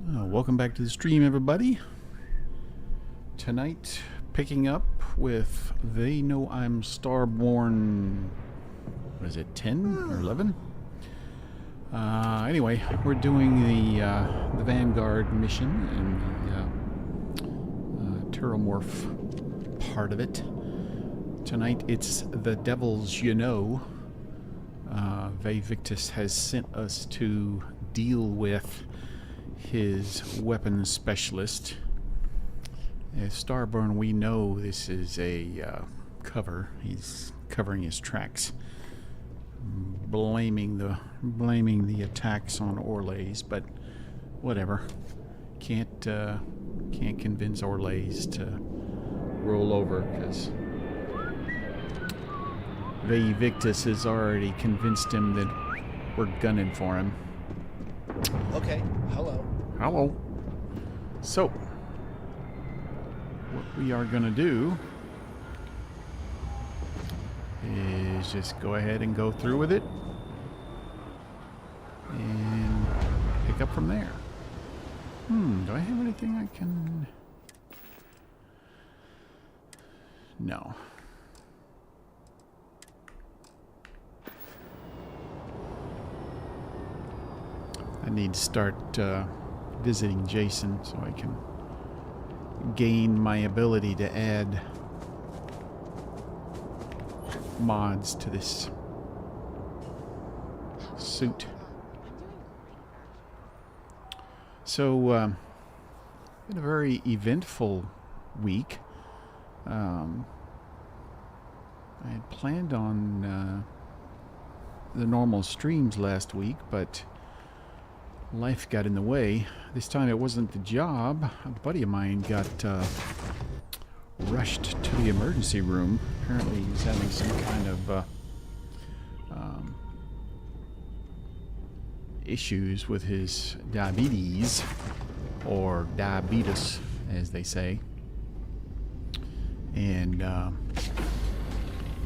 Welcome back to the stream, everybody. Tonight, picking up with They Know I'm Starborn. What is it, 10 or 11? Anyway, we're doing the Vanguard mission and the Terramorph part of it. Tonight, it's the Devils You Know. Victus has sent us to deal with his weapons specialist. As Starborn, we know this is a cover. He's covering his tracks, blaming the attacks on Orlase, but whatever. Can't convince Orlase to roll over because Victus has already convinced him that we're gunning for him. Okay, hello. Hello. So, what we are going to do is just go ahead and go through with it and pick up from there. Do I have anything I can... No. I need to start visiting Jason so I can gain my ability to add mods to this suit. So, been a very eventful week. I had planned on the normal streams last week, but life got in the way. This time it wasn't the job. A buddy of mine got rushed to the emergency room. Apparently he's having some kind of issues with his diabetes, or diabetes as they say. And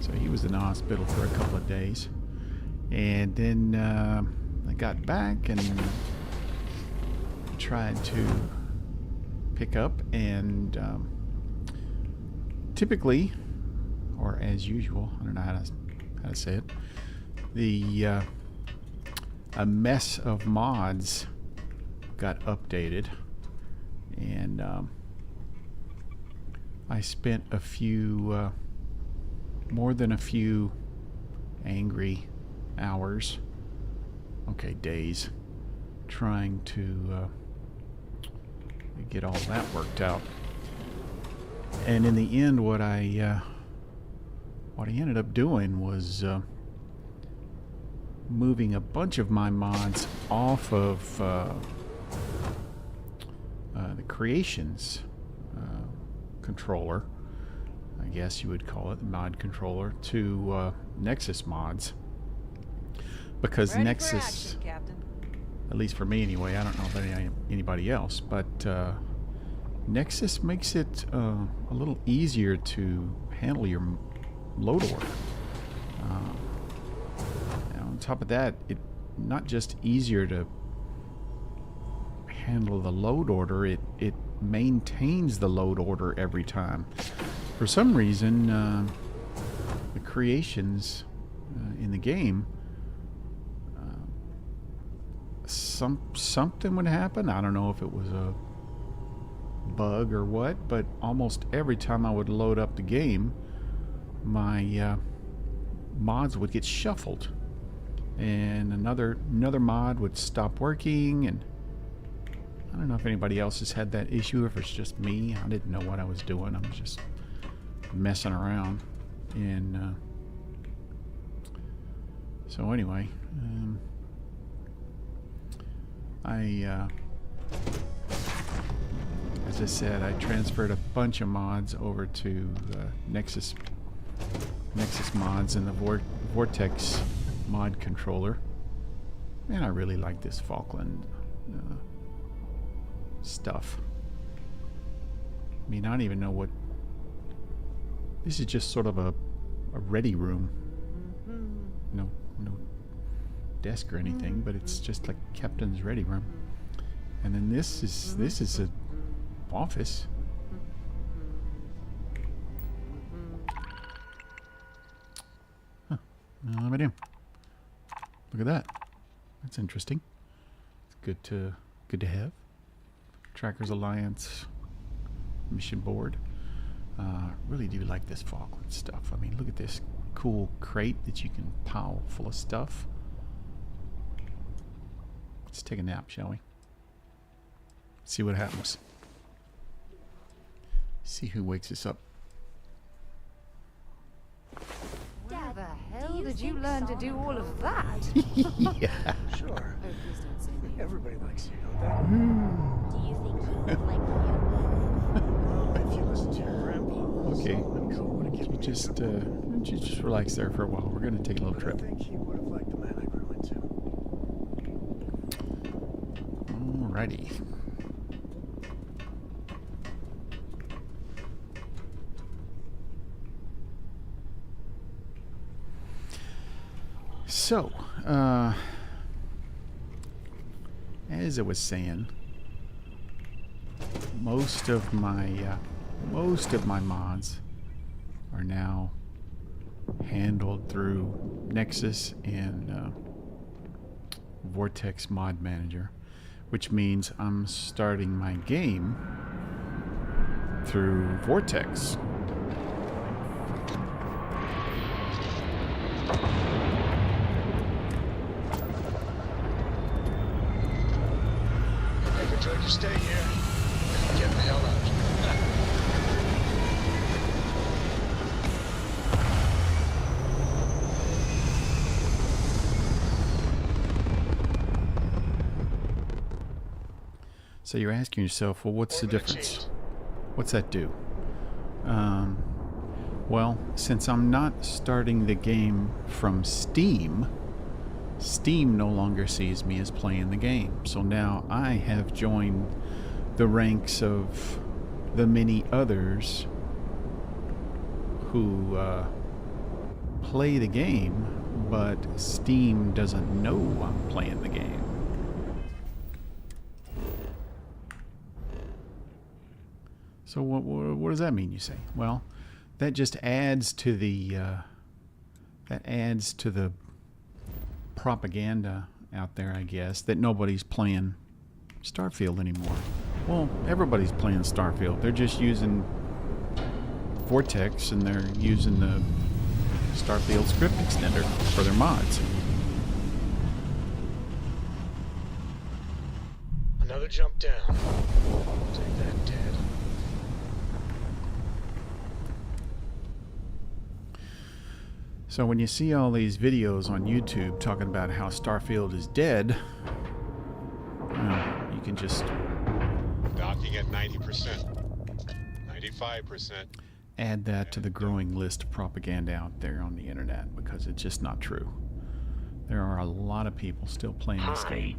so he was in the hospital for a couple of days. And then I got back and tried to pick up, and typically, or as usual, I don't know how to say it, a mess of mods got updated, and I spent a few more than a few angry hours, okay, days, trying to get all that worked out. And in the end, what I ended up doing was moving a bunch of my mods off of the Creations controller, I guess you would call it, the mod controller, to Nexus mods. Because Ready Nexus, for action, Captain. at least for me anyway, I don't know about anybody else, but Nexus makes it a little easier to handle your load order. And on top of that, it not just easier to handle the load order, it maintains the load order every time. For some reason, the creations in the game, something would happen. I don't know if it was a bug or what, but almost every time I would load up the game, my mods would get shuffled, and another mod would stop working. And I don't know if anybody else has had that issue, if it's just me. I didn't know what I was doing. I was just messing around. And so anyway, as I said, I transferred a bunch of mods over to Nexus mods and the Vortex mod controller. And I really like this Falkland stuff. I mean, I don't even know what... This is just sort of a ready room. No desk or anything, but it's just like Captain's ready room. And then this is a office. Huh. No idea. Look at that. That's interesting. It's good to have. Trackers Alliance mission board. Really do like this Falkland stuff. I mean, look at this cool crate that you can pile full of stuff. Let's take a nap, shall we? See what happens. See who wakes us up. Where the hell did you learn to do all of that? Yeah. Sure. Oh, please don't say me. Everybody likes you, don't they? Do you think he would like you? Well, if you listen to your grandpa. Okay. Go would have given me Just relax there for a while. We're gonna take a little I trip. think he would have liked the man I grew into. Alrighty. So, as I was saying, most of my mods are now handled through Nexus and Vortex Mod Manager, which means I'm starting my game through Vortex. I told you stay here. Get the hell out. So you're asking yourself, well, what's the difference? What's that do? Well, since I'm not starting the game from Steam, Steam no longer sees me as playing the game. So now I have joined the ranks of the many others who play the game, but Steam doesn't know I'm playing the game. So what does that mean, you say? Well, that just adds to the propaganda out there, I guess, that nobody's playing Starfield anymore. Well, everybody's playing Starfield. They're just using Vortex and they're using the Starfield script extender for their mods. Another jump down. Take that, Dad. So when you see all these videos on YouTube talking about how Starfield is dead, you can just Docking at 90%, 95%. add that to the growing list of propaganda out there on the internet, because it's just not true. There are a lot of people still playing this game.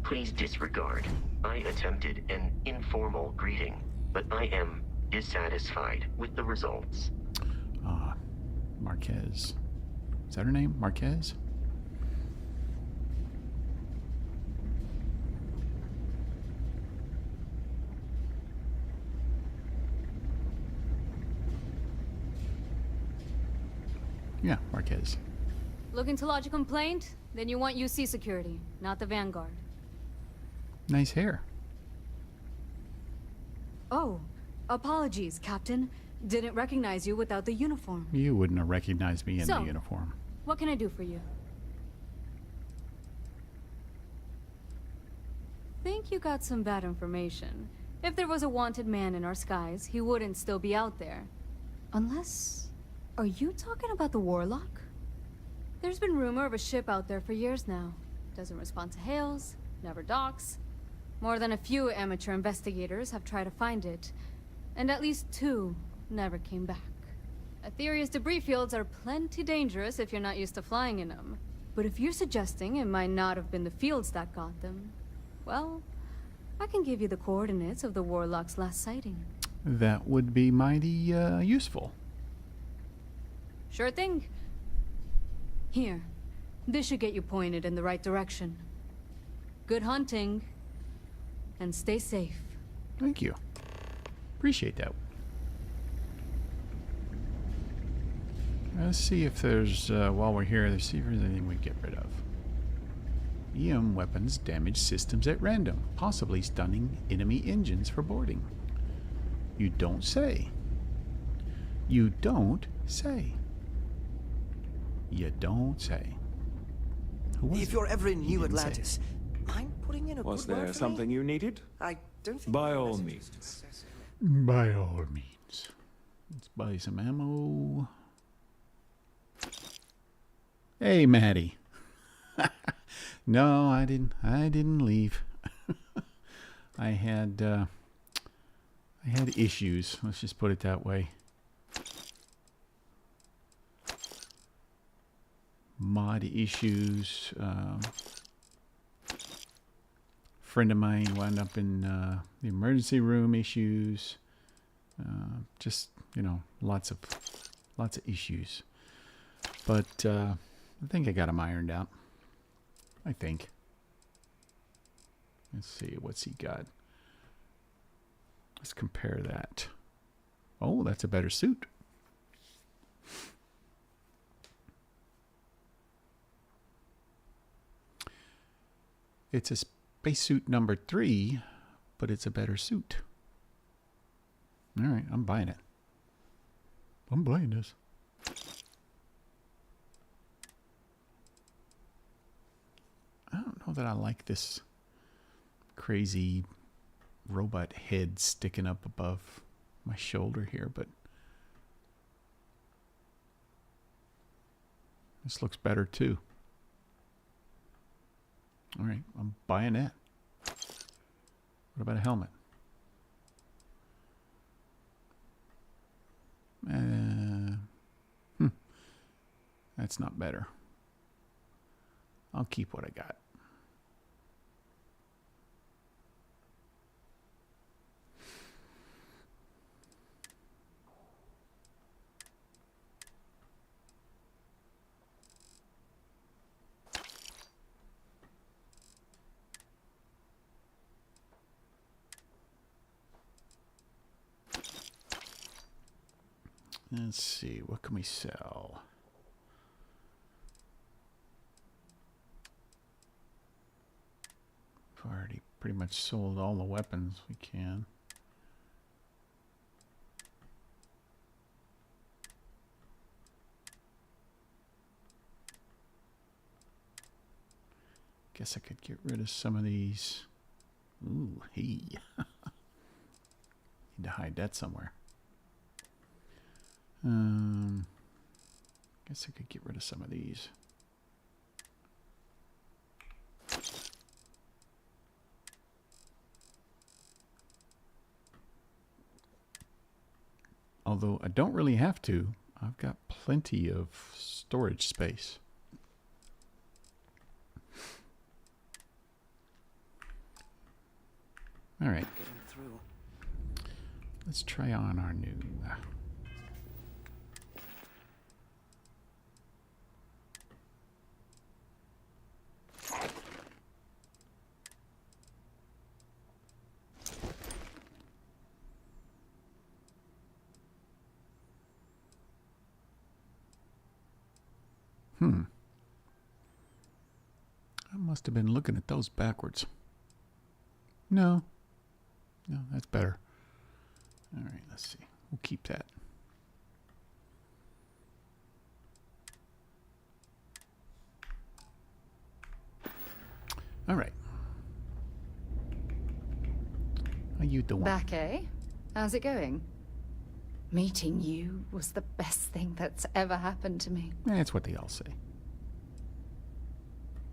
Please disregard. I attempted an informal greeting, but I am dissatisfied with the results. Marquez. Is that her name? Marquez? Yeah, Marquez. Looking to lodge a complaint? Then you want UC security, not the Vanguard. Nice hair. Oh, apologies, Captain. Didn't recognize you without the uniform. You wouldn't have recognized me in So, the uniform. What can I do for you? Think you got some bad information. If there was a wanted man in our skies, he wouldn't still be out there. Unless... Are you talking about the Warlock? There's been rumor of a ship out there for years now. Doesn't respond to hails, never docks. More than a few amateur investigators have tried to find it, and at least 2 never came back. Aetherius debris fields are plenty dangerous if you're not used to flying in them. But if you're suggesting it might not have been the fields that got them, well, I can give you the coordinates of the Warlock's last sighting. That would be mighty useful. Sure thing. Here, this should get you pointed in the right direction. Good hunting. and stay safe. Thank you. Appreciate that. Let's see if there's, while we're here, let's see if there's anything we get rid of. EM weapons damage systems at random, possibly stunning enemy engines for boarding. You don't say. You don't say. You don't say. Who was If it? you're ever in He New didn't say. Atlantis, mind putting in a Was good word there for something me? you needed? I don't think By my all message means. was too excessive. By all means. Let's buy some ammo. Hey, Maddie. No, I didn't leave. I had issues. Let's just put it that way. Mod issues. Friend of mine wound up in the emergency room issues. Just, you know, lots of issues. But I think I got them ironed out. I think. Let's see, what's he got? Let's compare that. Oh, that's a better suit. It's a spacesuit number 3, but it's a better suit. All right, I'm buying it. I'm buying this. I don't know that I like this crazy robot head sticking up above my shoulder here, but this looks better too. All right, I'm buying that. What about a helmet? That's not better. I'll keep what I got. Let's see, what can we sell? We've already pretty much sold all the weapons we can. Guess I could get rid of some of these. Ooh, hey. Need to hide that somewhere. Guess I could get rid of some of these. Although I don't really have to. I've got plenty of storage space. All right. Getting through. Let's try on our new... I must have been looking at those backwards. No. No, that's better. All right, let's see. We'll keep that. All right. How you doing? Back, eh? How's it going? Meeting you was the best thing that's ever happened to me. That's what they all say.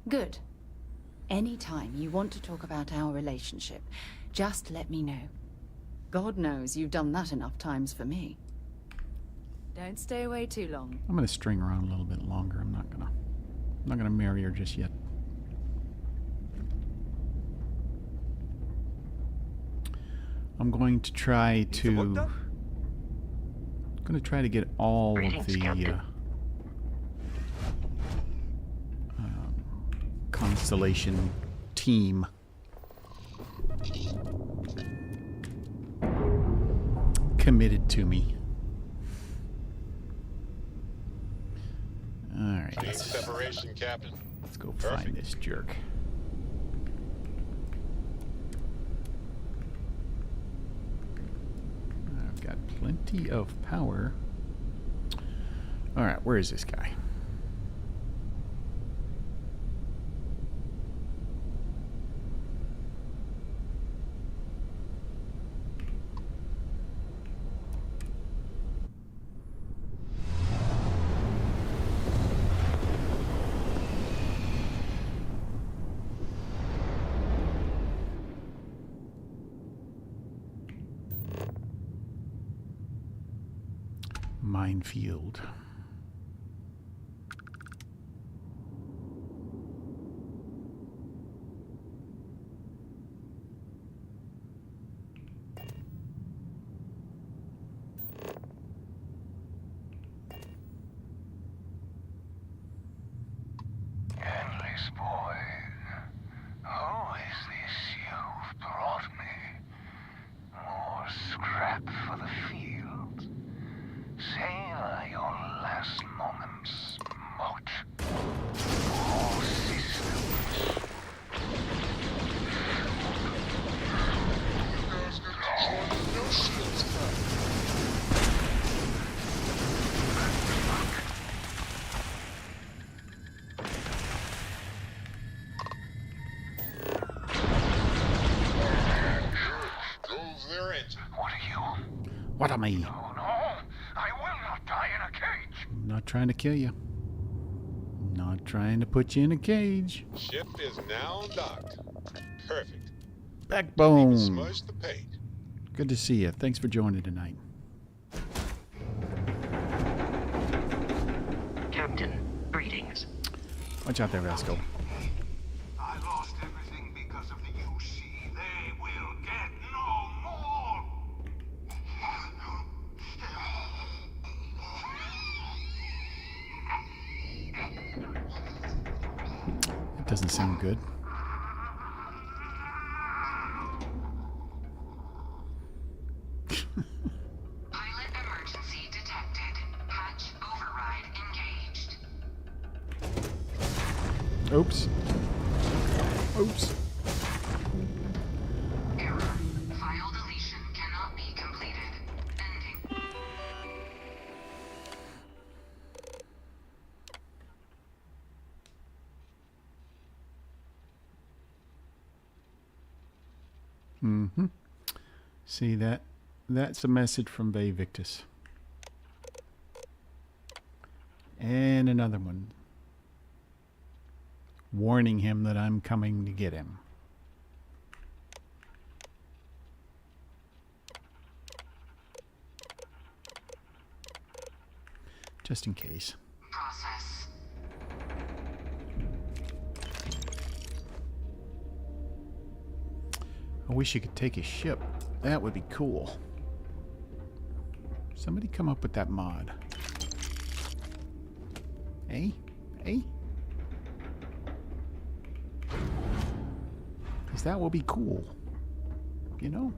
Good. Anytime you want to talk about our relationship, just let me know. God knows you've done that enough times for me. Don't stay away too long. I'm gonna string around a little bit longer. I'm not gonna marry her just yet. I'm going to try to get all of the Constellation team committed to me. Alright, Clean let's separation, Captain. go Perfect. find this jerk. I've got plenty of power. Alright, where is this guy? Minefield. Endless boy, who is this you've brought me? More scrap for the field. Savor your last moments, moat. All systems. No shields cut. Drove their engine. What are you? What am I? Oh no, I will not die in a cage. I'm not trying to kill you. Not trying to put you in a cage. Ship is now docked. Perfect. Backbone. Smudge the paint. Good to see you. Thanks for joining tonight. Captain, greetings. Watch out there, Vasco. I lost everything because of the UC. They will get no more. It doesn't sound good. Pilot emergency detected. Hatch override engaged. Oops. Oops. Error. File deletion cannot be completed. Ending. Mm-hmm. See that? That's a message from Bay Victus. And another one. Warning him that I'm coming to get him. Just in case. Process. I wish you could take his ship. That would be cool. Somebody come up with that mod. Hey? Hey? Because that will be cool. You know?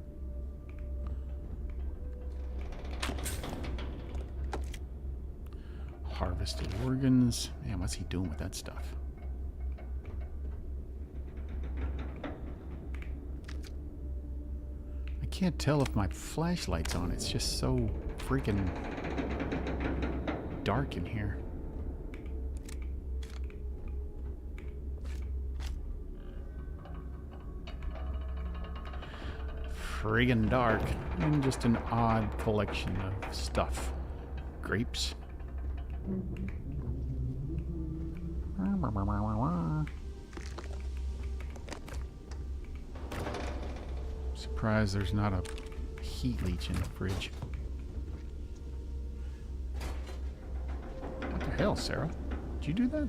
Harvested organs. Man, what's he doing with that stuff? I can't tell if my flashlight's on. It's just so freaking dark in here. Friggin' dark, and just an odd collection of stuff. Grapes. Surprised there's not a heat leech in the fridge. What the hell, Sarah? Did you do that?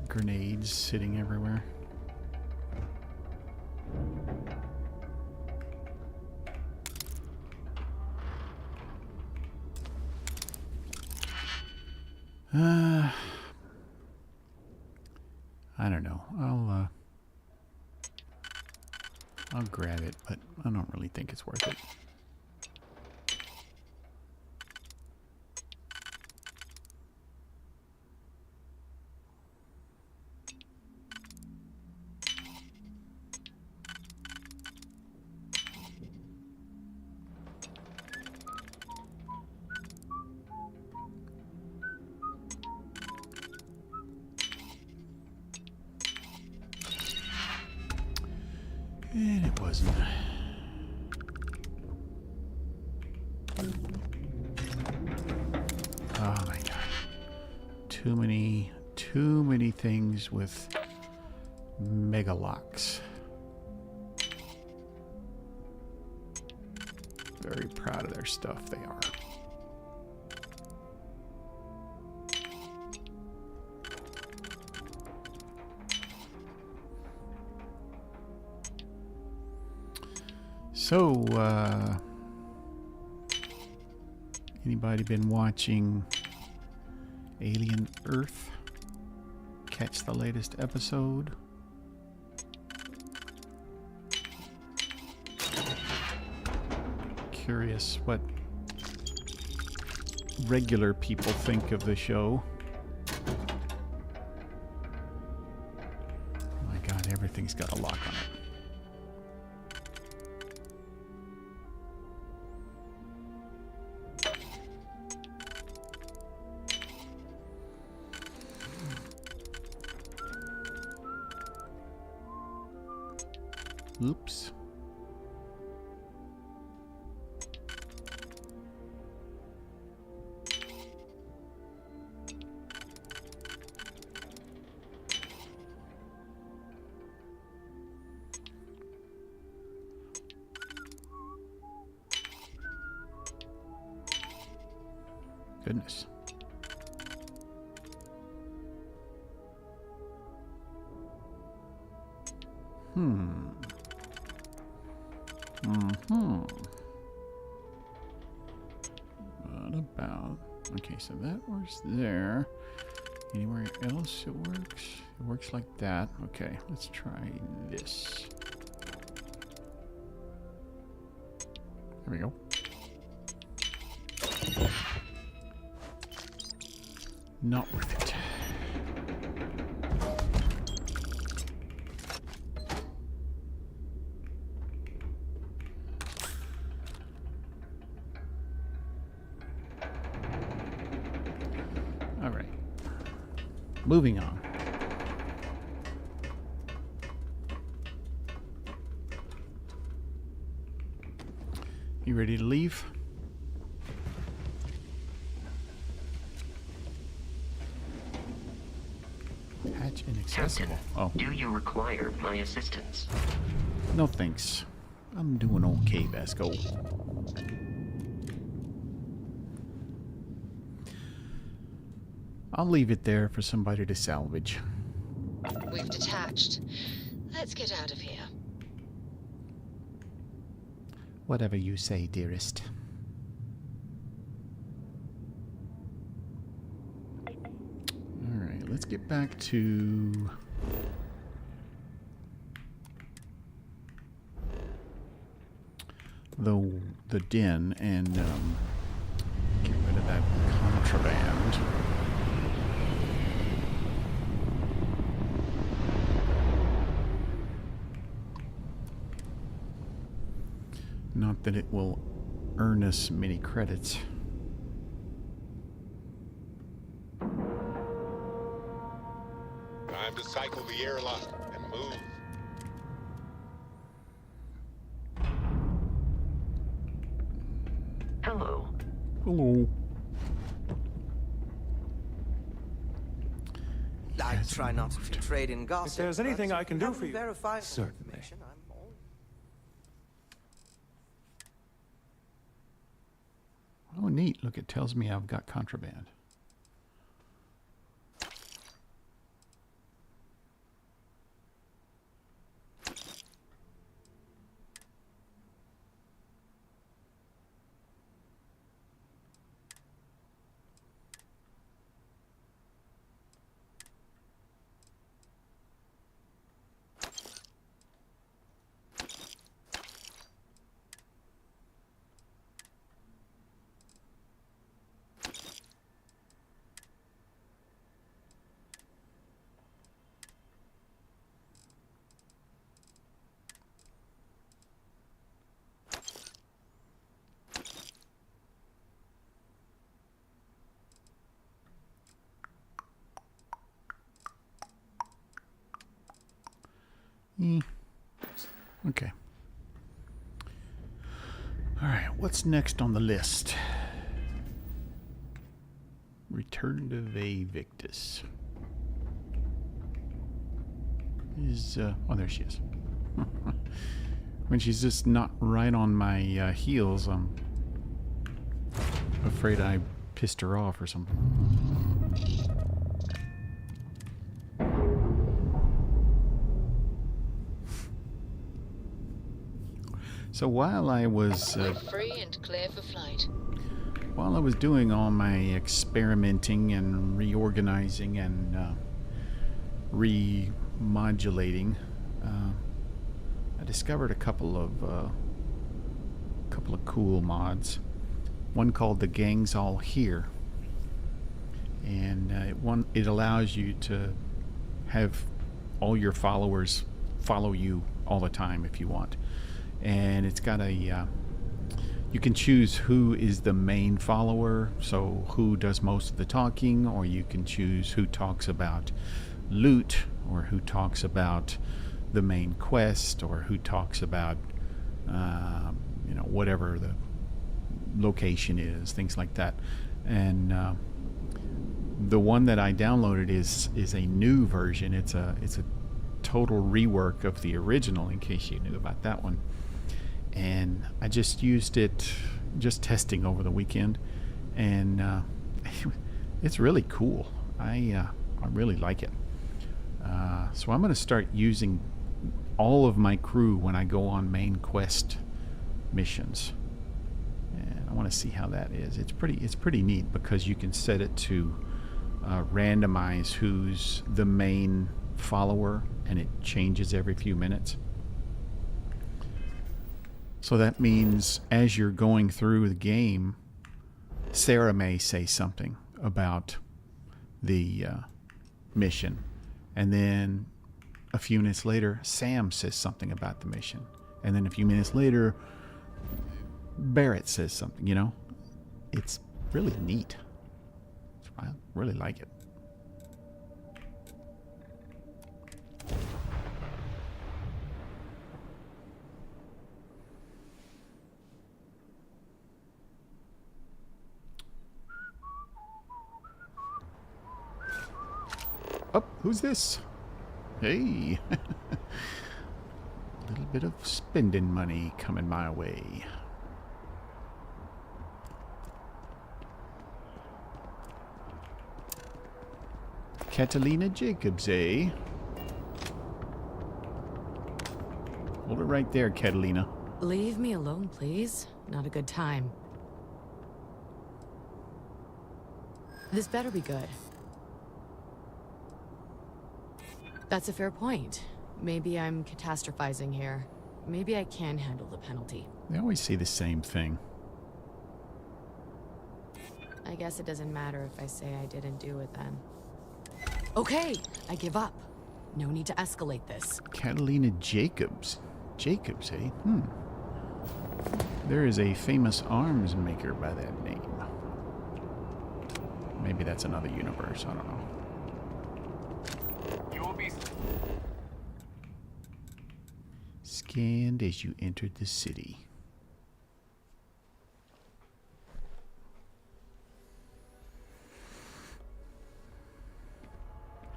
Grenades sitting everywhere. I don't know. I'll grab it, but I don't really think it's worth it. And it wasn't. Oh my god. Too many things with mega locks. Very proud of their stuff, they are. So, anybody been watching Alien Earth? Catch the latest episode? Curious what regular people think of the show. Oh my god, everything's got a lock on it. Oops. Goodness. What about... Okay, so that works there. Anywhere else it works? It works like that. Okay, let's try this. There we go. Not worth it. All right. Moving on. You ready to leave? Hatch inaccessible. Oh. Do you require my assistance? No thanks. I'm doing okay, Vasco. I'll leave it there for somebody to salvage. We've detached. Let's get out of here. Whatever you say, dearest. Alright, let's get back to... the den and get rid of that contraband. Not that it will earn us many credits. Time to cycle the airlock and move. Hello. Hello. I try not to trade in gossip. If there's anything but I can if do you for you, have verifiable certainly. information, I'm all... Oh, neat. Look, it tells me I've got contraband. Okay. Alright, what's next on the list? Return to Ve Victus. Oh, there she is. When she's just not right on my heels, I'm afraid I pissed her off or something. So while I was free and clear for flight. while I was doing all my experimenting and reorganizing and remodulating, I discovered a couple of cool mods. One called "The Gang's All Here," and it allows you to have all your followers follow you all the time if you want. And it's got a you can choose who is the main follower, so who does most of the talking, or you can choose who talks about loot, or who talks about the main quest, or who talks about whatever the location is, things like that. And the one that I downloaded is a new version. It's a total rework of the original, in case you knew about that one. And I just used it, just testing over the weekend, and it's really cool. I really like it. So I'm going to start using all of my crew when I go on main quest missions, and I want to see how that is. It's pretty neat because you can set it to randomize who's the main follower, and it changes every few minutes. So that means as you're going through the game, Sarah may say something about the mission, and then a few minutes later, Sam says something about the mission, and then a few minutes later, Barrett says something. You know, it's really neat. I really like it. Oh, who's this? Hey. A little bit of spending money coming my way. Catalina Jacobs, eh? Hold it right there, Catalina. Leave me alone, please. Not a good time. This better be good. That's a fair point. Maybe I'm catastrophizing here. Maybe I can handle the penalty. They always say the same thing. I guess it doesn't matter if I say I didn't do it then. Okay, I give up. No need to escalate this. Catalina Jacobs. Jacobs, eh? There is a famous arms maker by that name. Maybe that's another universe, I don't know. You will be... Scanned as you entered the city.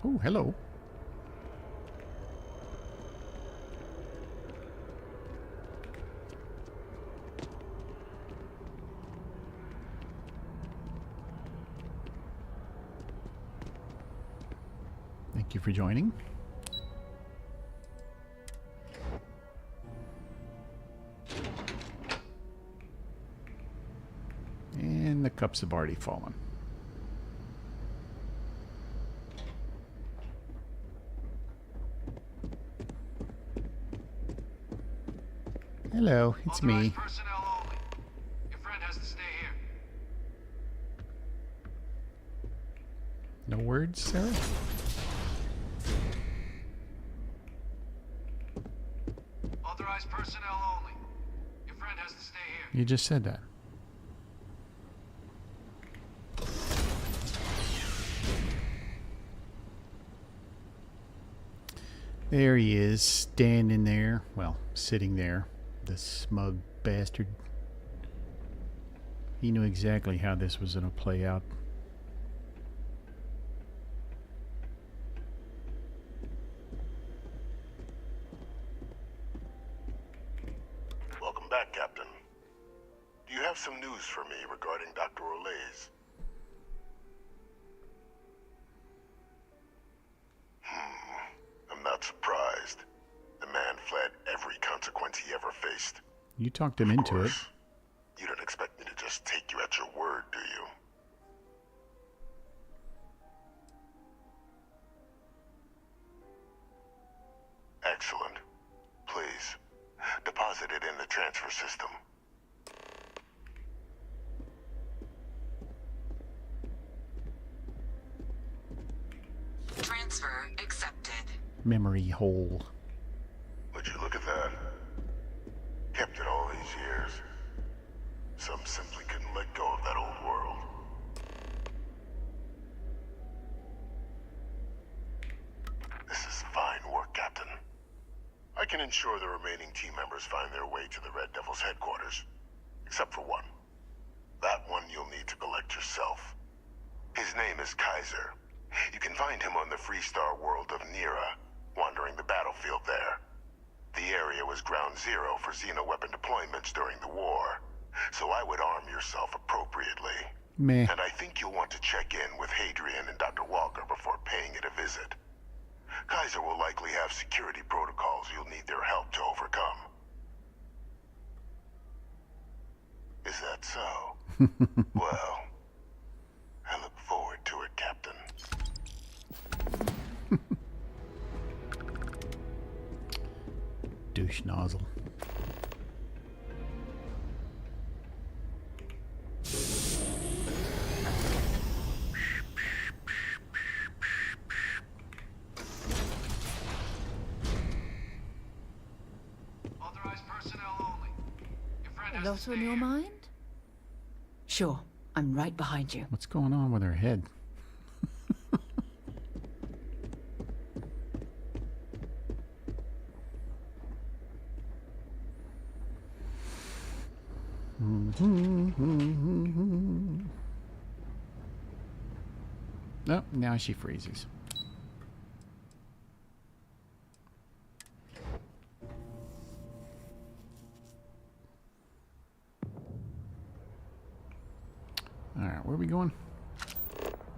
Oh, hello. Thank you for joining. And the cups have already fallen. Hello, it's me. Personnel only. Your friend has to stay here. No words, Sarah? Authorized personnel only. Your friend has to stay here. You just said that. There he is, standing there. Well, sitting there. The smug bastard. He knew exactly how this was going to play out. Welcome back, Captain. Do you have some news for me regarding Dr. Orlase? I'm not surprised. The man fled every consequence he ever faced. You talked him into it. You don't expect me to just take you at your word, do you? Excellent. Please, deposit it in the transfer system. Transfer accepted. Memory hole. Would you look at that? Kept it all these years. Some simply couldn't let go of that old world. This is fine work, Captain. I can ensure the remaining team members find their way to the Red Devil's headquarters. Except for one. That one you'll need to collect yourself. His name is Kaiser. You can find him on the Freestar world of Nira, wandering the battlefield there. The area was ground zero for xeno-weapon deployments during the war, so I would arm yourself appropriately. Meh. And I think you'll want to check in with Hadrian and Dr. Walker before paying it a visit. Kaiser will likely have security protocols you'll need their help to overcome. Is that so? Well, I look forward to it, Captain. Douche nozzle. Authorized personnel only. Your friend has Lot to on stay your here. mind? Sure, I'm right behind you. What's going on with her head? Oh, now she freezes. Alright, where are we going?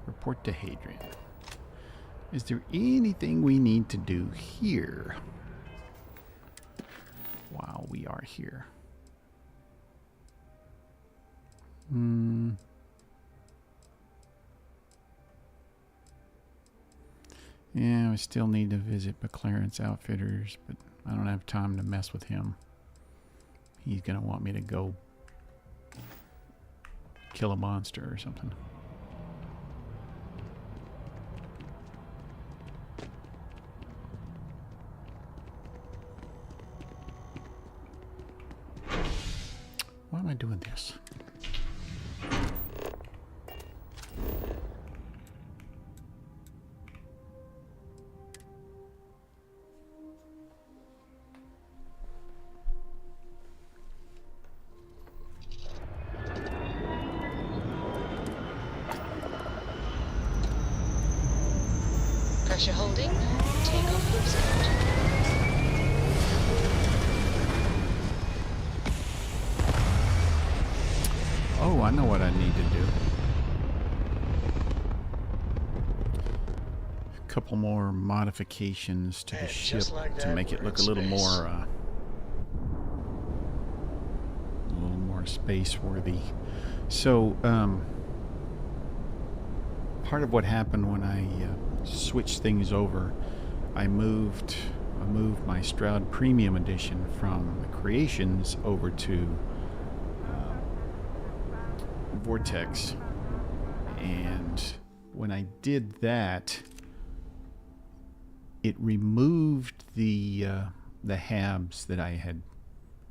Report to Hadrian. Is there anything we need to do here while we are here? Yeah, we still need to visit McLaren's Outfitters, but I don't have time to mess with him. He's gonna want me to go kill a monster or something. Why am I doing this? Pressure holding. Take off loose count. Oh, I know what I need to do. A couple more modifications to the And ship just like to that, make it we're look a in little space. more space worthy. So, part of what happened when I switched things over, I moved my Stroud Premium Edition from the Creations over to Vortex, and when I did that, it removed the HABs that I had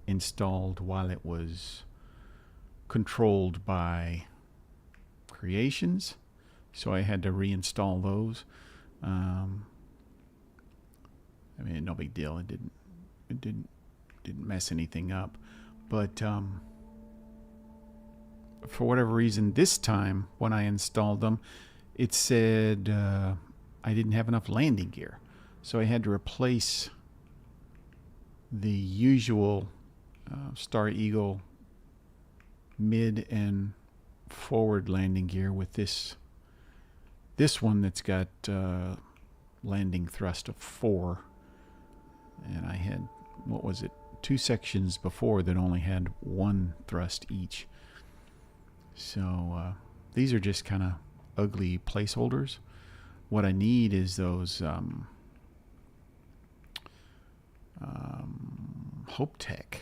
installed while it was controlled by Creations, so I had to reinstall those. I mean, no big deal. It didn't mess anything up. But for whatever reason, this time when I installed them, it said I didn't have enough landing gear. So I had to replace the usual Star Eagle mid and forward landing gear with this one that's got landing thrust of 4. And I had, what was it, 2 sections before that only had 1 thrust each. So these are just kind of ugly placeholders. What I need is those Hope Tech.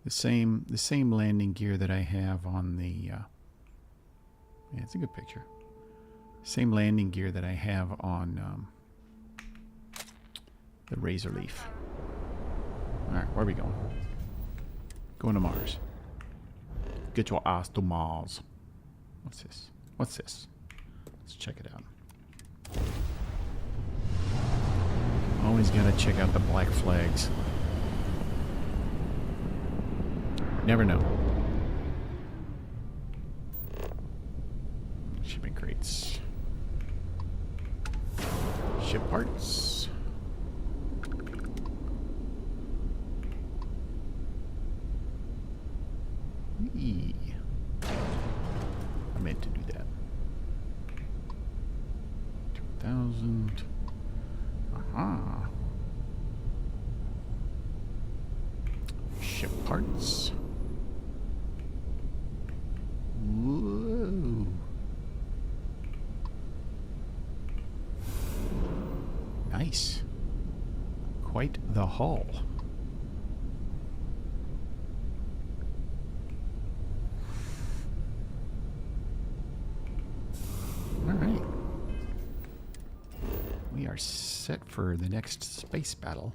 The same landing gear that I have on the yeah, it's a good picture. Same landing gear that I have on the Razor Leaf. Alright, where are we going? Going to Mars. Get your ass to Mars. What's this? What's this? Let's check it out. Always gotta check out the black flags. Never know. Shipping crates. Ship parts. Eee. I meant to do that. 2,000. Aha. Ship parts. Whoa. Nice. Quite the haul. All right. We are set for the next space battle.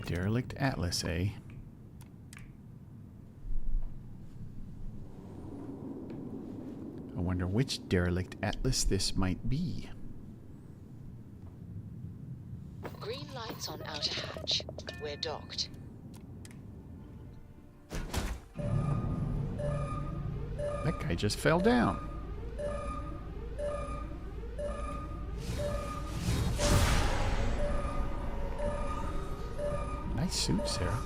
Derelict Atlas, eh? I wonder which derelict Atlas this might be. Green lights on outer hatch. We're docked. That guy just fell down. Nice suit, Sarah.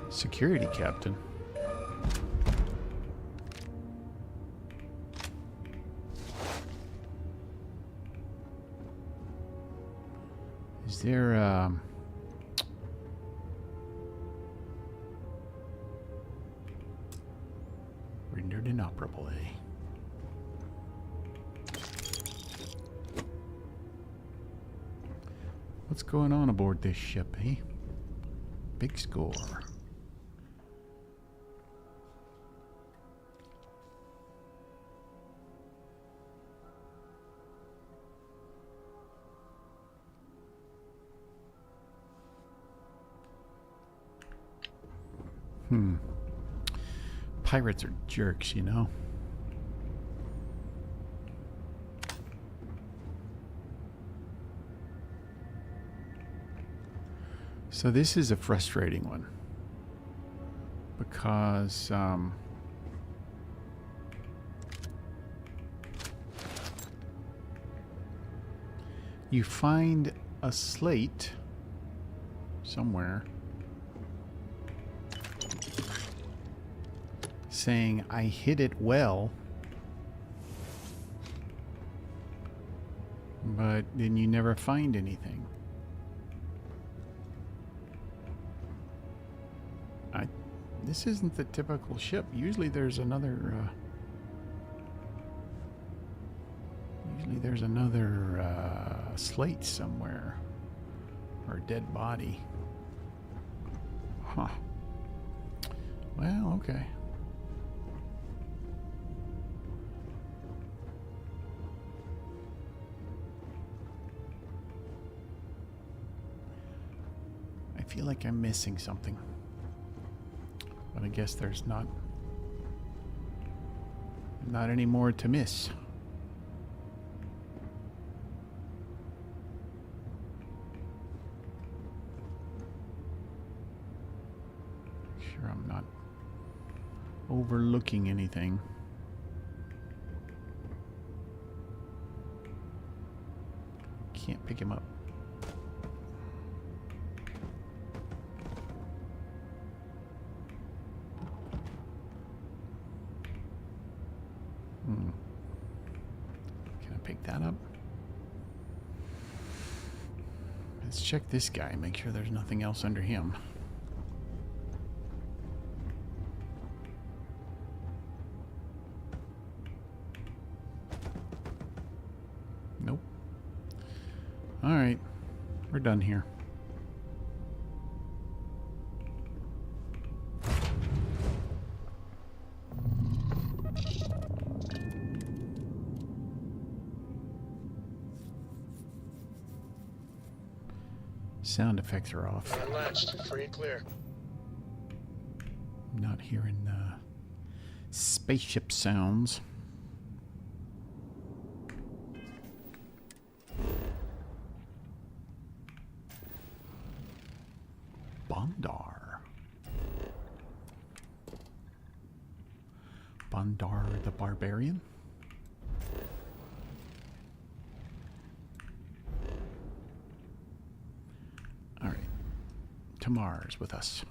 Security captain. Is there rendered inoperable, eh? What's going on aboard this ship, eh? Big score. Pirates are jerks, you know? So this is a frustrating one. Because, you find a slate somewhere saying I hit it well, but then you never find anything. This isn't the typical ship. Usually there's another slate somewhere, or a dead body. Huh. Well, okay. I feel like I'm missing something. But I guess there's not any more to miss. Sure I'm not overlooking anything. Can't pick him up. Can I pick that up? Let's check this guy, make sure there's nothing else under him. Nope. Alright, we're done here. Sound effects are off. Unlatched. Free and clear. I'm not hearing spaceship sounds. Bondar. Bondar the Barbarian? All right. To Mars with us.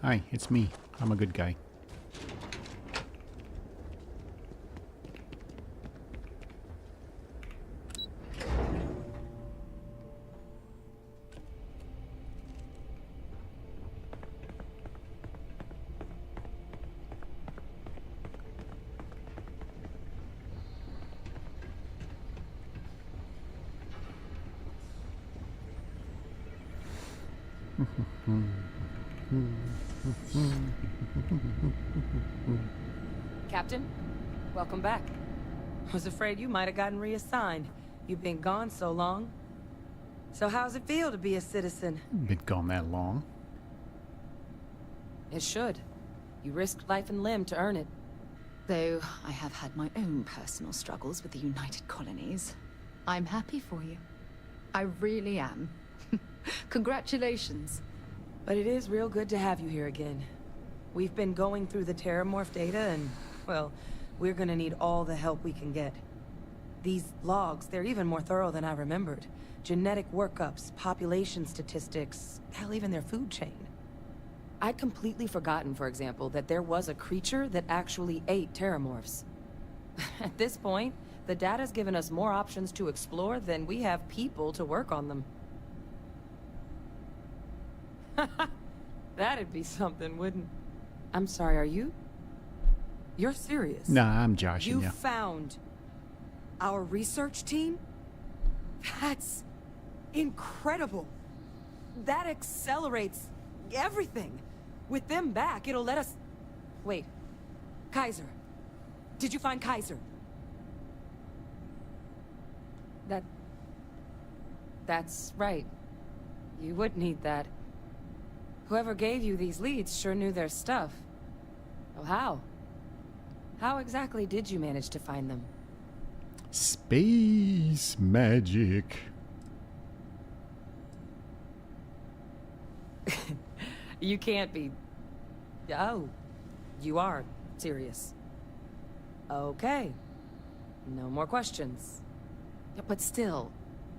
Hi, it's me. I'm a good guy. Captain, welcome back. Was afraid you might have gotten reassigned. You've been gone so long. So how's it feel to be a citizen? Been gone that long. It should. You risked life and limb to earn it. Though I have had my own personal struggles with the United Colonies, I'm happy for you. I really am. Congratulations. But it is real good to have you here again. We've been going through the Terramorph data and, well, we're gonna need all the help we can get. These logs, they're even more thorough than I remembered. Genetic workups, population statistics, hell, even their food chain. I'd completely forgotten, for example, that there was a creature that actually ate Terramorphs. At this point, the data's given us more options to explore than we have people to work on them. That'd be something, wouldn't... I'm sorry, are you? You're serious? Nah, I'm joshing You found our research team? That's incredible. That accelerates everything. With them back, it'll let us... Wait. Kaiser. Did you find Kaiser? That's right. You would need that. Whoever gave you these leads sure knew their stuff. Oh, how? How exactly did you manage to find them? Space magic. You can't be... Oh, you are serious. Okay. No more questions. But still,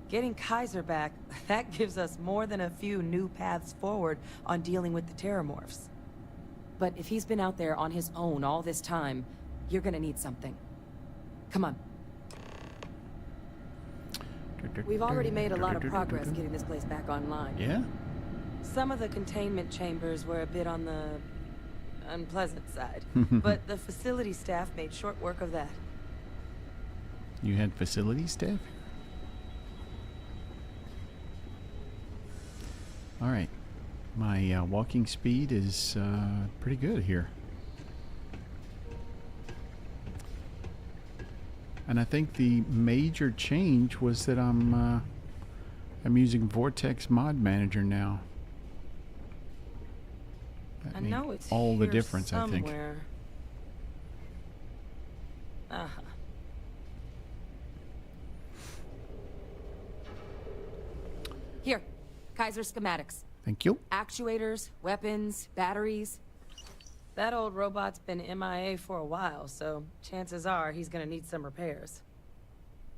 getting Kaiser back, that gives us more than a few new paths forward on dealing with the Terramorphs. But if he's been out there on his own all this time, you're gonna need something. Come on. We've already made a lot of progress getting this place back online. Yeah? Some of the containment chambers were a bit on the unpleasant side, but the facility staff made short work of that. You had facility staff? Alright. My walking speed is pretty good here. And I think the major change was that I'm using Vortex Mod Manager now. That I made know it's all the here difference, I think. somewhere. Uh-huh. Here, Kaiser schematics. Thank you. Actuators, weapons, batteries. That old robot's been MIA for a while, so chances are he's gonna need some repairs.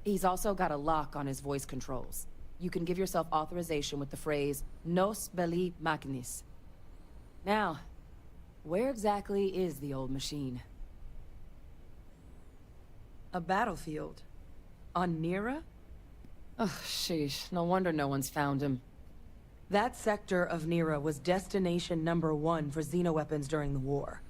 He's also got a lock on his voice controls. You can give yourself authorization with the phrase, Nos belli machinis. Now, where exactly is the old machine? A battlefield. On Nira? Oh, sheesh. No wonder no one's found him. That sector of Nira was destination #1 for xenoweapons during the war.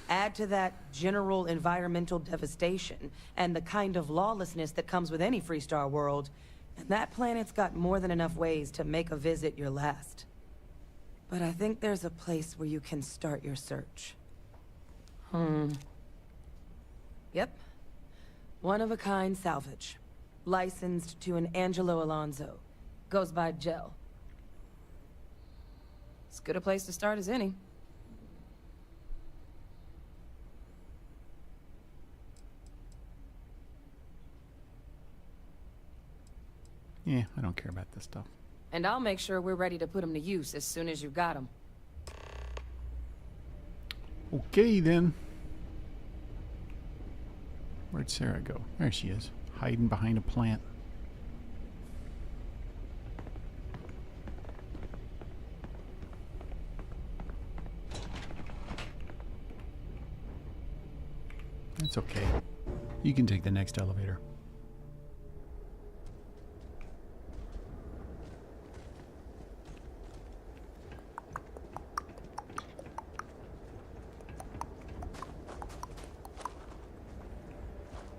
Add to that general environmental devastation and the kind of lawlessness that comes with any Freestar world, and that planet's got more than enough ways to make a visit your last. But I think there's a place where you can start your search. Yep. One-of-a-kind salvage. Licensed to an Angelo Alonso. Goes by Gel. As good a place to start as any. Yeah, I don't care about this stuff. And I'll make sure we're ready to put them to use as soon as you got them. Okay, then. Where'd Sarah go? There she is, hiding behind a plant. That's okay. You can take the next elevator.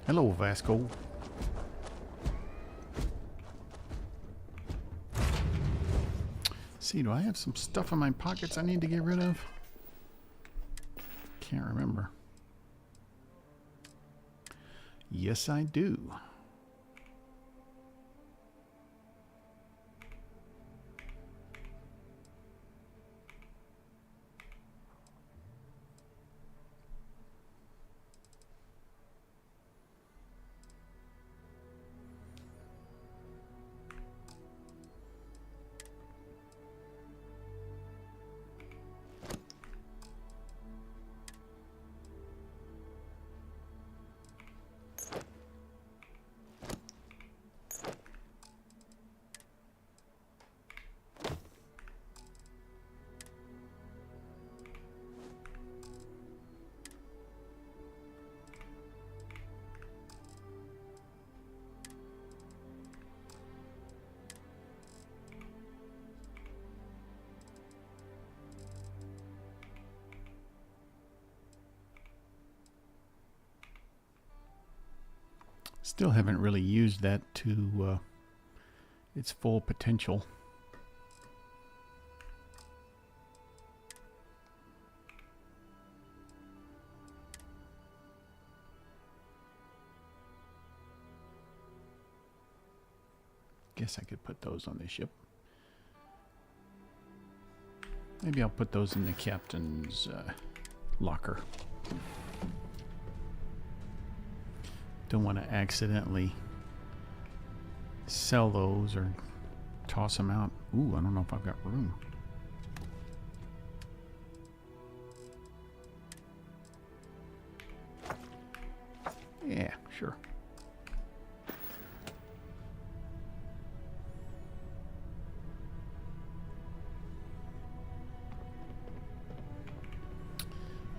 Hello, Vasco. See, do I have some stuff in my pockets I need to get rid of? Can't remember. Yes, I do. Still haven't really used that to its full potential. Guess I could put those on the ship. Maybe I'll put those in the captain's locker. Don't want to accidentally sell those or toss them out. Ooh, I don't know if I've got room. Yeah, sure.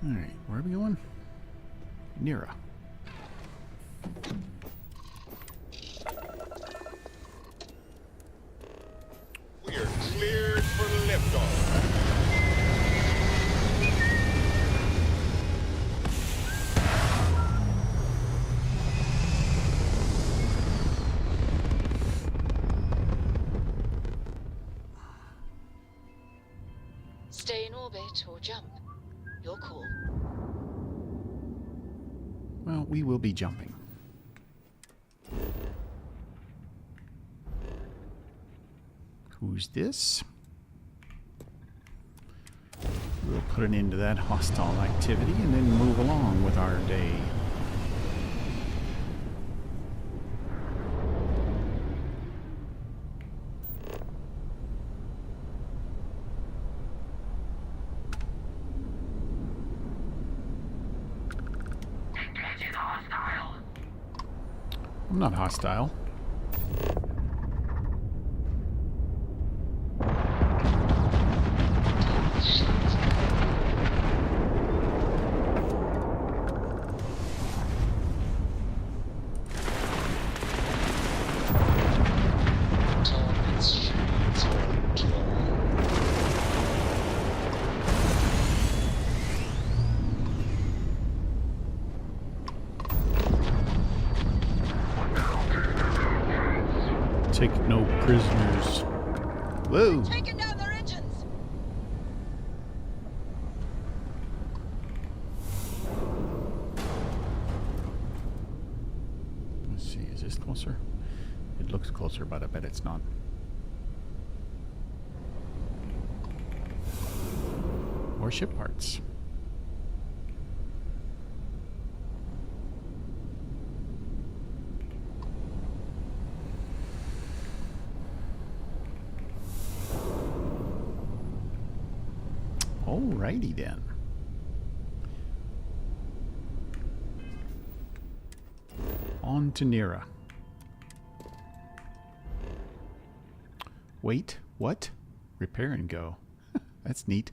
Alright, where are we going? Nira. We are cleared for liftoff. Stay in orbit or jump. Your call. Well, we will be jumping. Who's this? We'll put an end to that hostile activity and then move along with our day. I'm not hostile. Take no prisoners. Whoa! Taking down their engines! Let's see, is this closer? It looks closer, but I bet it's not. More ship parts. Alrighty then. On to Nira. Wait, what? Repair and go. That's neat.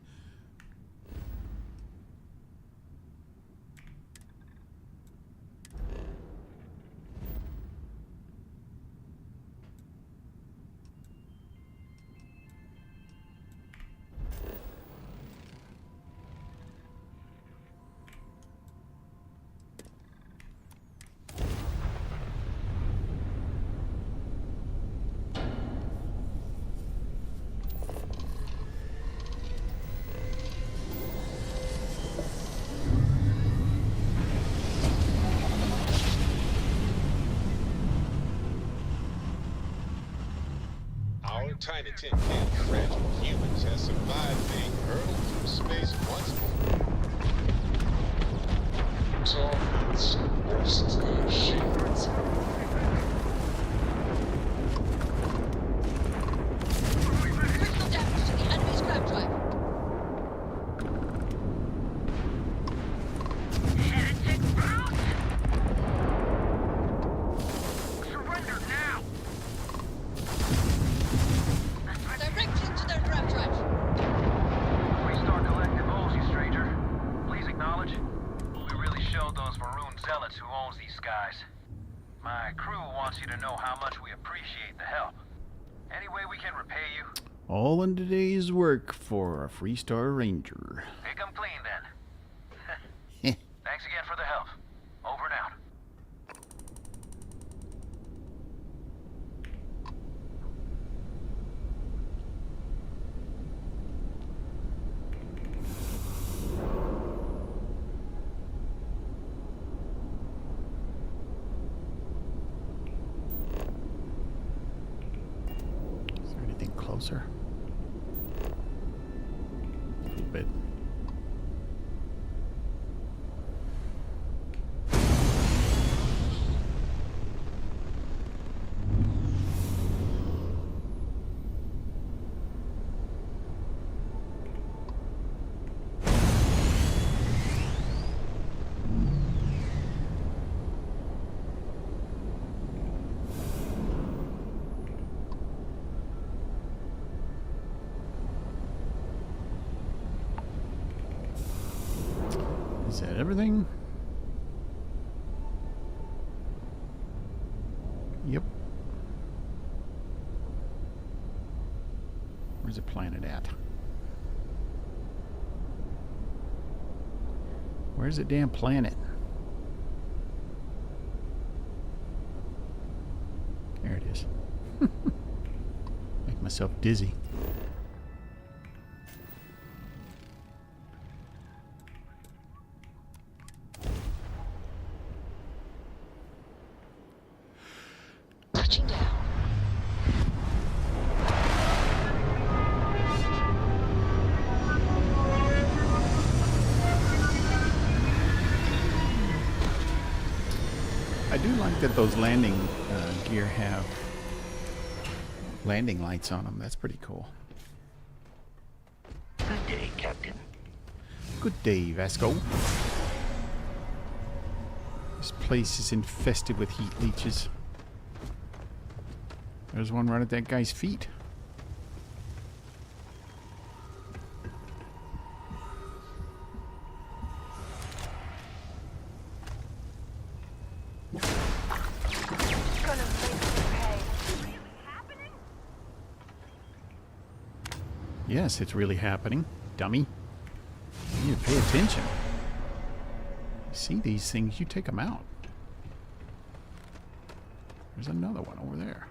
Our tiny tin can fragile humans has survived being hurled through space once more. Targets lost shields. Critical damage to the enemy's grab drive. Surrender now! Direct into their grab drive. Freestar Collective owes you, stranger. Please acknowledge. We really showed those maroon zealots who owns these skies. My crew wants you to know how much we appreciate the help. Any way we can repay you? All in today's work for a Freestar Ranger. Pick 'em clean, then. Thanks again for the help. Over and out. Is there anything closer? A little bit. Is that everything? Yep. Where's the planet at? Where's the damn planet? There it is. Make myself dizzy. Touching down. I do like that those landing gear have landing lights on them. That's pretty cool. Good day, Captain. Good day, Vasco. This place is infested with heat leeches. There's one right at that guy's feet. Yes, it's really happening, dummy. You need to pay attention. See these things, you take them out. There's another one over there.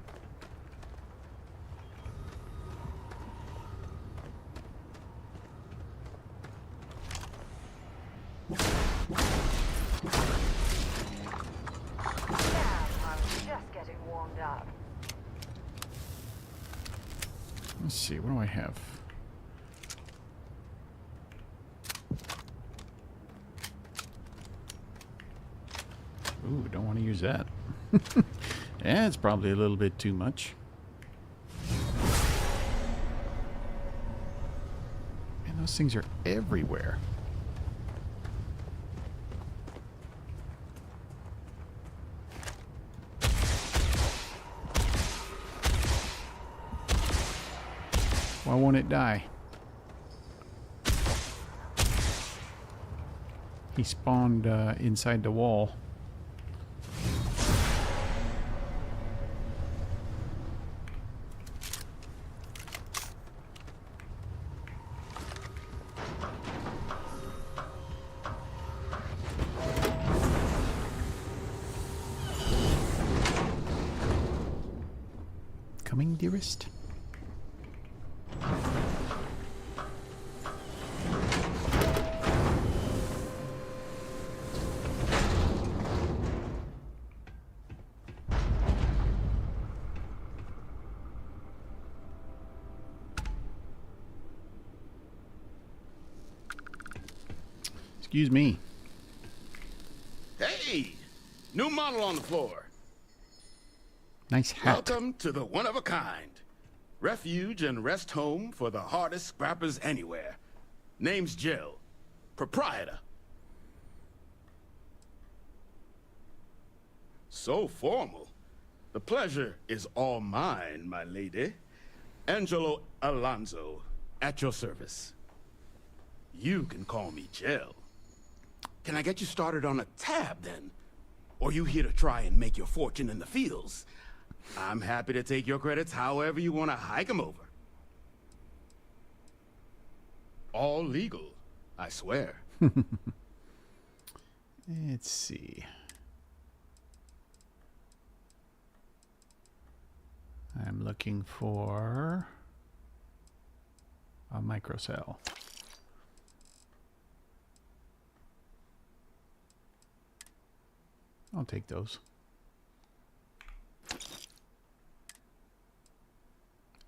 Let's see, what do I have? Ooh, don't want to use that. Yeah, it's probably a little bit too much. Man, those things are everywhere. Why won't it die? He spawned inside the wall. Coming, dearest? Excuse me. Hey! New model on the floor. Nice hat. Welcome to the one-of-a-kind. Refuge and rest home for the hardest scrappers anywhere. Name's Jill. Proprietor. So formal. The pleasure is all mine, my lady. Angelo Alonso, at your service. You can call me Jill. Can I get you started on a tab, then? Or you here to try and make your fortune in the fields? I'm happy to take your credits however you want to hike them over. All legal, I swear. Let's see. I'm looking for a microcell. I'll take those.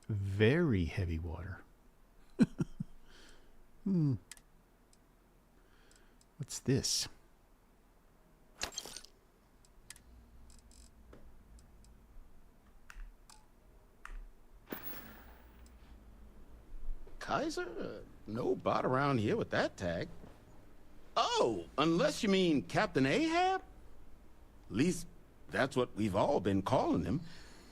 Very heavy water. What's this? Kaiser? No bot around here with that tag. Oh, unless you mean Captain Ahab? At least, that's what we've all been calling him.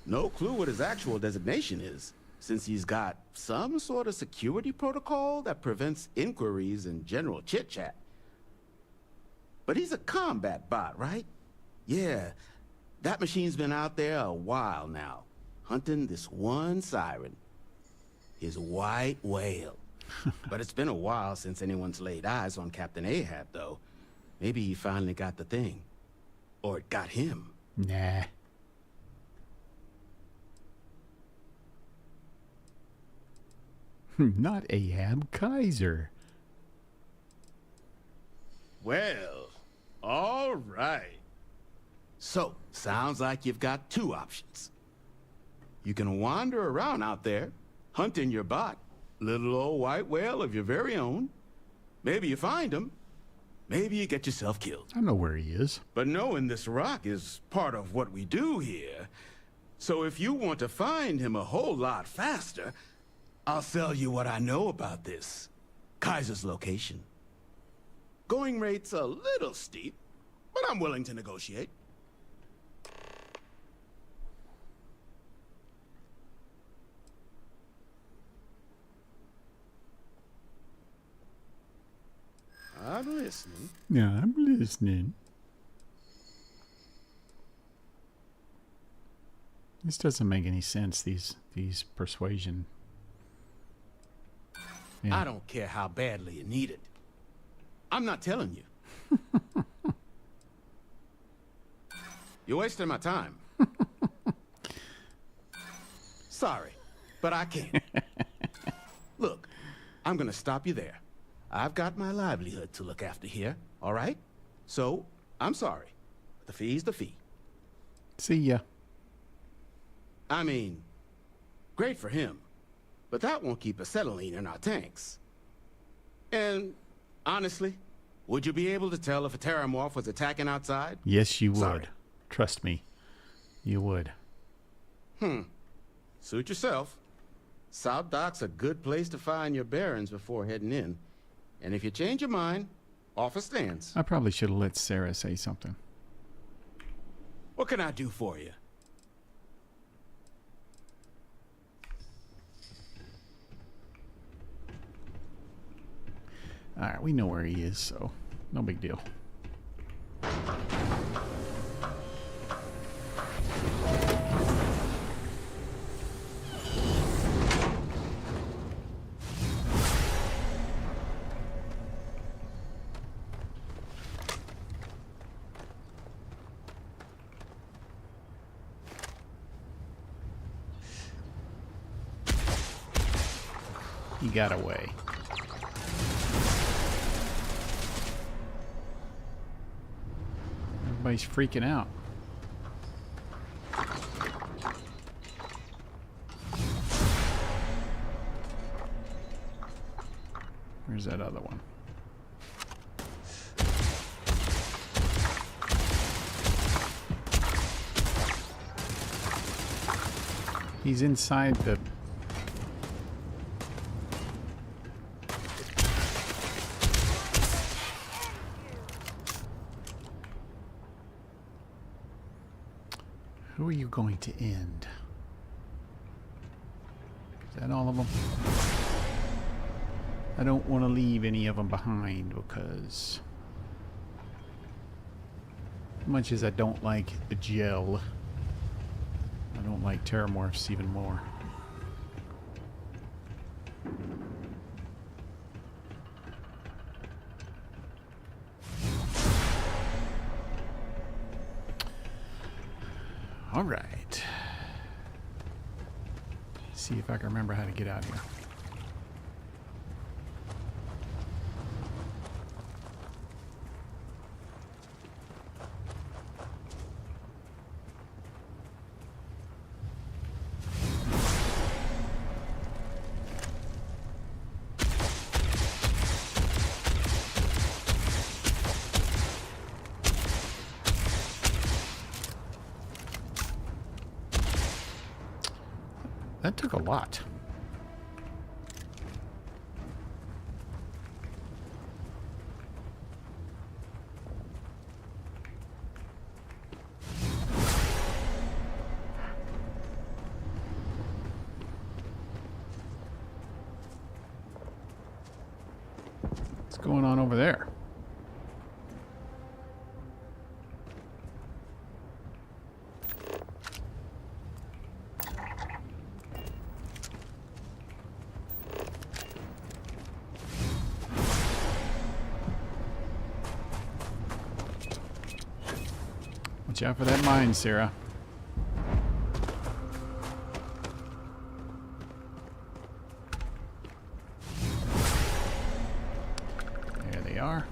No clue what his actual designation is, since he's got some sort of security protocol that prevents inquiries and general chit-chat. But he's a combat bot, right? Yeah, that machine's been out there a while now, hunting this one siren. His white whale. But it's been a while since anyone's laid eyes on Captain Ahab, though. Maybe he finally got the thing. Or it got him. Nah. Not Ahab, Kaiser. Well, all right. So, sounds like you've got two options. You can wander around out there, hunting your bot, little old white whale of your very own. Maybe you find him. Maybe you get yourself killed. I know where he is. But knowing this rock is part of what we do here. So if you want to find him a whole lot faster, I'll sell you what I know about this. Kaiser's location. Going rate's a little steep, but I'm willing to negotiate. I'm listening. Yeah, I'm listening. This doesn't make any sense, these persuasion. Yeah. I don't care how badly you need it. I'm not telling you. You're wasting my time. Sorry, but I can't. Look, I'm gonna stop you there. I've got my livelihood to look after here, all right? So, I'm sorry. The fee's the fee. See ya. I mean, great for him, but that won't keep acetylene in our tanks. And, honestly, would you be able to tell if a terramorph was attacking outside? Yes, you would. Sorry. Trust me. You would. Suit yourself. South Dock's a good place to find your bearings before heading in. And if you change your mind, offer stands. I probably should have let Sarah say something. What can I do for you? Alright, we know where he is, so no big deal. He got away. Everybody's freaking out. Where's that other one? He's inside the... Who are you going to end? Is that all of them? I don't want to leave any of them behind because... as much as I don't like the gel, I don't like terramorphs even more. All right. See if I can remember how to get out of here. That took a lot. What's going on over there? Watch out for that mine, Sarah. There they are.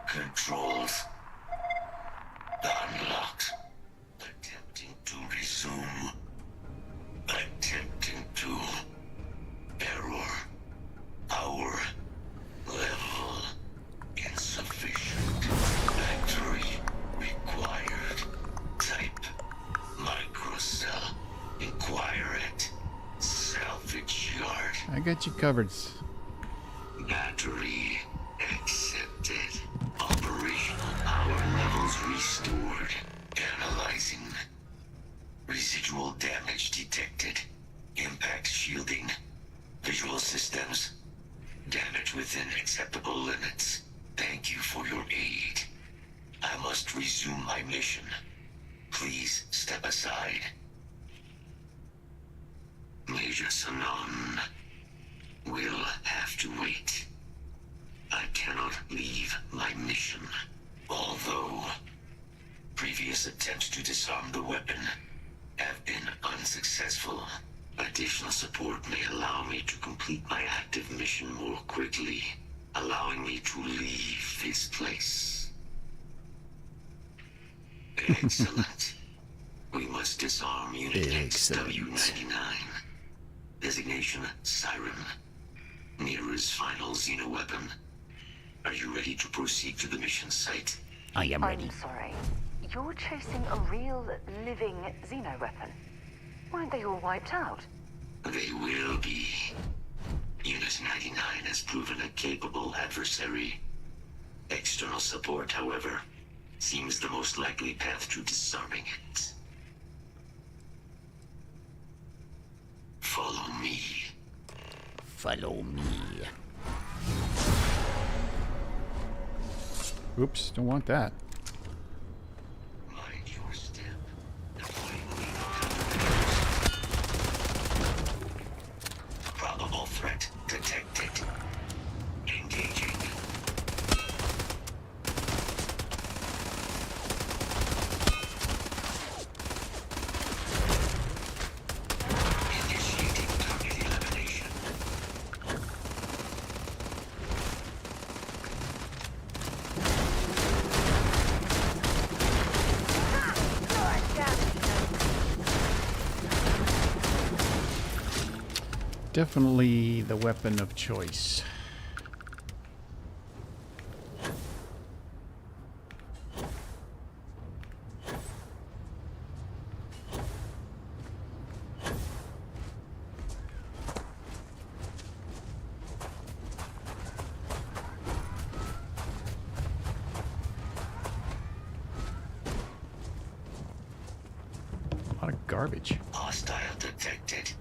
Controls unlocked. Attempting to resume. Attempting to. Error. Power level insufficient. Battery required. Type microcell. Inquire at salvage yard. I got you covered. Battery accepted. Operational power levels restored. Analyzing. Residual damage detected. Impact shielding. Visual systems. Damage within acceptable limits. Thank you for your aid. I must resume my mission. Please step aside. Major Sanon will have to wait. I cannot leave my mission. Although previous attempts to disarm the weapon have been unsuccessful, additional support may allow me to complete my active mission more quickly, allowing me to leave this place. Excellent. We must disarm Unit XW-99. Designation Siren. Nearest final xenoweapon. Are you ready to proceed to the mission site? I am ready. I'm sorry. You're chasing a real, living xenoweapon. Weren't they all wiped out? They will be. Unit 99 has proven a capable adversary. External support, however, seems the most likely path to disarming it. Follow me. Follow me. Oops, don't want that. Mind your step. Probable threat detected. Engaging. Initiating target elimination. Definitely the weapon of choice. A lot of garbage. Hostile detected.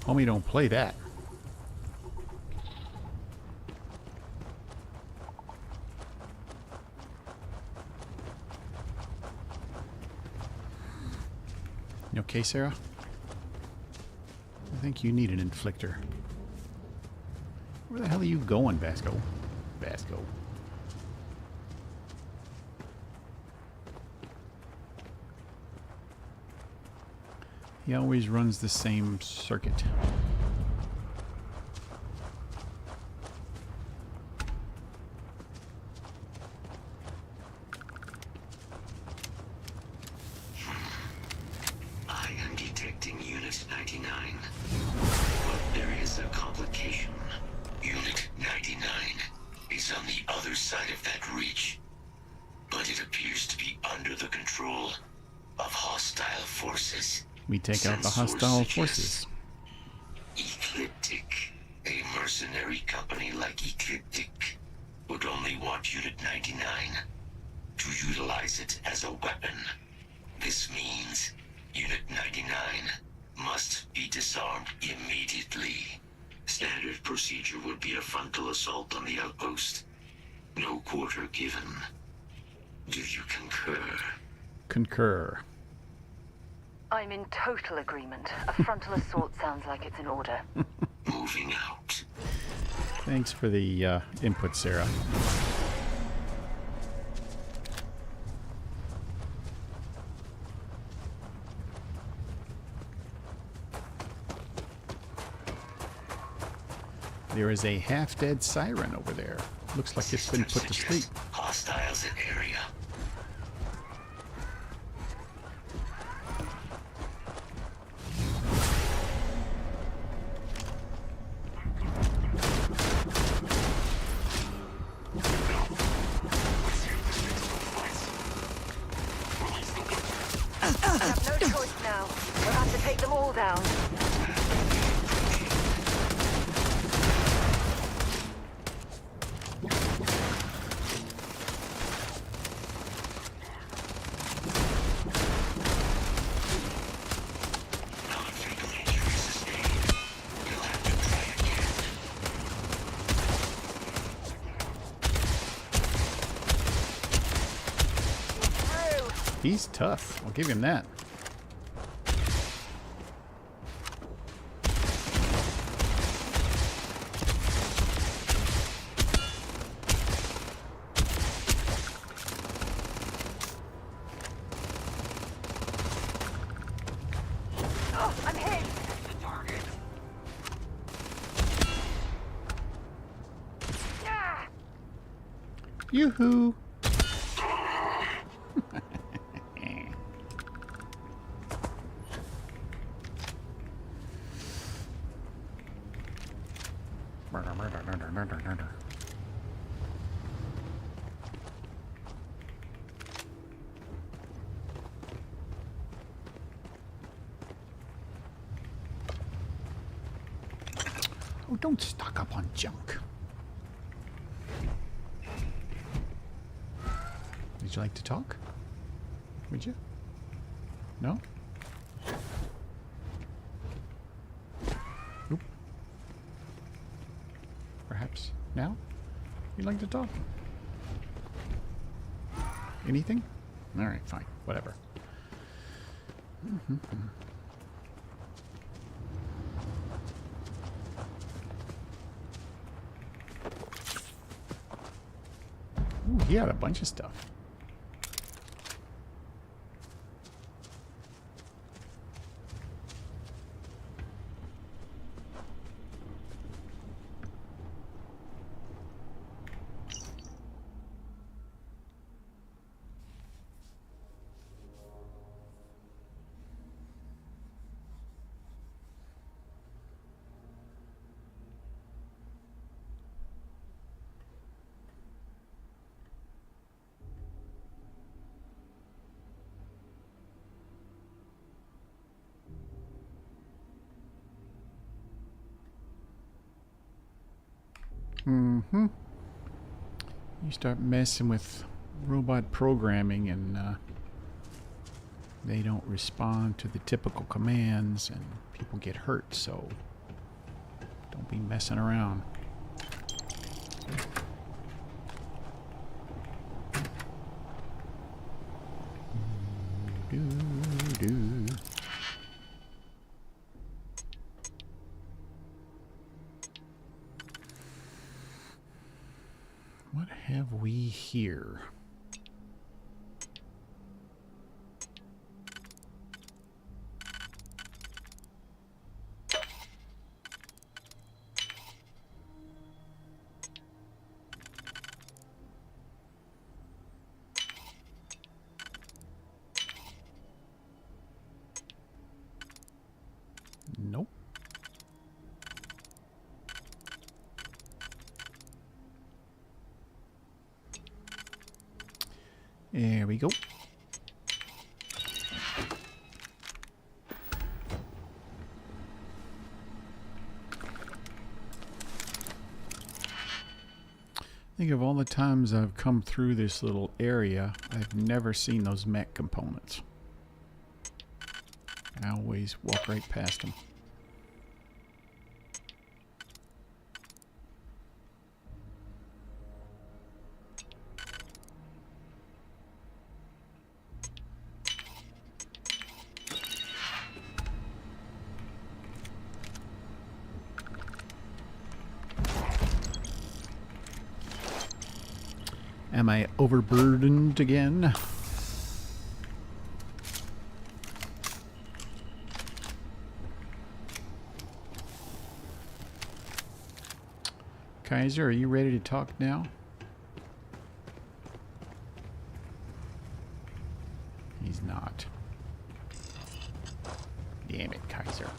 Homie, don't play that. You okay, Sarah? I think you need an inflictor. Where the hell are you going, Vasco? Vasco. He always runs the same circuit. I am detecting Unit 99. But there is a complication. Unit 99 is on the other side of that reach. But it appears to be under the control of hostile forces. We take out the hostile forces. Ecliptic. A mercenary company like Ecliptic would only want Unit 99 to utilize it as a weapon. This means Unit 99 must be disarmed immediately. Standard procedure would be a frontal assault on the outpost. No quarter given. Do you concur? Concur. I'm in total agreement. A frontal assault sounds like it's in order. Moving out. Thanks for the input, Sarah. There is a half-dead siren over there. Looks like it's been put to sleep. Hostiles in area. We have no choice now. We'll have to take them all down. He's tough. I'll give him that. Oh, I'm hit. Yoo-hoo! Oh, don't stock up on junk. Would you like to talk? Would you? No? Oop. Perhaps now? You'd like to talk? Anything? Alright, fine. Whatever. Ooh, he had a bunch of stuff. You start messing with robot programming and they don't respond to the typical commands and people get hurt, so don't be messing around. we here? Nope. There we go. Think of all the times I've come through this little area, I've never seen those mech components. I always walk right past them. Am I overburdened again? Kaiser, are you ready to talk now? He's not. Damn it, Kaiser.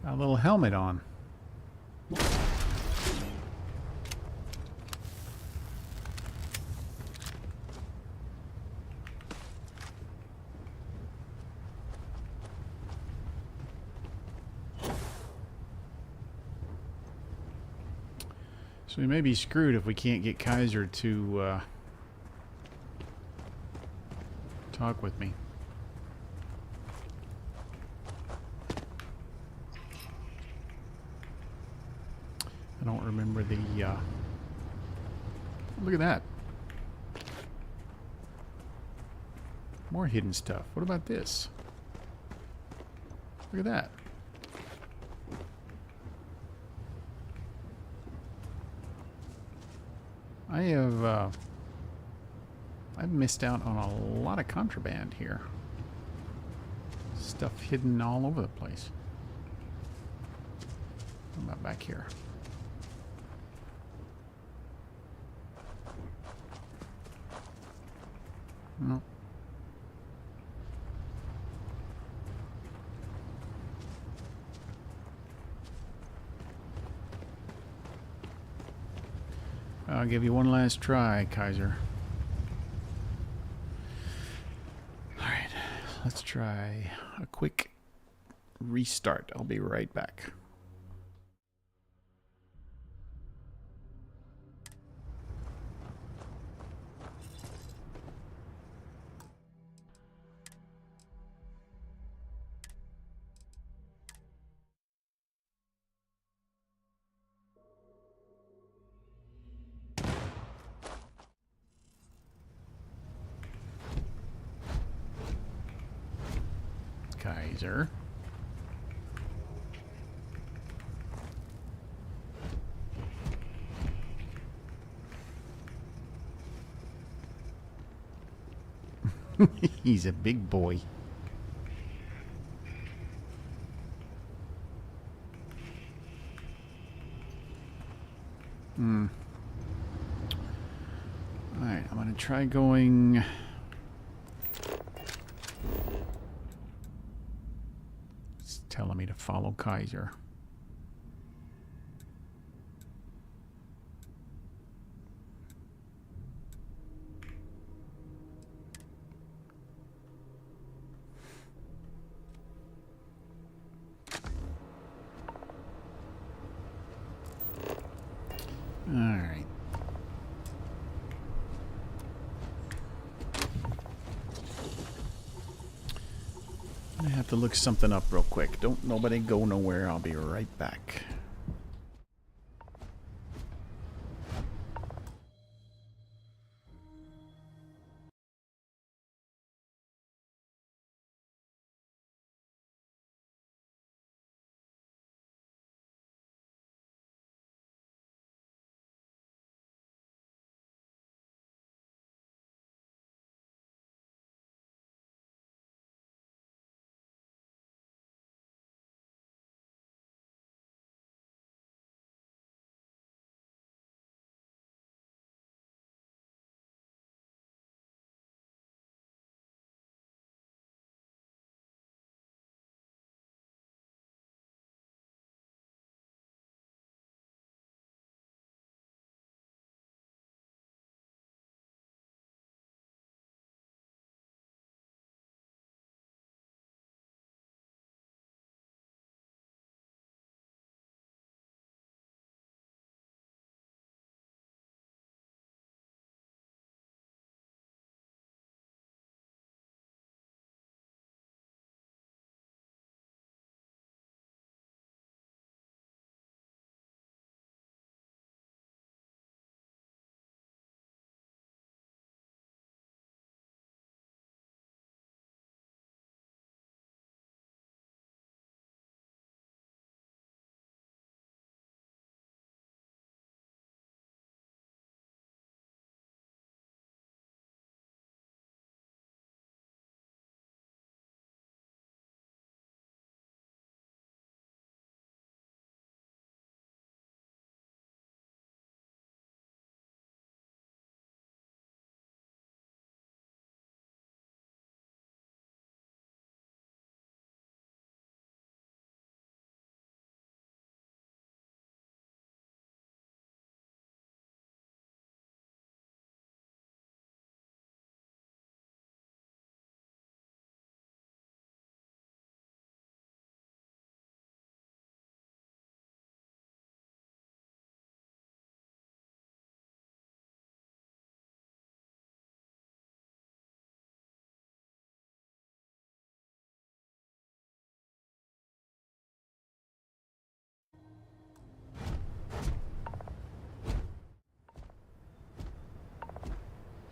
A little helmet on. So we may be screwed if we can't get Kaiser to talk with me. I don't remember the, look at that. More hidden stuff. What about this? Look at that. I've missed out on a lot of contraband here. Stuff hidden all over the place. What about back here? No. I'll give you one last try, Kaiser. Alright, let's try a quick restart. I'll be right back. Kaiser. He's a big boy. Alright, I'm gonna try going... It's telling me to follow Kaiser. Alright. I have to look something up real quick. Don't nobody go nowhere. I'll be right back.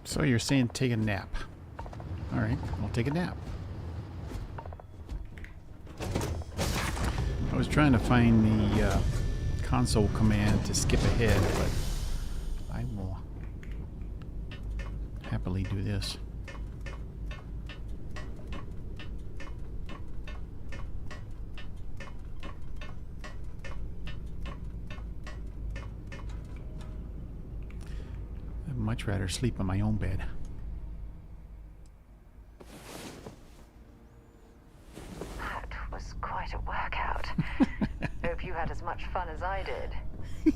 So you're saying take a nap. Alright, I'll take a nap. I was trying to find the console command to skip ahead, but I will happily do this. I'd much rather sleep in my own bed. That was quite a workout. Hope you had as much fun as I did.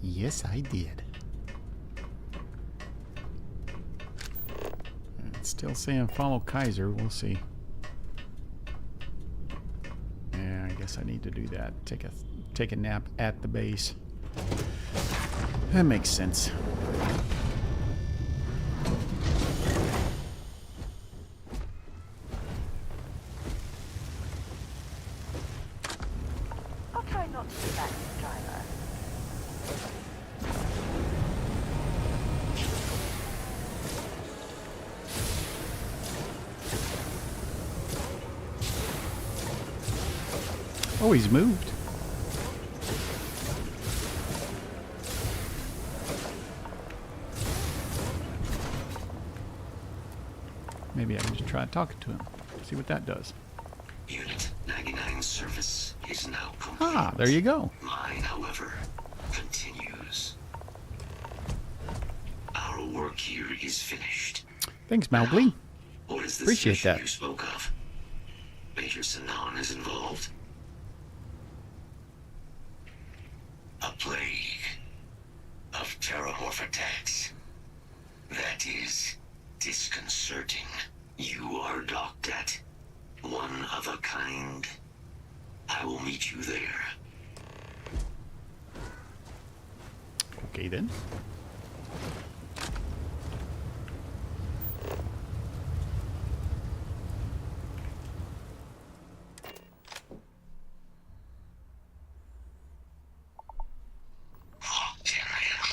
Yes, I did. It's still saying follow Kaiser. We'll see. Yeah, I guess I need to do that. Take a nap at the base. That makes sense. I'll try not to be that driver. Oh, he's moved. Maybe I can just try talking to him. See what that does. Unit 99 service is now complete. Ah, there you go. Mine, however, continues. Our work here is finished. Thanks, Mowgli. What is this Appreciate mission that. you spoke of? Major Sanan is involved. A plague of terramorph attacks. That is disconcerting. You are docked at one of a kind. I will meet you there. Okay, then.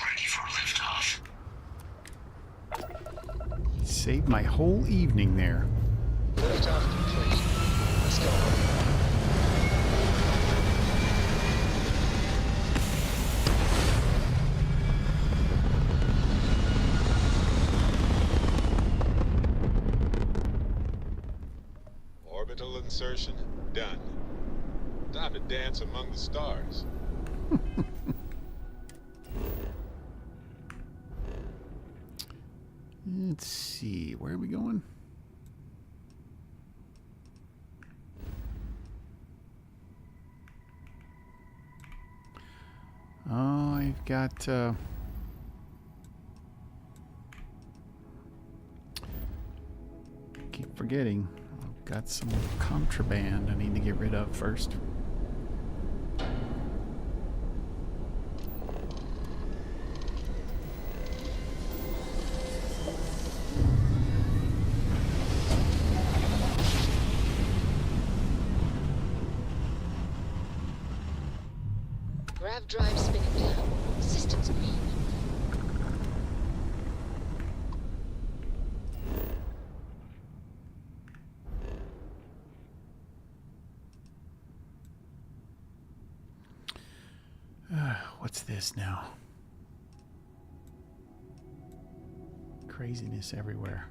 Ready for liftoff. Saved my whole evening there. Liftoff complete. Let's go. Orbital insertion done. Time to dance among the stars. Let's see, where are we going? Oh, I've got keep forgetting. I've got some contraband I need to get rid of first. Grav drive spinning down. Systems green. What's this now? Craziness everywhere.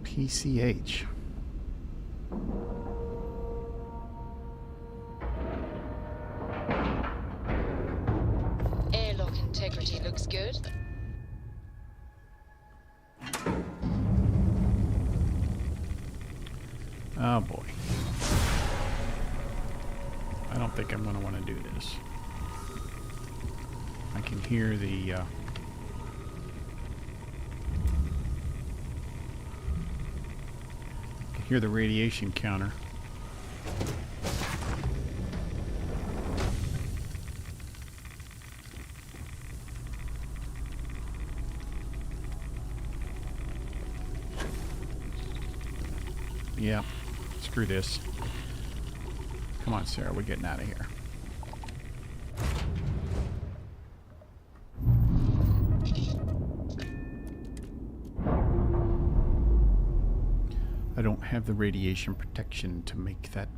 PCH. Airlock integrity looks good. Oh boy. I don't think I'm going to want to do this. I can hear the radiation counter. Yeah. Screw this. Come on, Sarah. We're getting out of here. I don't have the radiation protection to make that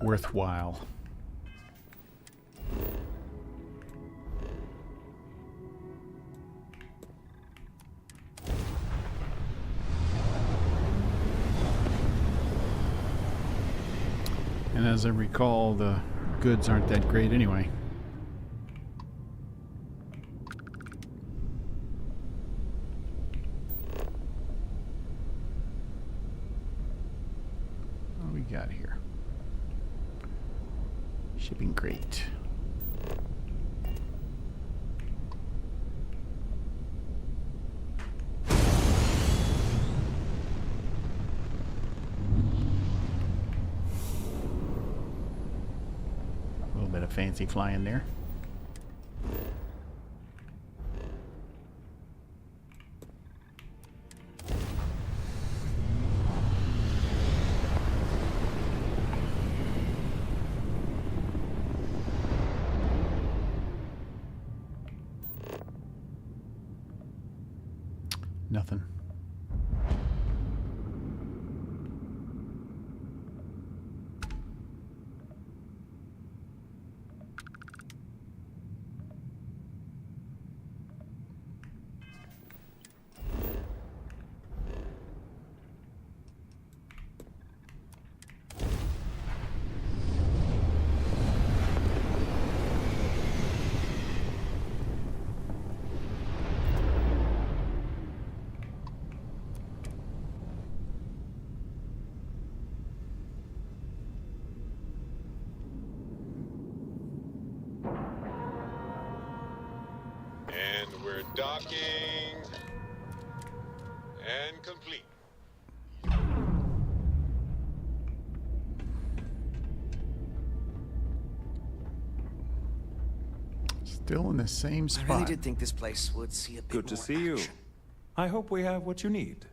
worthwhile. And as I recall, the goods aren't that great anyway. What do we got here? Shipping crate. Fancy flying there. Nothing. And we're docking and complete. Still in the same spot. I really did think this place would see a bit Good to more see you. action. I hope we have what you need.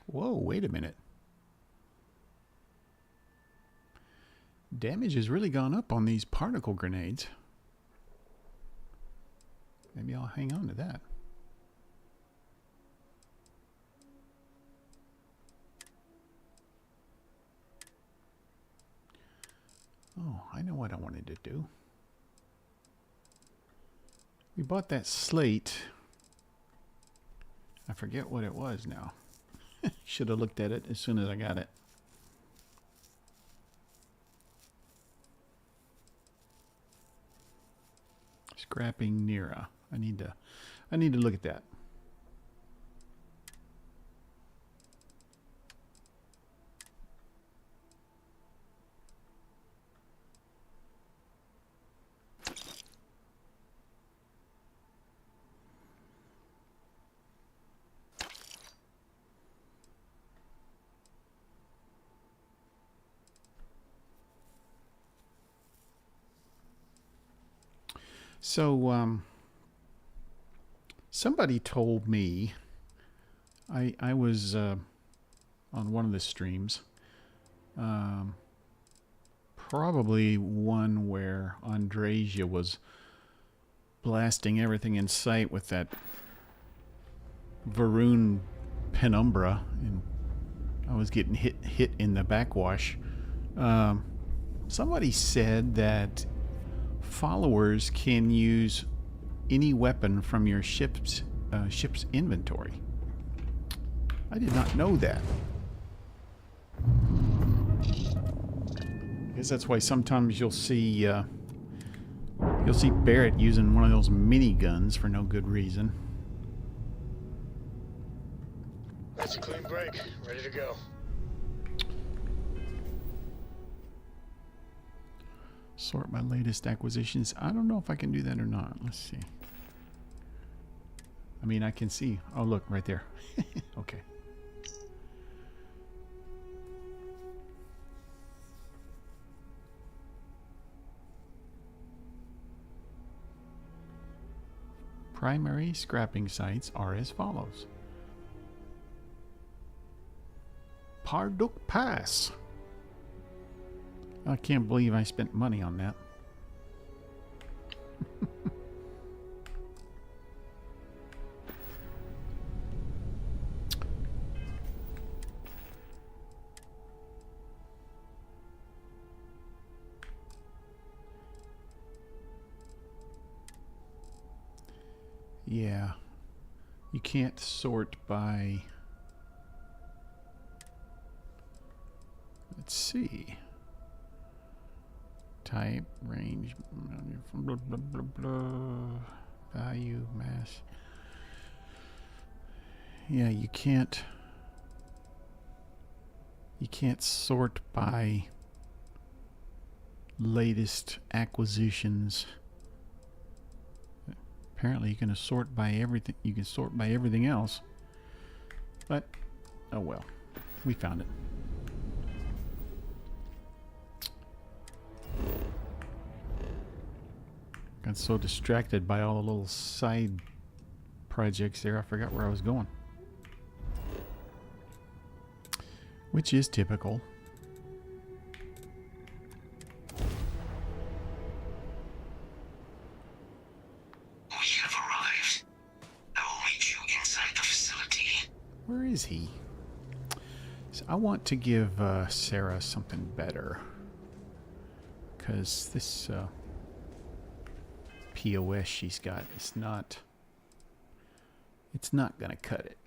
Whoa, wait a minute. Damage has really gone up on these particle grenades. Maybe I'll hang on to that. Oh, I know what I wanted to do. We bought that slate. I forget what it was now. Should have looked at it as soon as I got it. Scrapping Nira. I need to look at that. So, somebody told me, I was on one of the streams, probably one where Andresia was blasting everything in sight with that Varun penumbra, and I was getting hit in the backwash. Somebody said that followers can use any weapon from your ship's inventory. I did not know that. guess that's why sometimes you'll see Barrett using one of those miniguns for no good reason. That's a clean break. Ready to go. Sort my latest acquisitions. I don't know if I can do that or not. Let's see. I mean, I can see. Oh, look, right there. Okay. Primary scrapping sites are as follows. Parduk Pass. I can't believe I spent money on that. Yeah, you can't sort by, let's see, type, range, blah, blah, blah, blah, value, mass. Yeah, you can't sort by latest acquisitions. Apparently you can sort by everything. You can sort by everything else. But oh well. We found it. Got so distracted by all the little side projects there, I forgot where I was going. Which is typical. Where is he? So I want to give Sarah something better, because this POS she's got is not. It's not gonna cut it.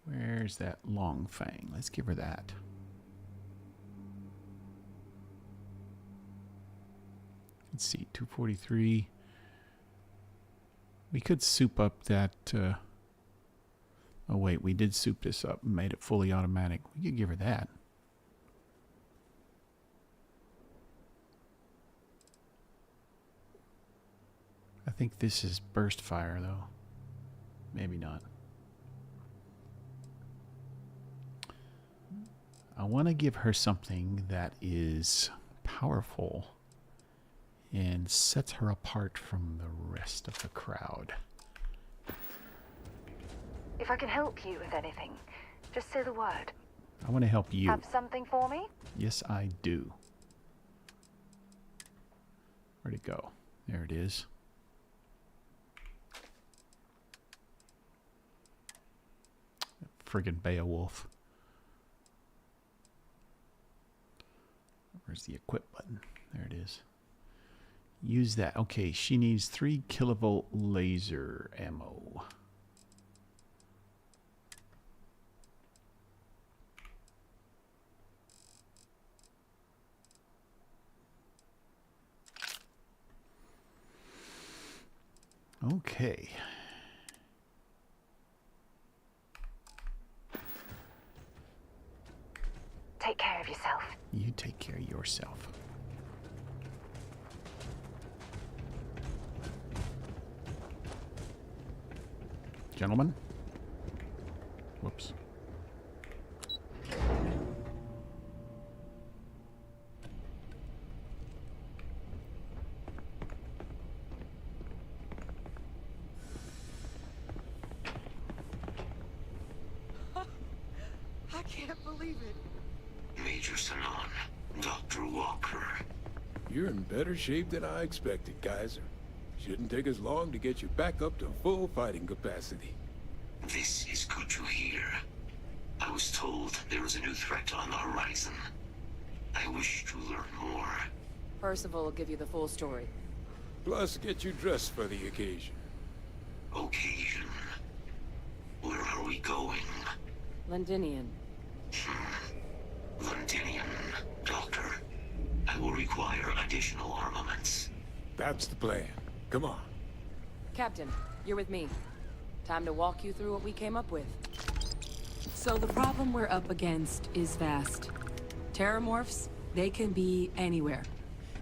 Where's that long fang? Let's give her that. Let's see, 243. We could soup up that, oh wait, we did soup this up and made it fully automatic. We could give her that. I think this is burst fire though. Maybe not. I want to give her something that is powerful and sets her apart from the rest of the crowd. If I can help you with anything, just say the word. I want to help you. Have something for me? Yes, I do. Where'd it go? There it is. Friggin' Beowulf. Where's the equip button? There it is. Use that. Okay, she needs 3 kilovolt laser ammo. Okay. Take care of yourself. You take care of yourself. Gentlemen. Whoops. I can't believe it. Major Sanon, Dr. Walker. You're in better shape than I expected, Kaiser. Shouldn't take us long to get you back up to full fighting capacity. This is good to hear. I was told there was a new threat on the horizon. I wish to learn more. Percival will give you the full story. Plus, get you dressed for the occasion. Occasion? Where are we going? Londinian. require additional armaments. That's the plan. Come on. Captain, you're with me. Time to walk you through what we came up with. So the problem we're up against is vast. Terramorphs, they can be anywhere.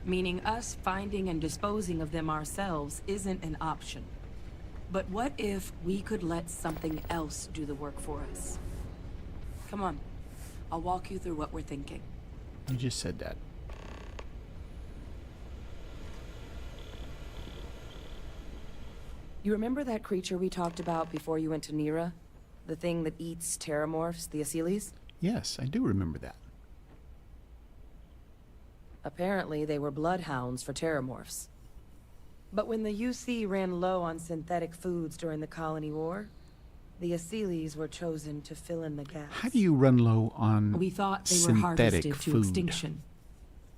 Meaning us finding and disposing of them ourselves isn't an option. But what if we could let something else do the work for us? Come on. I'll walk you through what we're thinking. You just said that. You remember that creature we talked about before you went to Nira? The thing that eats terramorphs, the Asyles? Yes, I do remember that. Apparently, they were bloodhounds for terramorphs. But when the UC ran low on synthetic foods during the Colony War, the Asyles were chosen to fill in the gaps. How do you run low on We thought they were synthetic harvested food? to extinction.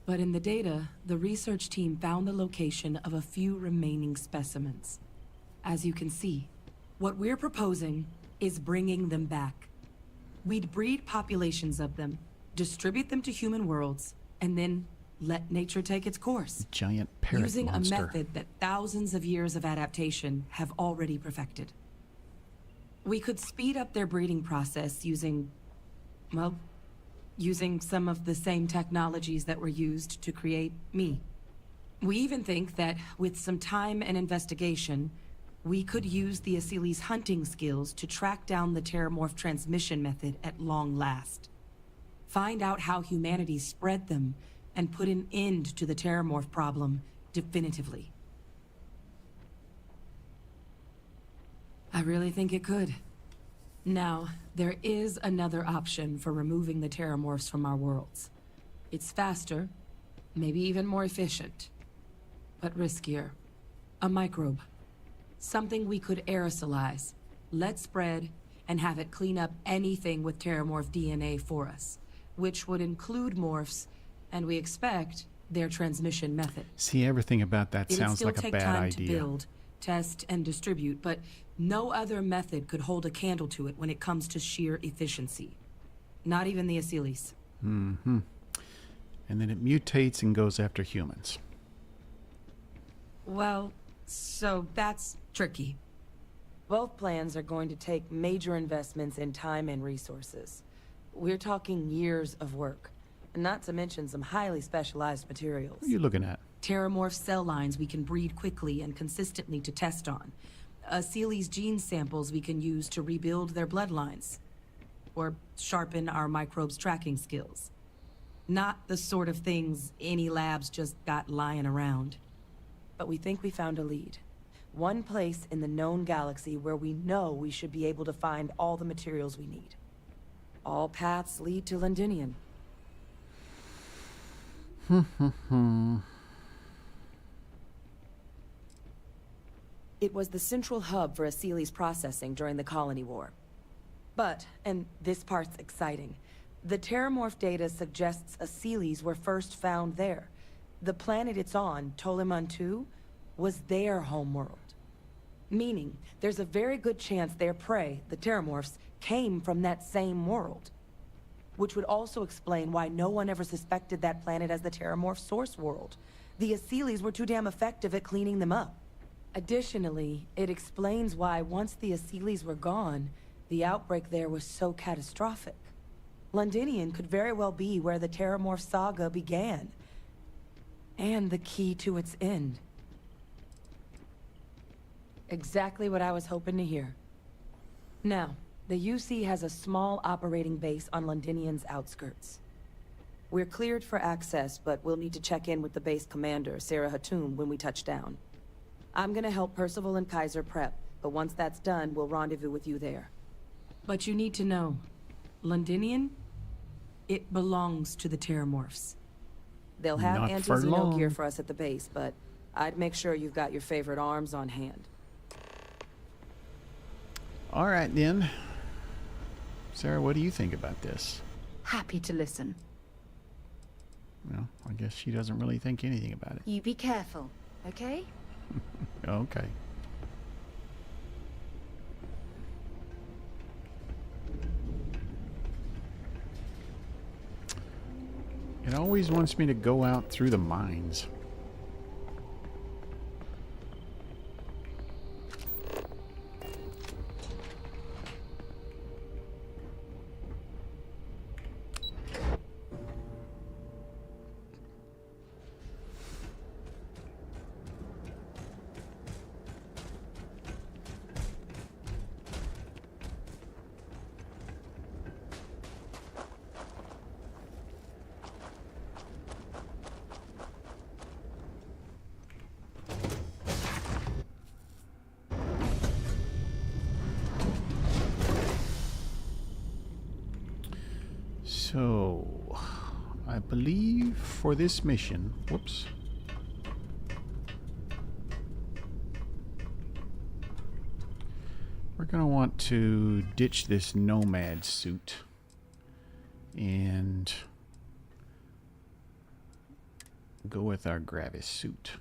But in the data, the research team found the location of a few remaining specimens. As you can see, what we're proposing is bringing them back. We'd breed populations of them, distribute them to human worlds, and then let nature take its course. Giant parrot using monster. a method that thousands of years of adaptation have already perfected. We could speed up their breeding process using, well, using some of the same technologies that were used to create me. We even think that with some time and investigation, we could use the Asyles' hunting skills to track down the Terramorph transmission method at long last. Find out how humanity spread them, and put an end to the Terramorph problem definitively. I really think it could. Now, there is another option for removing the Terramorphs from our worlds. It's faster, maybe even more efficient, but riskier. A microbe. Something we could aerosolize, let spread, and have it clean up anything with Terramorph DNA for us, which would include morphs, and we expect their transmission method. See, everything about that sounds like a bad It'd still take time idea. to build, test, and distribute, but no other method could hold a candle to it when it comes to sheer efficiency. Not even the Asyles. Mm-hmm. And then it mutates and goes after humans. Well, so that's tricky. Both plans are going to take major investments in time and resources. We're talking years of work, not to mention some highly specialized materials. What are you looking at? Terramorph cell lines we can breed quickly and consistently to test on. Asyles gene samples we can use to rebuild their bloodlines. Or sharpen our microbes tracking skills. Not the sort of things any labs just got lying around. But we think we found a lead. One place in the known galaxy where we know we should be able to find all the materials we need. All paths lead to Londinian. It was the central hub for Asyles processing during the Colony War. But, and this part's exciting, the Terramorph data suggests Asyles were first found there. The planet it's on, Toliman 2, was their homeworld. Meaning, there's a very good chance their prey, the Terramorphs, came from that same world. Which would also explain why no one ever suspected that planet as the Terramorph source world. The Asyles were too damn effective at cleaning them up. Additionally, it explains why once the Asyles were gone, the outbreak there was so catastrophic. Londinian could very well be where the Terramorph saga began. And the key to its end. Exactly what I was hoping to hear. Now, the UC has a small operating base on Londinian's outskirts. We're cleared for access, but we'll need to check in with the base commander, Sarah Hatoum, when we touch down. I'm gonna help Percival and Kaiser prep, but once that's done, we'll rendezvous with you there. But you need to know, Londinian, it belongs to the Terramorphs. They'll have Not for anti-Xeno long. gear for us at the base, but I'd make sure you've got your favorite arms on hand. All right, then. Sarah, what do you think about this? Happy to listen. Well, I guess she doesn't really think anything about it. You be careful, okay? Okay. It always wants me to go out through the mines. So, I believe for this mission, whoops. We're going to want to ditch this nomad suit and go with our Gravis suit.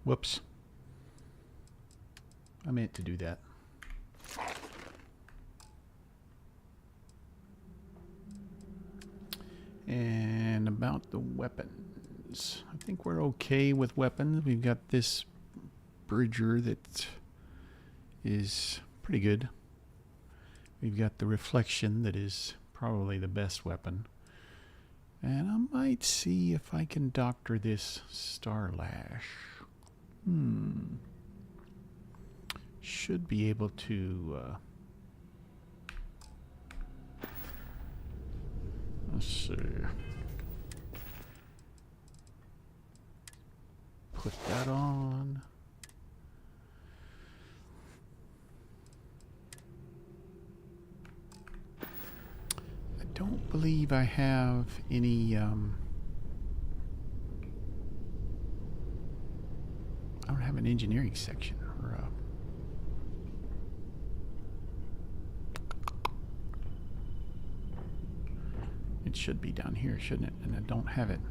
Whoops. I meant to do that. And about the weapons. I think we're okay with weapons. We've got this Bridger that is pretty good. We've got the Reflection that is probably the best weapon. And I might see if I can doctor this Starlash. Should be able to let's see. Put that on. I don't believe I have any I don't have an engineering section or it should be down here, shouldn't it? And I don't have it.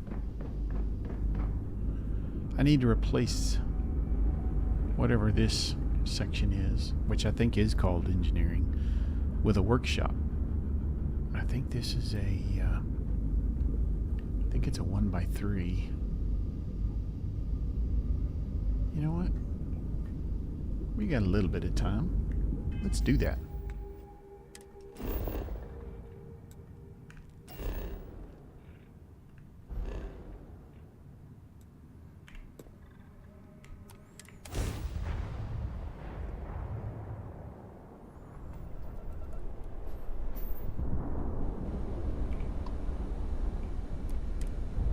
I need to replace whatever this section is, which I think is called engineering, with a workshop. I think this is a I think it's a 1x3. You know what? We got a little bit of time. Let's do that.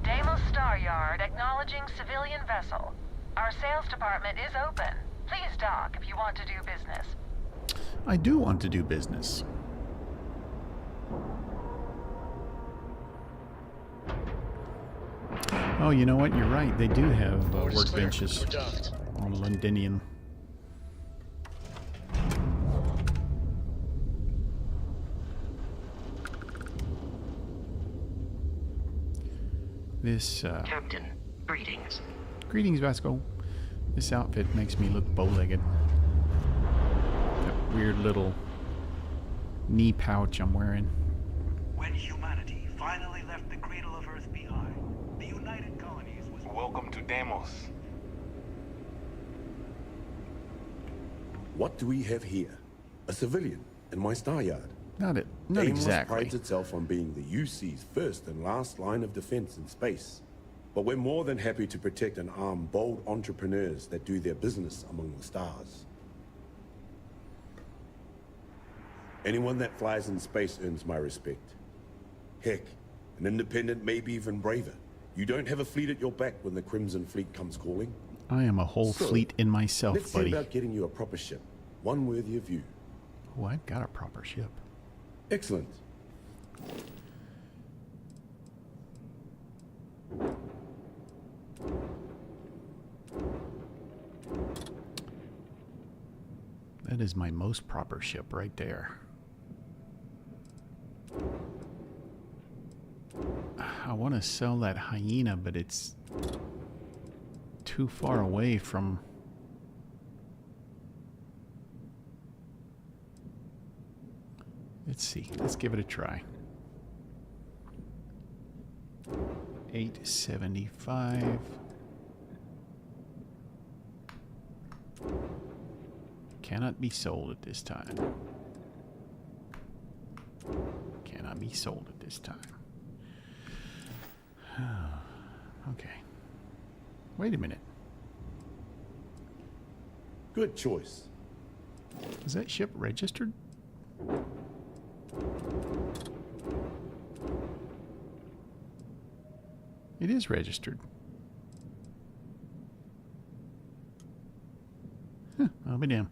Deimos Star Yard acknowledging civilian vessel. Our sales department is open. Please dock if you want to do business. I do want to do business. Oh, you know what? You're right. They do have workbenches on Londinian. This Captain, greetings. Greetings, Vasco. This outfit makes me look bow-legged. That weird little knee pouch I'm wearing. When humanity finally left the cradle of Earth behind, the United Colonies was... Welcome to Deimos. What do we have here? A civilian in my star yard. Not Deimos exactly. prides itself on being the UC's first and last line of defense in space. But we're more than happy to protect and arm bold entrepreneurs that do their business among the stars. Anyone that flies in space earns my respect. Heck, an independent may be even braver. You don't have a fleet at your back when the Crimson Fleet comes calling. I am a whole fleet in myself, let's buddy. see about getting you a proper ship. One worthy of you. Oh, I've got a proper ship. Excellent. That is my most proper ship right there. I want to sell that hyena, but it's too far away from... Let's see. Let's give it a try. 875. Cannot be sold at this time. Cannot be sold at this time. Okay. Wait a minute. Good choice. Is that ship registered? It is registered. Huh, I'll be damned.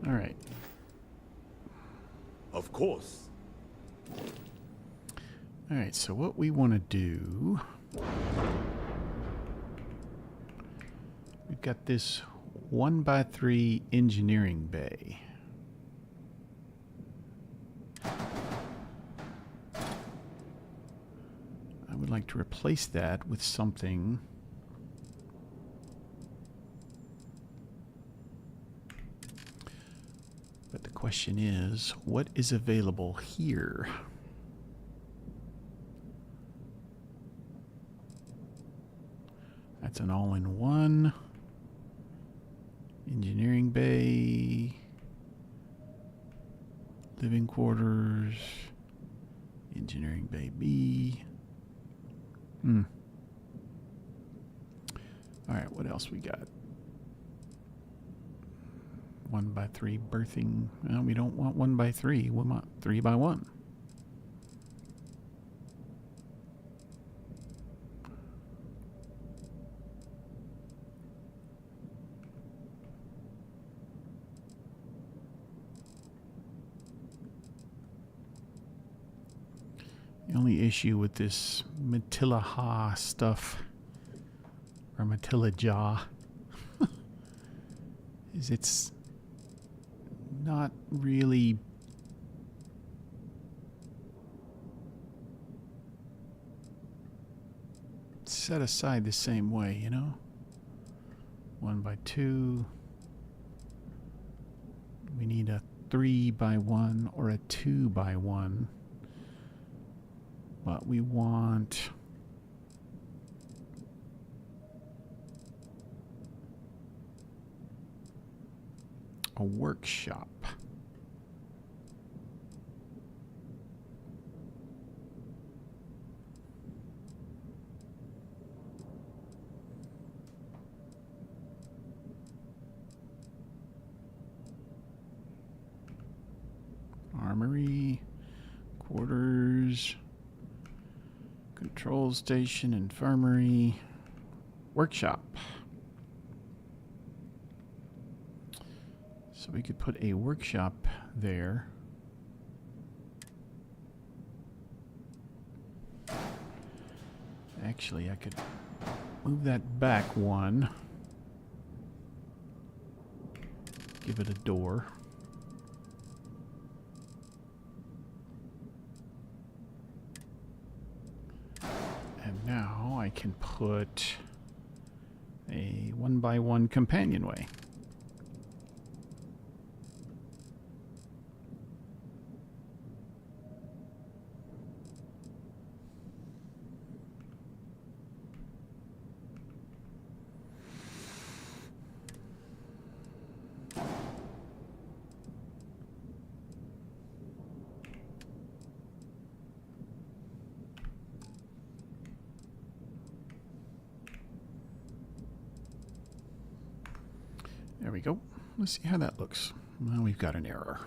All right. Of course. All right, so what we want to do... We've got this 1x3 engineering bay. I would like to replace that with something... But the question is, what is available here? That's an all-in-one. Engineering bay. Living quarters. Engineering bay B. Alright, what else we got? 1x3 berthing. Well, we don't want 1x3. We want 3x1. The only issue with this Matilaha stuff, or Matilaja, is it's not really set aside the same way, you know? 1x2. We need a 3x1 or a 2x1. But we want a workshop. Armory, quarters, control station, infirmary, workshop. So we could put a workshop there. Actually, I could move that back one. Give it a door. And now I can put a 1x1 companionway. There we go. Let's see how that looks. Well, we've got an error.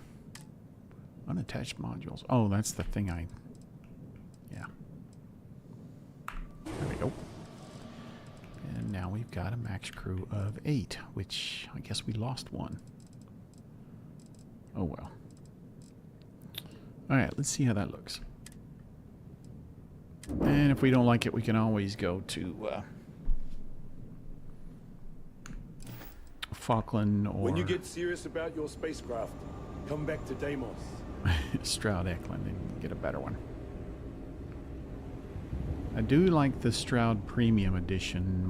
Unattached modules. Oh, that's the thing yeah. There we go. And now we've got a max crew of 8, which I guess we lost one. Oh well. Alright, let's see how that looks. And if we don't like it, we can always go to Falkland or... When you get serious about your spacecraft, Come back to Deimos. Stroud Eklund and get a better one. I do like the Stroud Premium Edition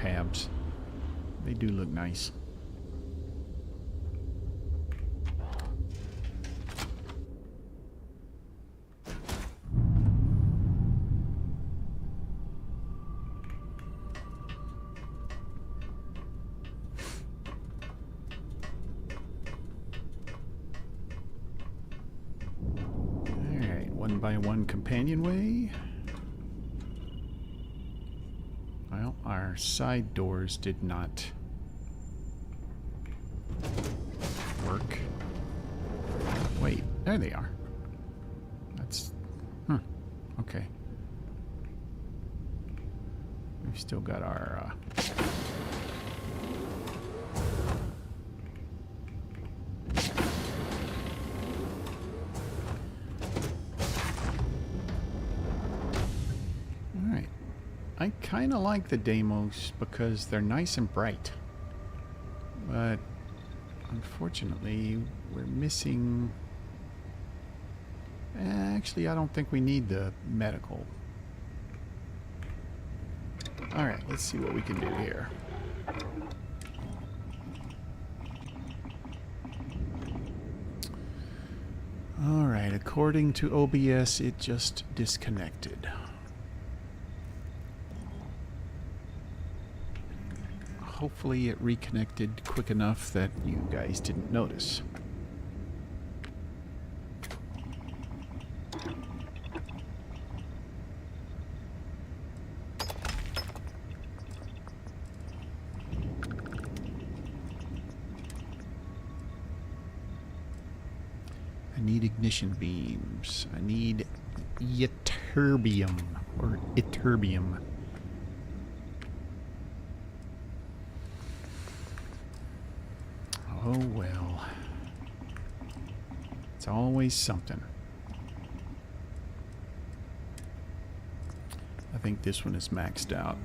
halves. They do look nice. By one companionway. Well, our side doors did not work. Wait, there they are. That's... okay. We've still got our... I kind of like the Deimos because they're nice and bright, but unfortunately we're missing... actually, I don't think we need the medical. Alright, let's see what we can do here. Alright, according to OBS, it just disconnected. Hopefully it reconnected quick enough that you guys didn't notice. I need ignition beams. I need ytterbium or ytterbium. Oh well. It's always something. I think this one is maxed out.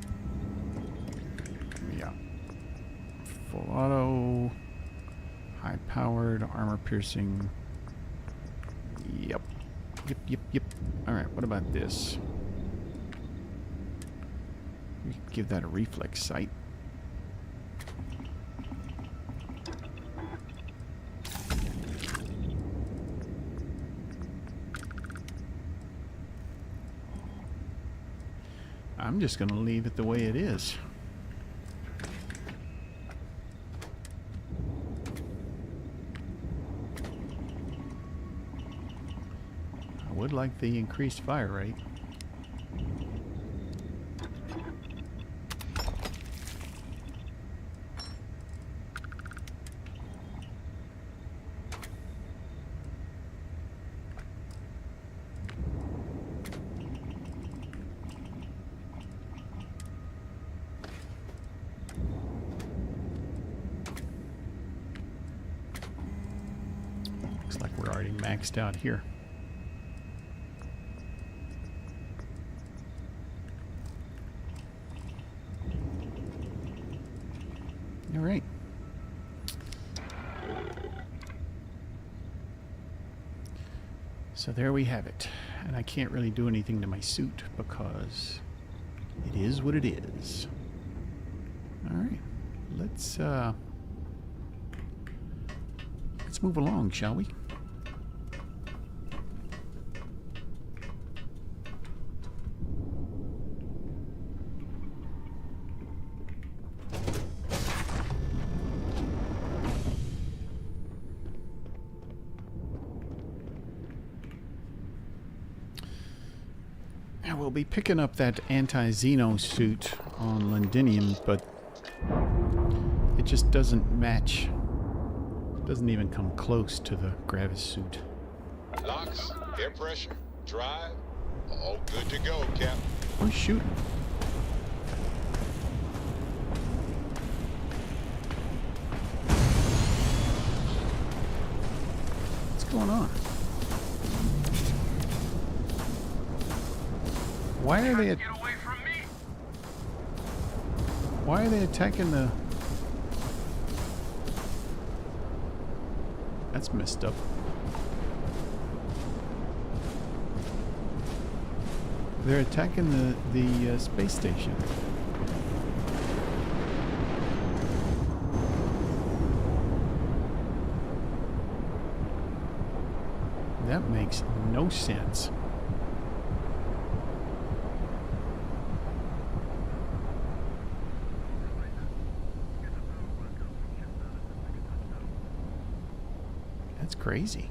Yeah. Full auto. High powered, armor piercing. Yep. Yep. Alright, what about this? We could give that a reflex sight. I'm just going to leave it the way it is. I would like the increased fire rate. Looks like we're already maxed out here. All right. So there we have it. And I can't really do anything to my suit because it is what it is. All right. Let's move along, shall we? We'll be picking up that anti-Xeno suit on Londinium, but it just doesn't match. Doesn't even come close to the Gravis suit. Locks, air pressure, drive, all good to go, Cap. Who's shooting? What's going on? Why are they? Why are they attacking the? That's messed up. They're attacking the space station. That makes no sense. That's crazy.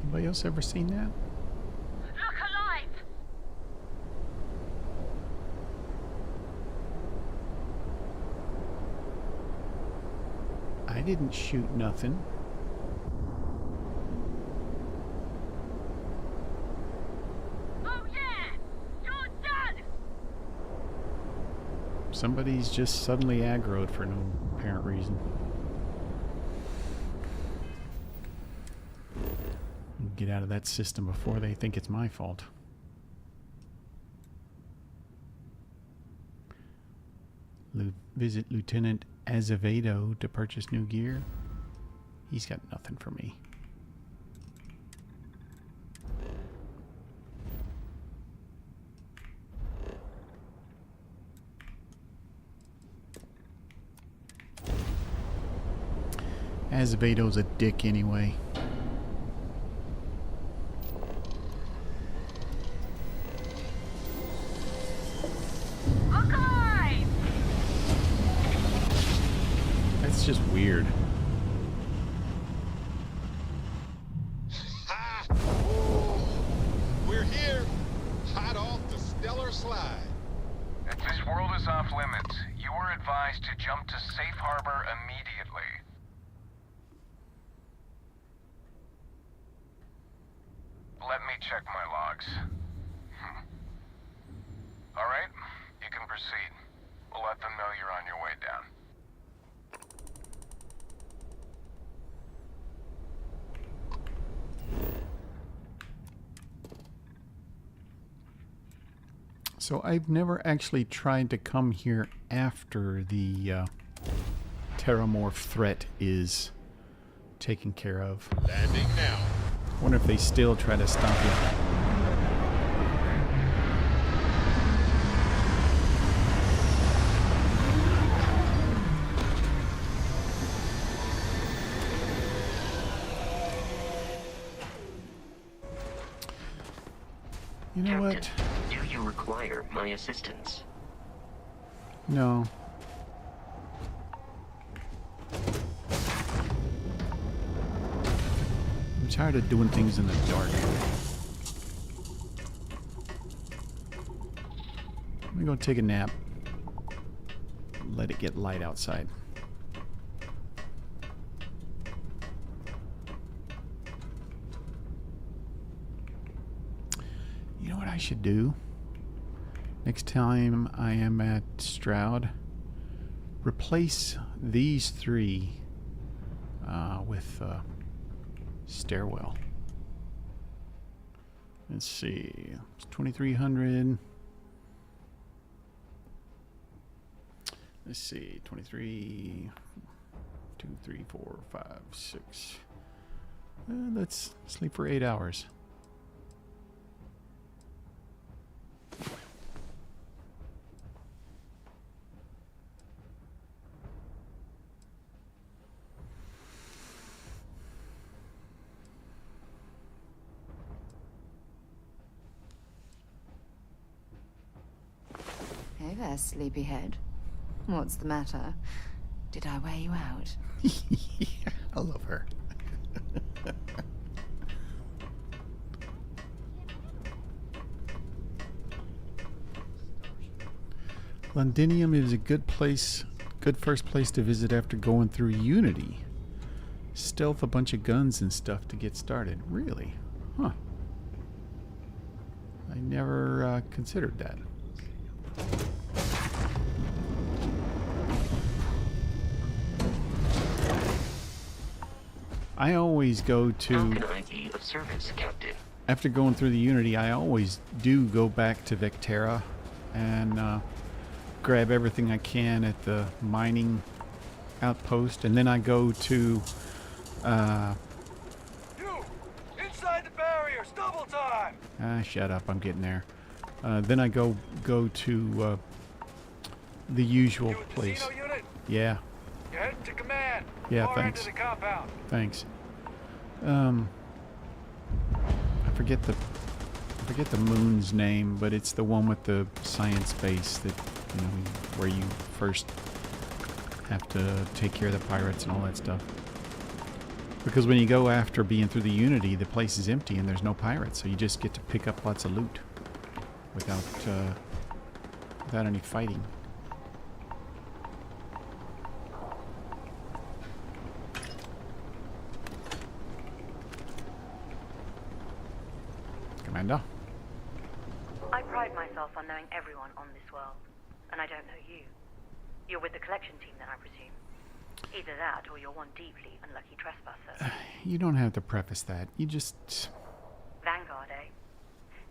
Anybody else ever seen that? Look alive! I didn't shoot nothing. Oh yeah! You're done! Somebody's just suddenly aggroed for no apparent reason. Get out of that system before they think it's my fault. Visit Lieutenant Azevedo to purchase new gear. He's got nothing for me. Azevedo's a dick anyway. That's just weird. We're here, hot off the stellar slide. If this world is off limits, you were advised to jump to safe harbor immediately. Let me check my logs. All right, you can proceed. We'll let them know you're on your way down. So I've never actually tried to come here after the terramorph threat is taken care of. Landing now. Wonder if they still try to stop it. You know what? Do you require my assistance? No. I'm tired of doing things in the dark. I'm gonna go take a nap. Let it get light outside. You know what I should do? Next time I am at Stroud, replace these three with stairwell. Let's see, it's 2,300. Let's see, 23, 2, 3, 4, 5, 6. Let's sleep for 8 hours. Hey there, sleepyhead. What's the matter? Did I wear you out? I love her. Londinium is a good place, good first place to visit after going through Unity. Stealth a bunch of guns and stuff to get started. Really? Huh. I never considered that. I always go to... How can I be of service, Captain? After going through the Unity, I always do go back to Vectera and grab everything I can at the mining outpost, and then I go to Inside the barriers, double time! shut up, I'm getting there. Then I go to the usual place. Unit? Yeah. You're heading to command. Yeah, Far thanks. End of the compound. Thanks. I forget the moon's name, but it's the one with the science base that, you know, where you first have to take care of the pirates and all that stuff. Because when you go after being through the Unity, the place is empty and there's no pirates, so you just get to pick up lots of loot without any fighting. Commander? I pride myself on knowing everyone on this world, and I don't know you. You're with the collection team then, I presume. Either that, or you're one deeply unlucky trespasser. You don't have to preface that. You just... Vanguard, eh?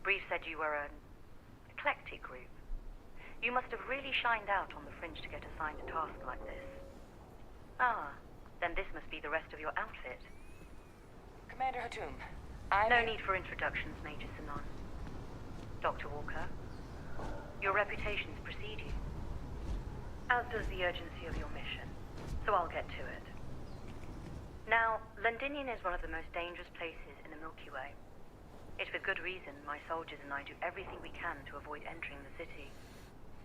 Brief said you were an eclectic group. You must have really shined out on the fringe to get assigned a task like this. Ah, then this must be the rest of your outfit. Commander Hatum, No need for introductions, Major Sinon. Dr. Walker, your reputations precede you, as does the urgency of your mission, so I'll get to it. Now, Londinian is one of the most dangerous places in the Milky Way. It's with good reason my soldiers and I do everything we can to avoid entering the city.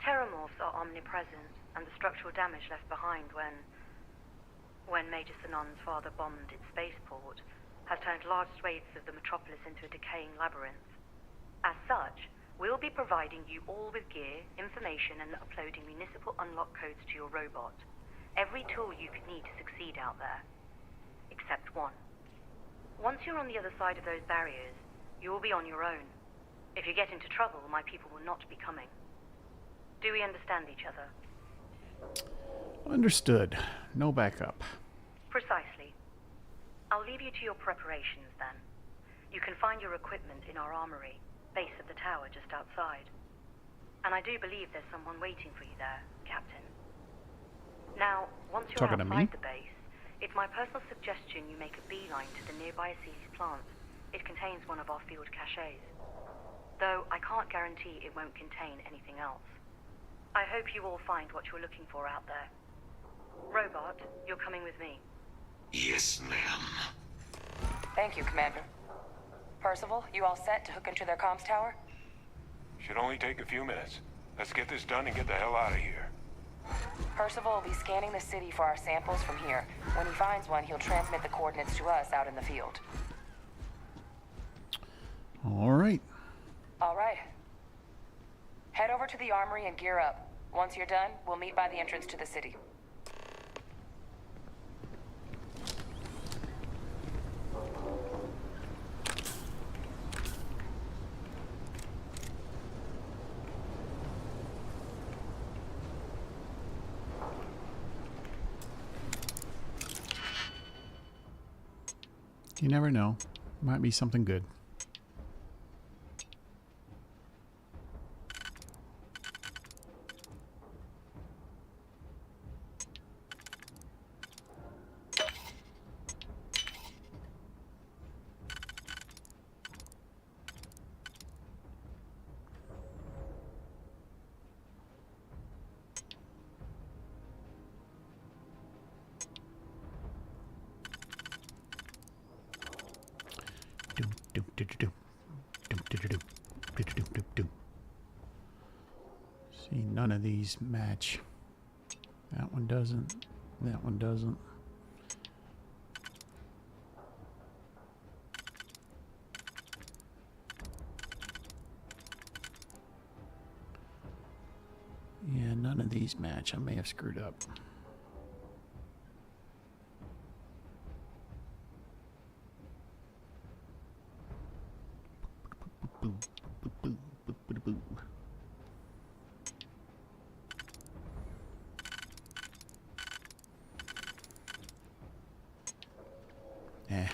Terramorphs are omnipresent, and the structural damage left behind when Major Sinon's father bombed its spaceport has turned large swathes of the metropolis into a decaying labyrinth. As such, we'll be providing you all with gear, information, and uploading municipal unlock codes to your robot. Every tool you could need to succeed out there. Except one. Once you're on the other side of those barriers, you will be on your own. If you get into trouble, my people will not be coming. Do we understand each other? Understood. No backup. Precisely. I'll leave you to your preparations then. You can find your equipment in our armory, base of the tower just outside. And I do believe there's someone waiting for you there, Captain. Now, once you're Talking to me? outside the base, it's my personal suggestion you make a beeline to the nearby Aceles plant. It contains one of our field caches. Though I can't guarantee it won't contain anything else. I hope you all find what you're looking for out there. Robot, you're coming with me. Yes, ma'am. Thank you, Commander. Percival, you all set to hook into their comms tower? Should only take a few minutes. Let's get this done and get the hell out of here. Percival will be scanning the city for our samples from here. When he finds one, he'll transmit the coordinates to us out in the field. All right. All right. Head over to the armory and gear up. Once you're done, we'll meet by the entrance to the city. You never know. Might be something good. See, none of these match. That one doesn't. That one doesn't. Yeah, none of these match. I may have screwed up. Eh.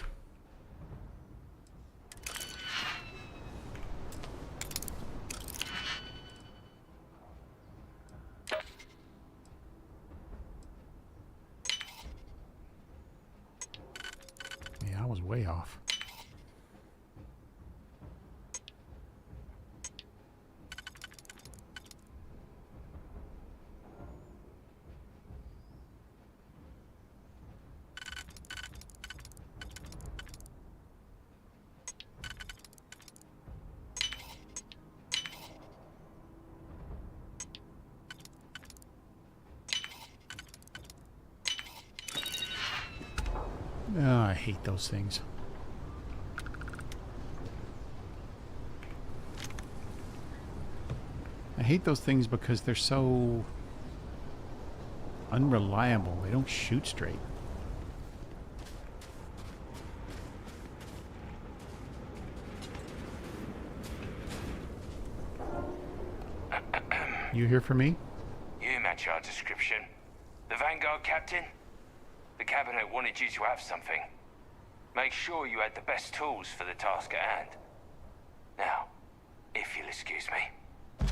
was way off. Oh, I hate those things. I hate those things because they're so unreliable. They don't shoot straight. You here for me? You match our description. The Vanguard captain? The cabinet wanted you to have something. Make sure you had the best tools for the task at hand. Now, if you'll excuse me.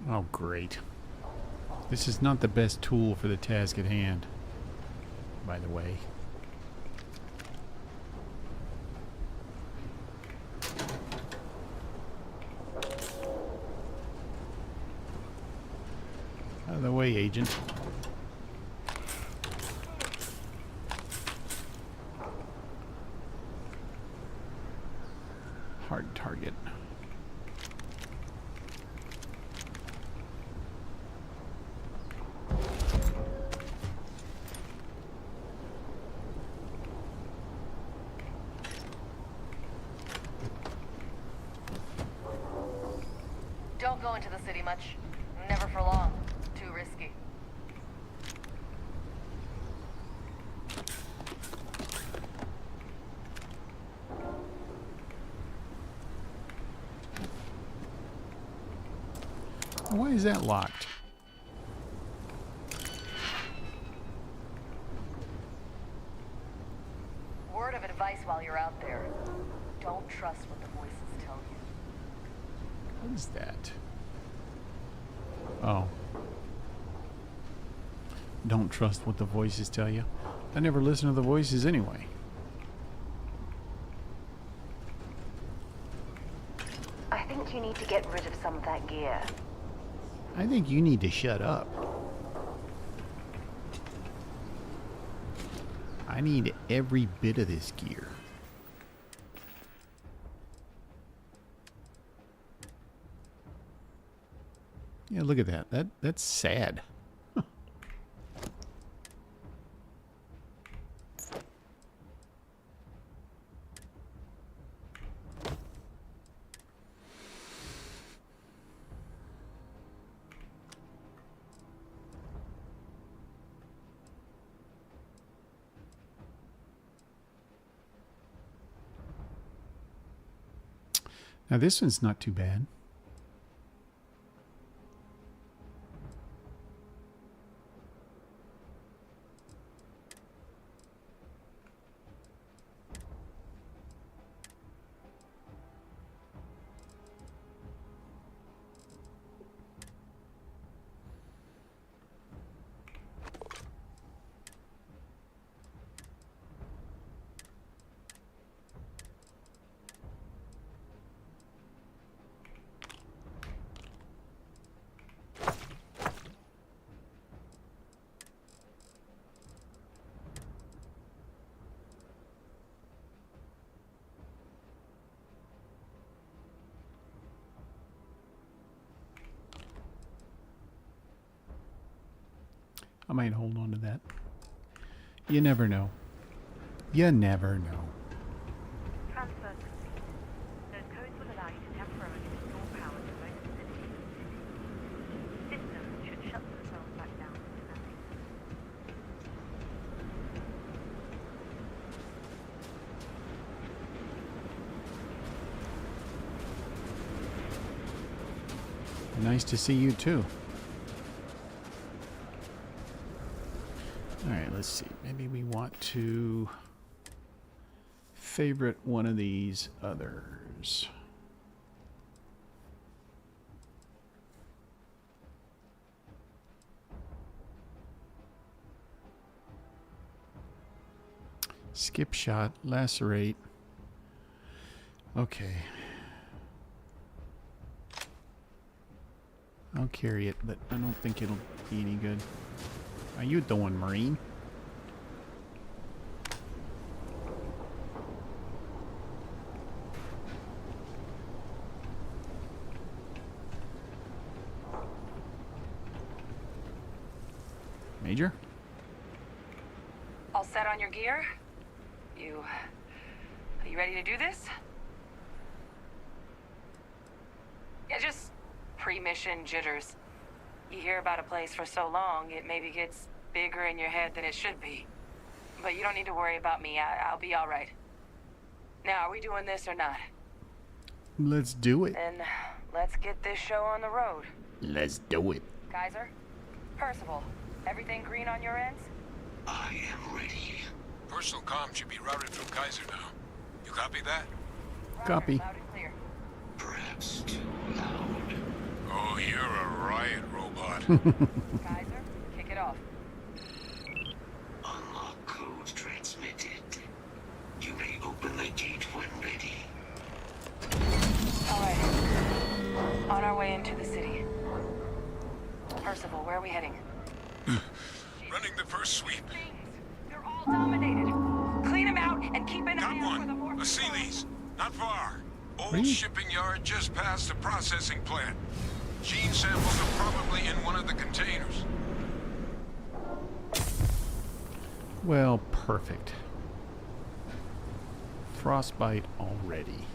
Oh, great. This is not the best tool for the task at hand, by the way. Out of the way, Agent. Hard target. Don't go into the city much. Never for long. Too risky. Why is that locked? Word of advice while you're out there. Don't trust what the voices tell you. What is that? Oh. Don't trust what the voices tell you. I never listen to the voices anyway. I think you need to get rid of some of that gear. I think you need to shut up. I need every bit of this gear. Yeah, look at that. That's sad. Now this one's not too bad. I might hold on to that. You never know. You never know. Transfer complete. Those codes will allow you to temporarily restore power to most facilities in the city. Systems should shut themselves back down automatically. Nice to see you too. Alright, let's see. Maybe we want to favorite one of these others. Skip shot, lacerate. Okay. I'll carry it, but I don't think it'll be any good. How you doing, Marine? Major? All set on your gear? Are you ready to do this? Yeah, just pre-mission jitters. You hear about a place for so long, it maybe gets bigger in your head than it should be. But you don't need to worry about me. I'll be all right. Now, are we doing this or not? Let's do it. Then let's get this show on the road. Let's do it. Kaiser? Percival, everything green on your ends? I am ready. Personal comm should be routed from Kaiser now. You copy that? Copy. Loud and clear. Perhaps too loud. Oh, you're a riot robot. Kaiser, kick it off. Unlock code transmitted. You may open the gate when ready. All right. On our way into the city. Percival, where are we heading? Running the first sweep. They're all dominated. Clean them out and keep an eye out for the more. I see these. Not far. Old shipping yard just past the processing plant. Gene samples are probably in one of the containers. Well, perfect. Frostbite already.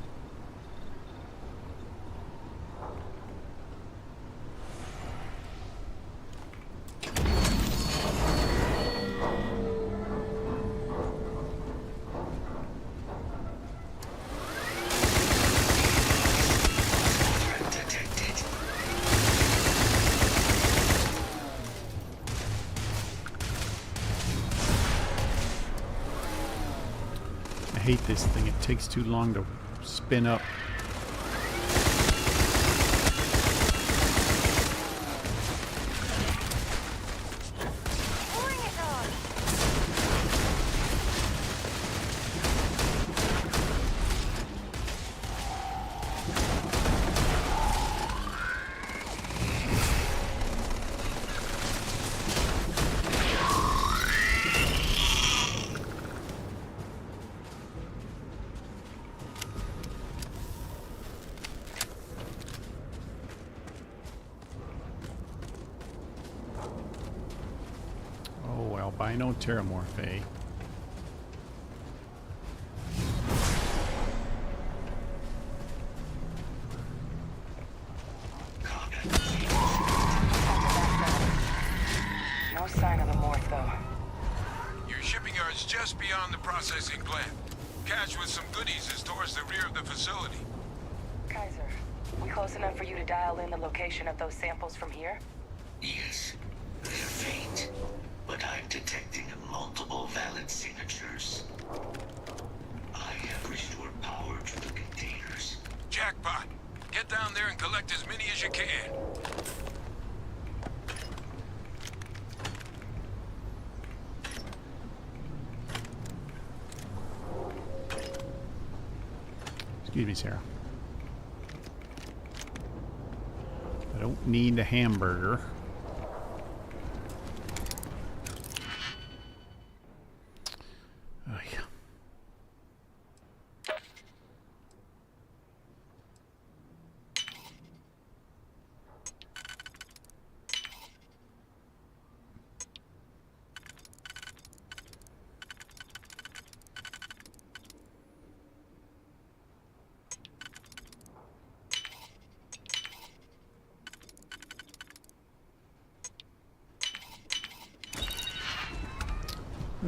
I hate this thing. It takes too long to spin up. Albino Terramorph, eh? No sign of the morph, though. Your shipping yard's just beyond the processing plant. Cache with some goodies is towards the rear of the facility. Kaiser, we close enough for you to dial in the location of those samples from here? Yes, they're faint, but I'm detecting multiple valid signatures. I have restored power to the containers. Jackpot! Get down there and collect as many as you can. Excuse me, Sarah. I don't need a hamburger. Oh, yeah.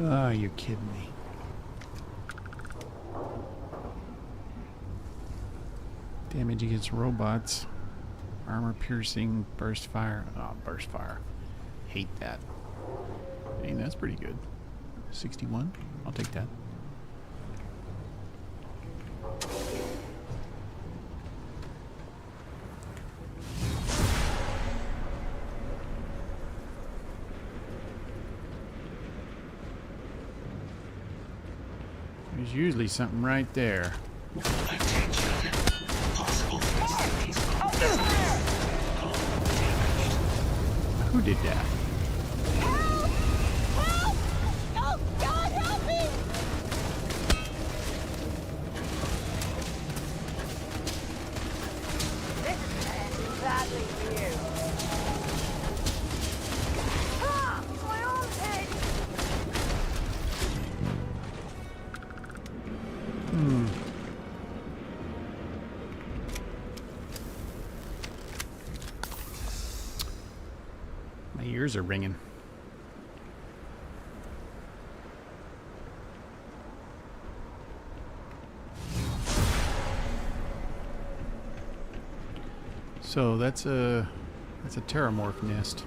Ah, you're kidding me. Damage against robots. Armor piercing, burst fire. Oh, burst fire. Hate that. Hey, that's pretty good. 61? I'll take that. There's usually something right there. Who did that? Oh, God, help me! This is badly for you. Ah, my arm's head! My ears are ringing. So that's a terramorph nest.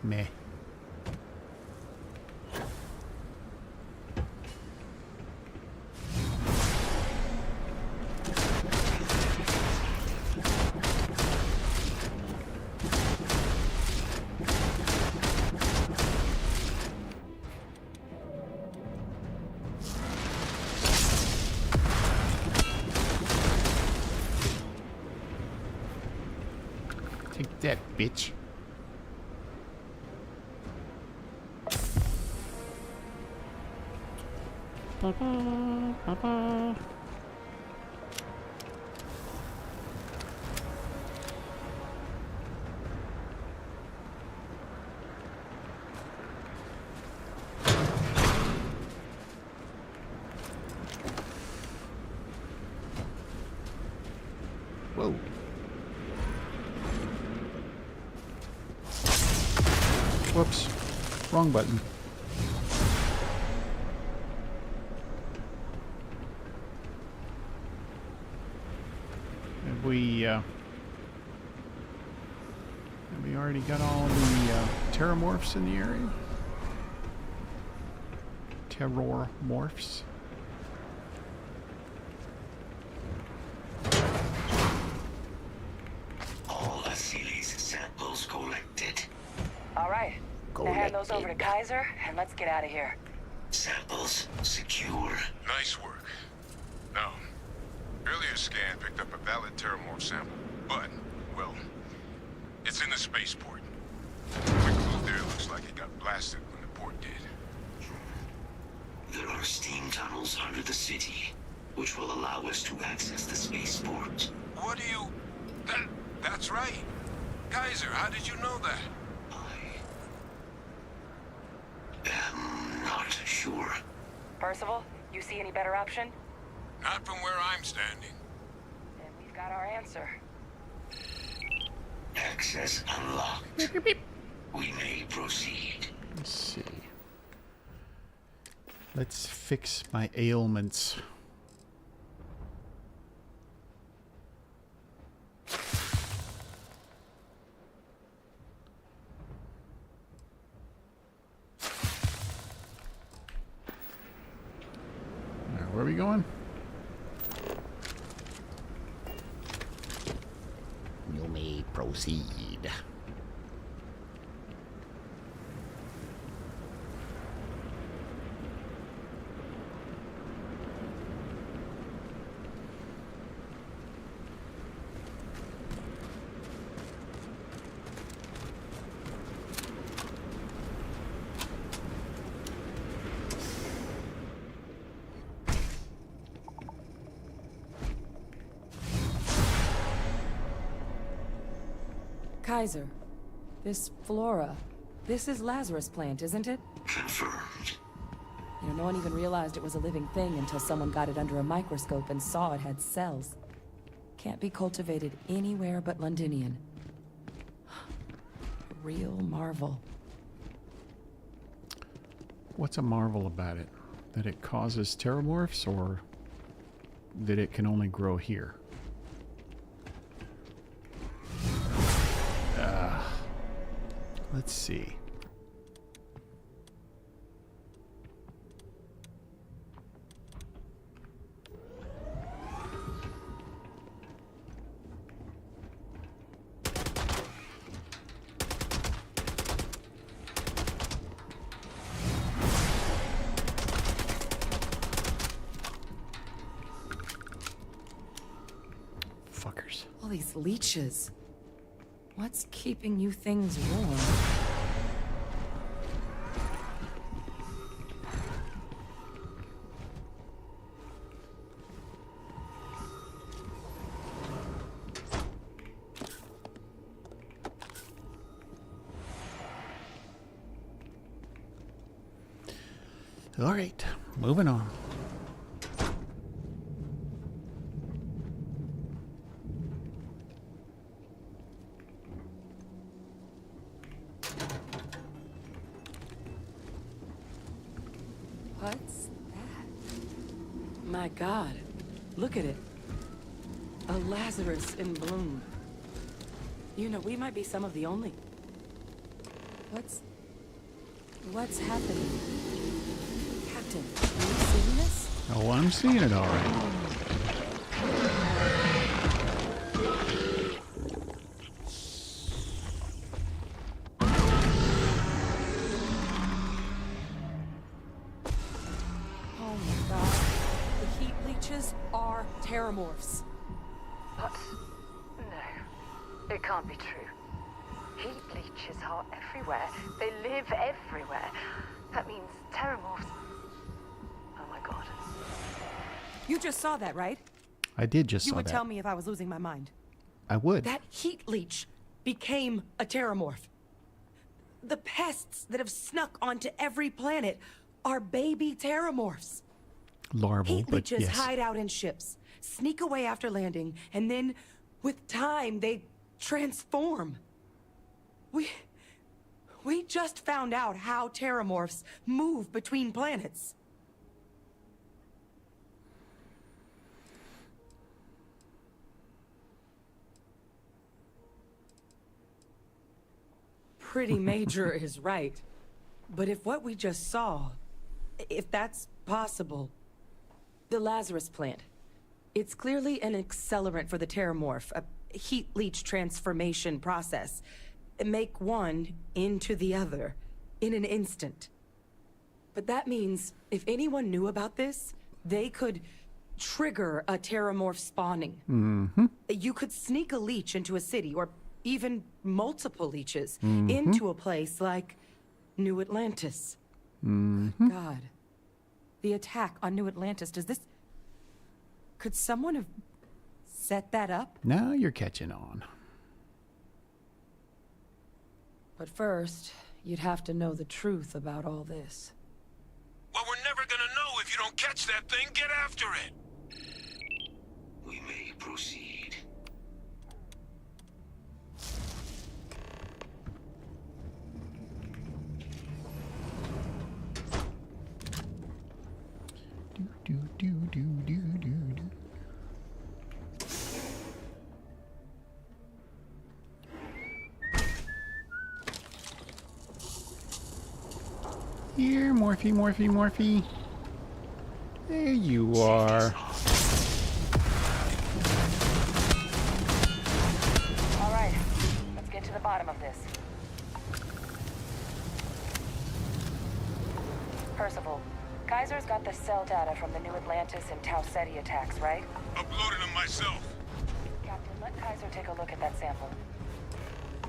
Meh. Take that, bitch. Whoa. Whoops. Wrong button. Have we already got all the terramorphs in the area? Terrormorphs? All Asili's samples collected. All right. Now hand those over to Kaiser, and let's get out of here. Samples secure. Nice work. Now, earlier scan picked up a valid terramorph sample, but, well, it's in the spaceport. Quick move there looks like it got blasted when the port did. There are steam tunnels under the city, which will allow us to access the spaceport. What do you... That's right. Kaiser, how did you know that? I'm not sure. Percival, you see any better option? Not from where I'm standing. Then we've got our answer. Access unlocked. We may proceed. Let's see. Let's fix my ailments. Now, where are we going? You may proceed. Kaiser, this flora, this is Lazarus plant, isn't it? Confirmed. You know, no one even realized it was a living thing until someone got it under a microscope and saw it had cells. Can't be cultivated anywhere but Londinian. A real marvel. What's a marvel about it? That it causes terramorphs, or that it can only grow here? Let's see. Fuckers. All these leeches. What's keeping you things warm? All right, moving on. What's that? My God, look at it. A Lazarus in bloom. You know, we might be some of the only... What's happening? Captain, are you seeing this? Oh, I'm seeing it all right. Oh my God. The heat leeches are terramorphs. What? No. It can't be true. Heat leeches are everywhere. They live everywhere. That means terramorphs. Oh my God. You just saw that, right? I did just You saw would that. tell me if I was losing my mind. I would. That heat leech became a terramorph. The pests that have snuck onto every planet are baby terramorphs. Larval, Heat but leeches yes. hide out in ships, sneak away after landing, and then, with time, they transform. We just found out how terramorphs move between planets. Pretty Major is right. But if what we just saw, if that's possible, the Lazarus plant, it's clearly an accelerant for the terramorph, a heat leech transformation process. Make one into the other in an instant. But that means if anyone knew about this, they could trigger a terramorph spawning. Mm-hmm. You could sneak a leech into a city, or even multiple leeches, Mhm. into a place like New Atlantis. Mm-hmm. God. The attack on New Atlantis, could someone have set that up? Now you're catching on. But first, you'd have to know the truth about all this. Well, we're never gonna know if you don't catch that thing. Get after it. We may proceed. Here, Morphe, Morphe, Morphe. There you are. All right, let's get to the bottom of this. Percival, Kaiser's got the cell data from the New Atlantis and Tau Ceti attacks, right? Uploaded them myself. Captain, let Kaiser take a look at that sample.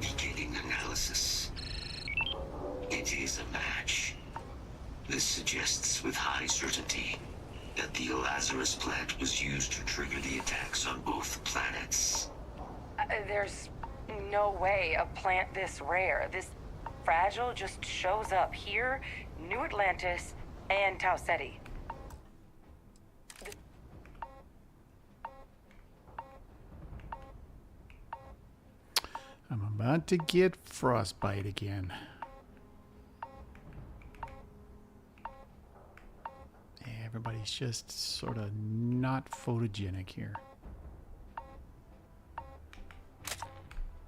Beginning analysis. It is a match. This suggests with high certainty that the Lazarus plant was used to trigger the attacks on both planets. There's no way a plant this rare, this fragile, just shows up here, New Atlantis, and Tau Ceti. I'm about to get frostbite again. Everybody's just sort of not photogenic here.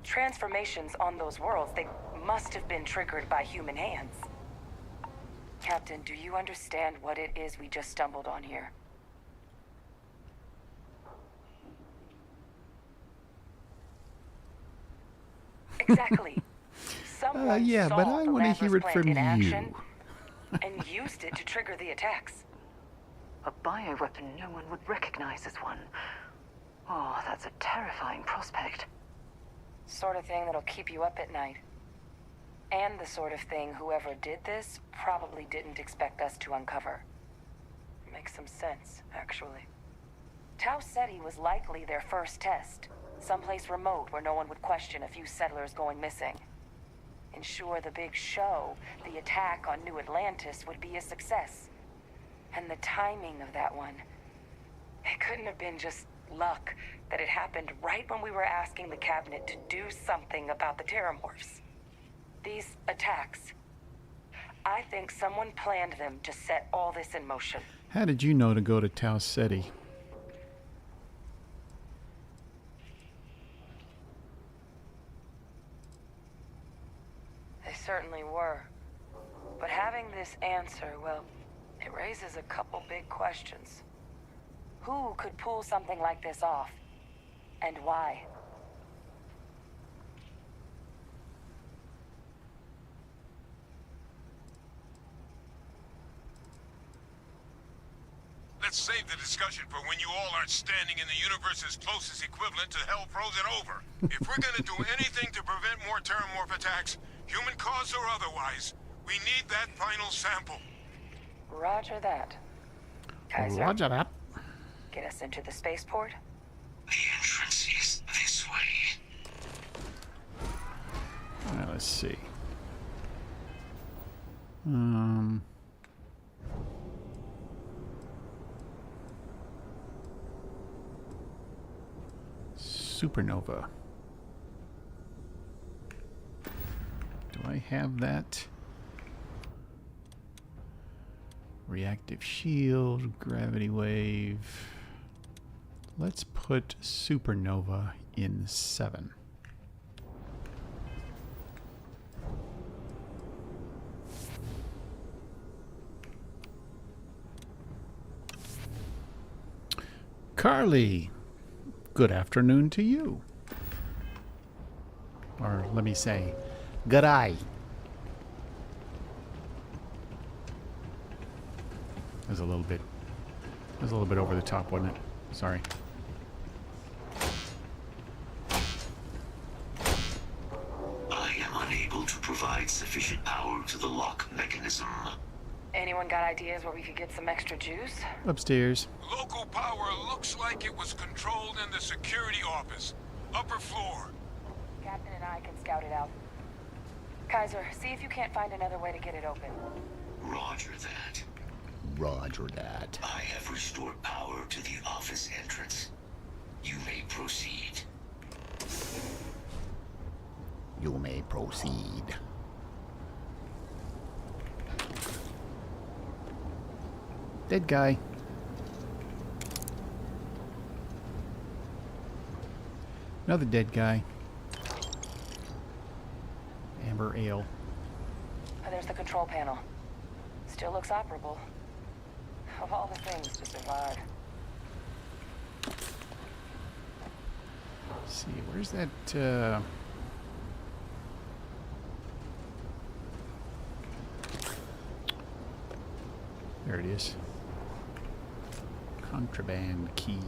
Transformations on those worlds, they must have been triggered by human hands. Captain, do you understand what it is we just stumbled on here? Exactly. Someone yeah, saw but I the want to hear it Lamber's from plant in you. action and used it to trigger the attacks. A bioweapon no one would recognize as one. Oh, that's a terrifying prospect. Sort of thing that'll keep you up at night. And the sort of thing whoever did this probably didn't expect us to uncover. Makes some sense, actually. Tau Ceti was likely their first test. Someplace remote where no one would question a few settlers going missing. Ensure the big show, the attack on New Atlantis, would be a success. And the timing of that one, it couldn't have been just luck that it happened right when we were asking the cabinet to do something about the Terramorphs. These attacks, I think someone planned them to set all this in motion. How did you know to go to Tau Ceti? They certainly were. But having this answer, well, it raises a couple big questions. Who could pull something like this off? And why? Let's save the discussion for when you all aren't standing in the universe's closest equivalent to hell frozen over. If we're gonna do anything to prevent more Terramorph attacks, human cause or otherwise, we need that final sample. Roger that. Kaiser, Roger that. get us into the spaceport? The entrance is this way. Let's see. Supernova. Do I have that? Reactive shield, gravity wave. Let's put supernova in 7. Carly, good afternoon to you. Or let me say, good eye. That was a little bit over the top, wasn't it? Sorry. I am unable to provide sufficient power to the lock mechanism. Anyone got ideas where we could get some extra juice? Upstairs. Local power looks like it was controlled in the security office. Upper floor. Captain and I can scout it out. Kaiser, see if you can't find another way to get it open. Roger that. Roger that. I have restored power to the office entrance. You may proceed. You may proceed. Dead guy. Another dead guy. Amber ale. Oh, there's the control panel. Still looks operable. Of all the things to survive. Let's see, where's that, there it is. Contraband key.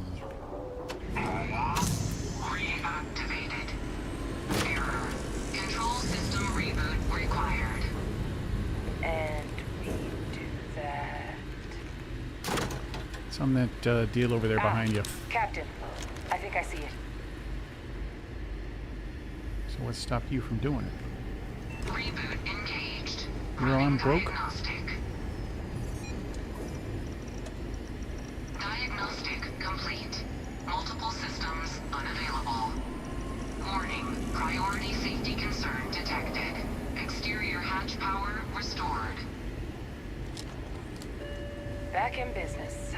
Reactivated. Error. Control system reboot required. And we do that. It's on that deal over there behind you. Captain, I think I see it. So what stopped you from doing it? Reboot engaged. Your arm broke? Diagnostic complete. Multiple systems unavailable. Warning, priority safety concern detected. Exterior hatch power restored. Back in business.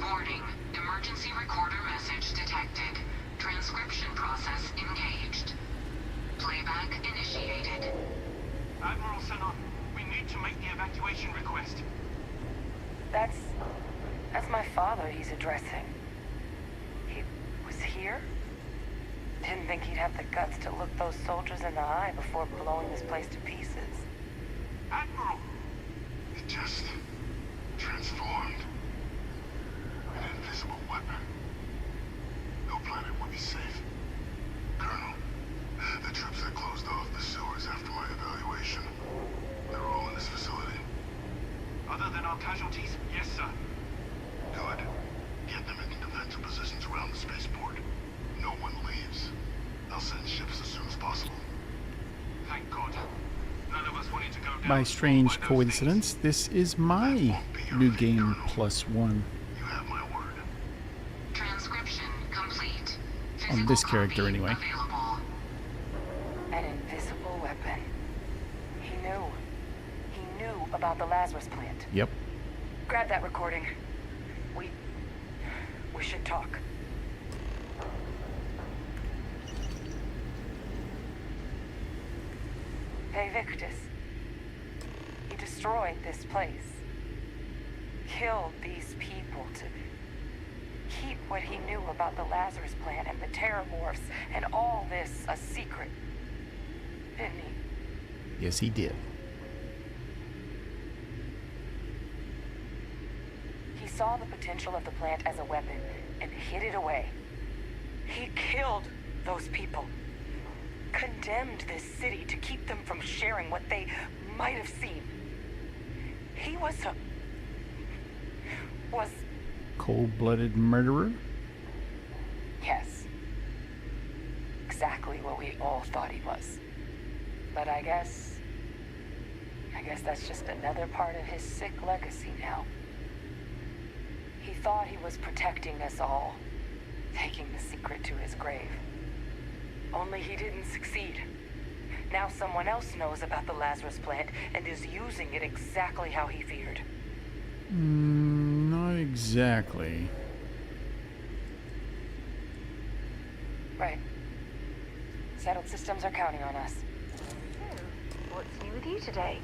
Warning, emergency recorder message detected. Transcription process engaged. father he's addressing. He was here? Didn't think he'd have the guts to look those soldiers in the eye before blowing this place to pieces. Admiral! It just transformed. An invisible weapon. No planet would be safe. Colonel, the troops that closed off the sewers after my evaluation, they're all in this facility. Other than our casualties? Yes, sir. Good. Get them into defensive positions around the spaceport. No one leaves. I'll send ships as soon as possible. Thank God. None of us wanted to go down. By strange coincidence, this is my new game +1. You have my word. Transcription complete. On this character, anyway. Available. An invisible weapon. He knew. He knew about the Lazarus plant. Yep. Grab that recording. We should talk. Hey, Victus. He destroyed this place. Killed these people to keep what he knew about the Lazarus plant and the Terramorphs and all this a secret. Didn't he? Yes, he did. He saw the potential of the plant as a weapon and hid it away. He killed those people. Condemned this city to keep them from sharing what they might have seen. He was cold-blooded murderer? Yes. Exactly what we all thought he was. But I guess that's just another part of his sick legacy now. He thought he was protecting us all, taking the secret to his grave. Only he didn't succeed. Now someone else knows about the Lazarus plant and is using it exactly how he feared. Not exactly. Right. Settled systems are counting on us. What's new with you today?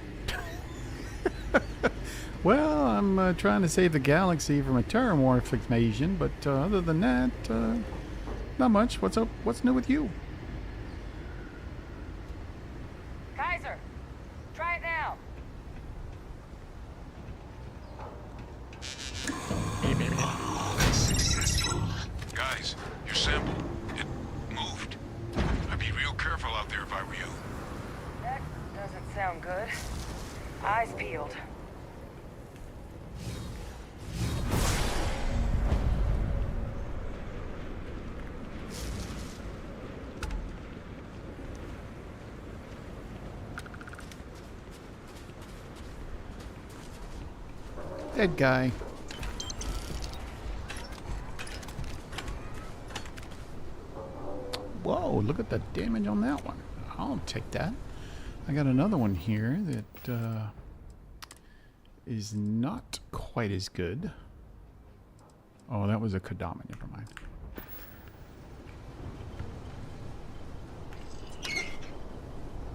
Well, I'm trying to save the galaxy from a terramorph invasion, but other than that, not much. What's up? What's new with you? Kaiser, try it now. Successful. Guys, your sample, it moved. I'd be real careful out there if I were you. That doesn't sound good. Eyes peeled. Dead guy. Whoa, look at the damage on that one. I'll take that. I got another one here that is not quite as good. Oh, that was a Kodama. Never mind.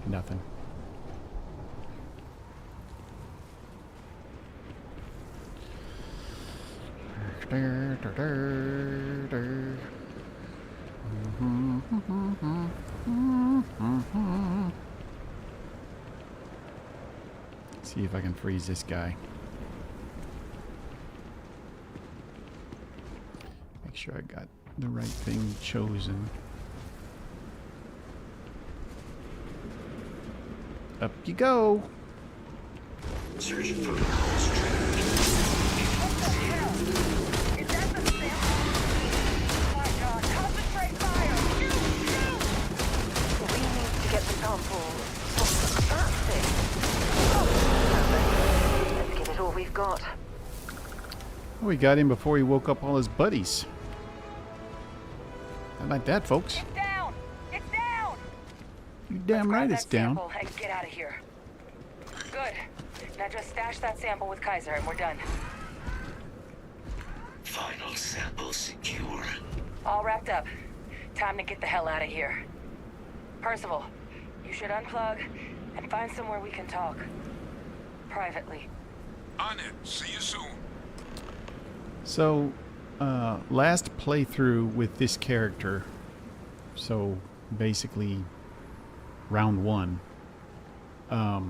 Nothing. See if I can freeze this guy. Make sure I got the right thing chosen. Up you go. Search protocols tracked. What the hell? Is that the sample? Oh my God, concentrate fire! Shoot! We need to get the sample off that thing. Let's give it all we've got. Oh, we got him before he woke up all his buddies. How about that, folks? It's down! It's down! You damn right it's down. And get out of here. Good. Now just stash that sample with Kaiser and we're done. Final sample secure. All wrapped up. Time to get the hell out of here. Percival, you should unplug and find somewhere we can talk. Privately. On it. See you soon. So, last playthrough with this character, so basically round 1, I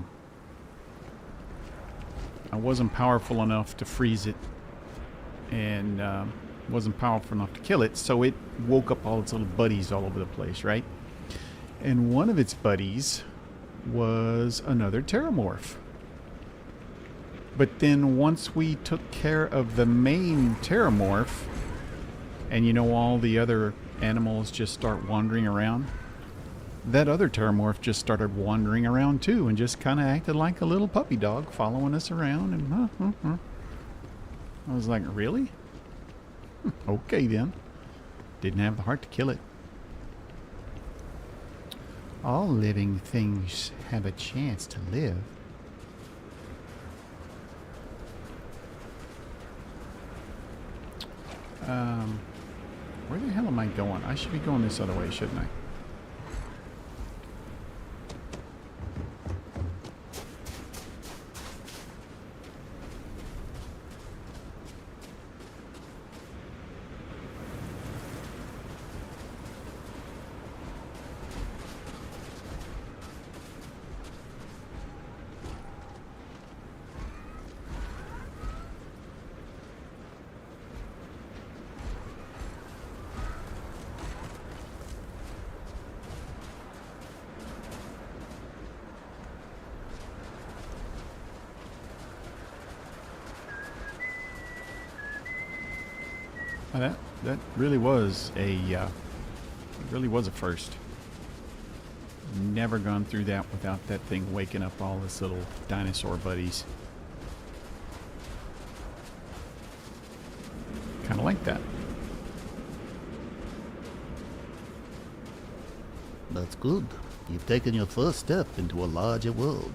wasn't powerful enough to freeze it, and wasn't powerful enough to kill it, so it woke up all its little buddies all over the place, right? And one of its buddies was another Terramorph. But then once we took care of the main Terramorph, and you know all the other animals just start wandering around, that other Terramorph just started wandering around too and just kind of acted like a little puppy dog following us around. And I was like, really? Okay then. Didn't have the heart to kill it. All living things have a chance to live. Where the hell am I going? I should be going this other way, shouldn't I? That really was a first. Never gone through that without that thing waking up all its little dinosaur buddies. Kind of like that. That's good. You've taken your first step into a larger world.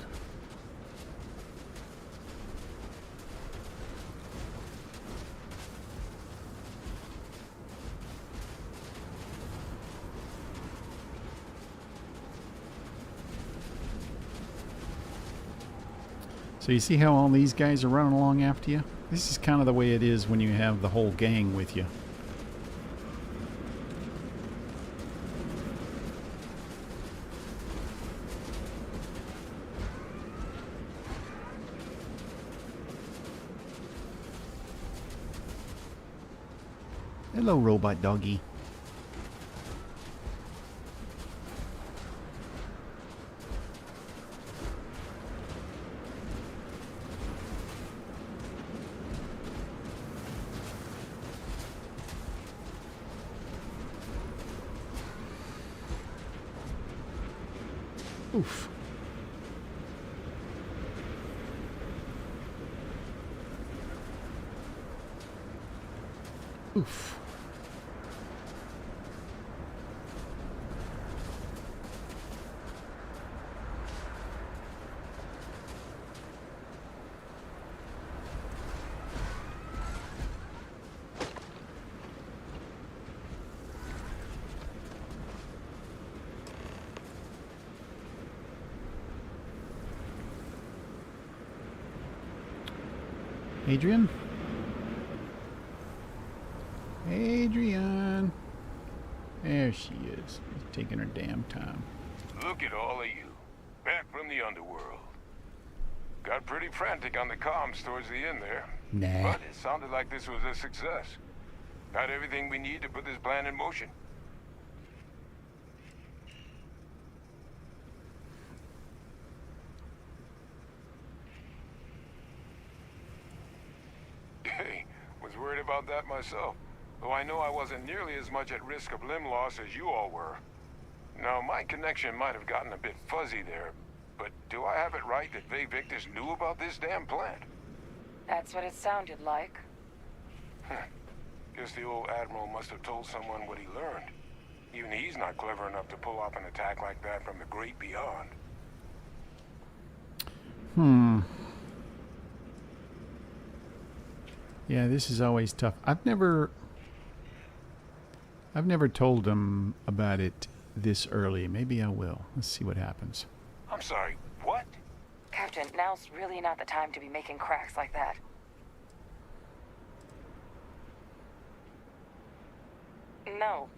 So you see how all these guys are running along after you? This is kind of the way it is when you have the whole gang with you. Hello, robot doggy. Oof. Oof. Adrian? Adrian. There she is. Taking her damn time. Look at all of you. Back from the underworld. Got pretty frantic on the comms towards the end there. Nah. But it sounded like this was a success. Got everything we need to put this plan in motion. Hey, was worried about that myself. Though I know I wasn't nearly as much at risk of limb loss as you all were. Now, my connection might have gotten a bit fuzzy there, but do I have it right that Vay Victus knew about this damn plant? That's what it sounded like. Guess the old Admiral must have told someone what he learned. Even he's not clever enough to pull off an attack like that from the great beyond. Yeah, this is always tough. I've never told them about it this early. Maybe I will. Let's see what happens. I'm sorry, what? Captain, now's really not the time to be making cracks like that. No.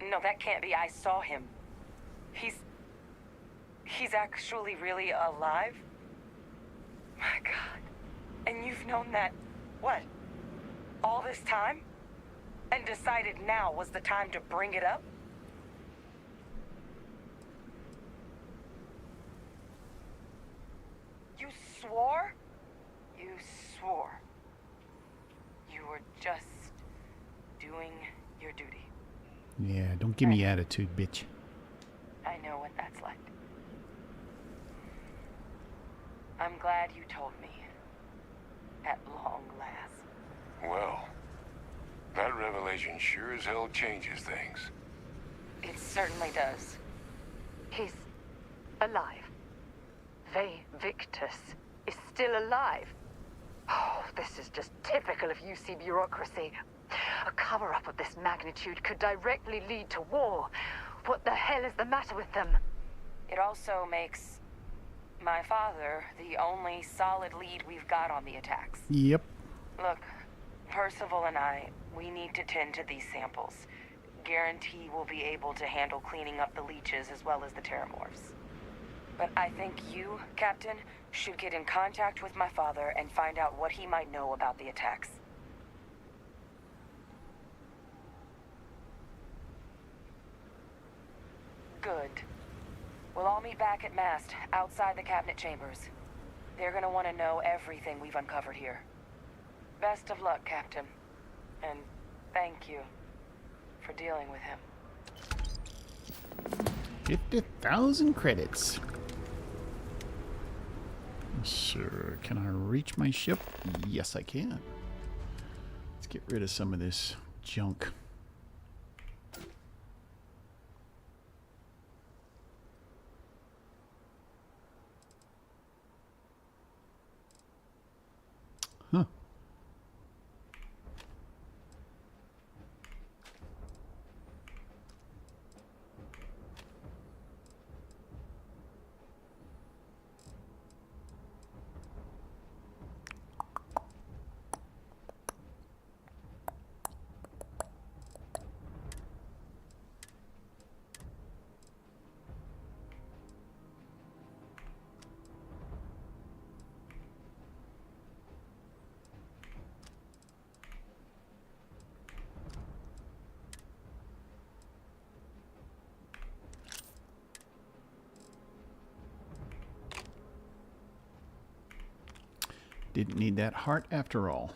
No, that can't be. I saw him. He's actually really alive? My God. And you've known that, what, all this time? And decided now was the time to bring it up? You swore? You swore. You were just doing your duty. Yeah, don't give me attitude, bitch. I know what that's like. I'm glad you told me. At long last. Well, that revelation sure as hell changes things. It certainly does. He's alive. Victus is still alive. Oh, this is just typical of UC bureaucracy. A cover-up of this magnitude could directly lead to war. What the hell is the matter with them? It also makes my father the only solid lead we've got on the attacks. Yep. Look, Percival and I, we need to tend to these samples. Guarantee we'll be able to handle cleaning up the leeches as well as the terramorphs. But I think you, Captain, should get in contact with my father and find out what he might know about the attacks. Good. We'll all meet back at Mast, outside the cabinet chambers. They're gonna want to know everything we've uncovered here. Best of luck, Captain. And thank you for dealing with him. 50,000 credits. Sir, can I reach my ship? Yes, I can. Let's get rid of some of this junk. Huh. Didn't need that heart after all.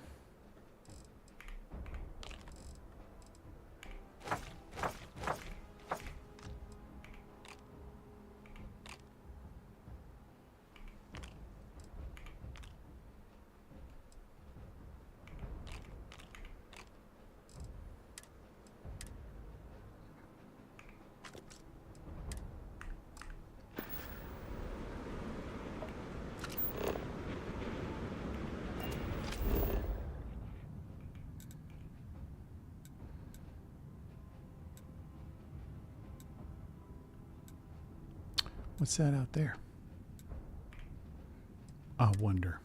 What's that out there? I wonder.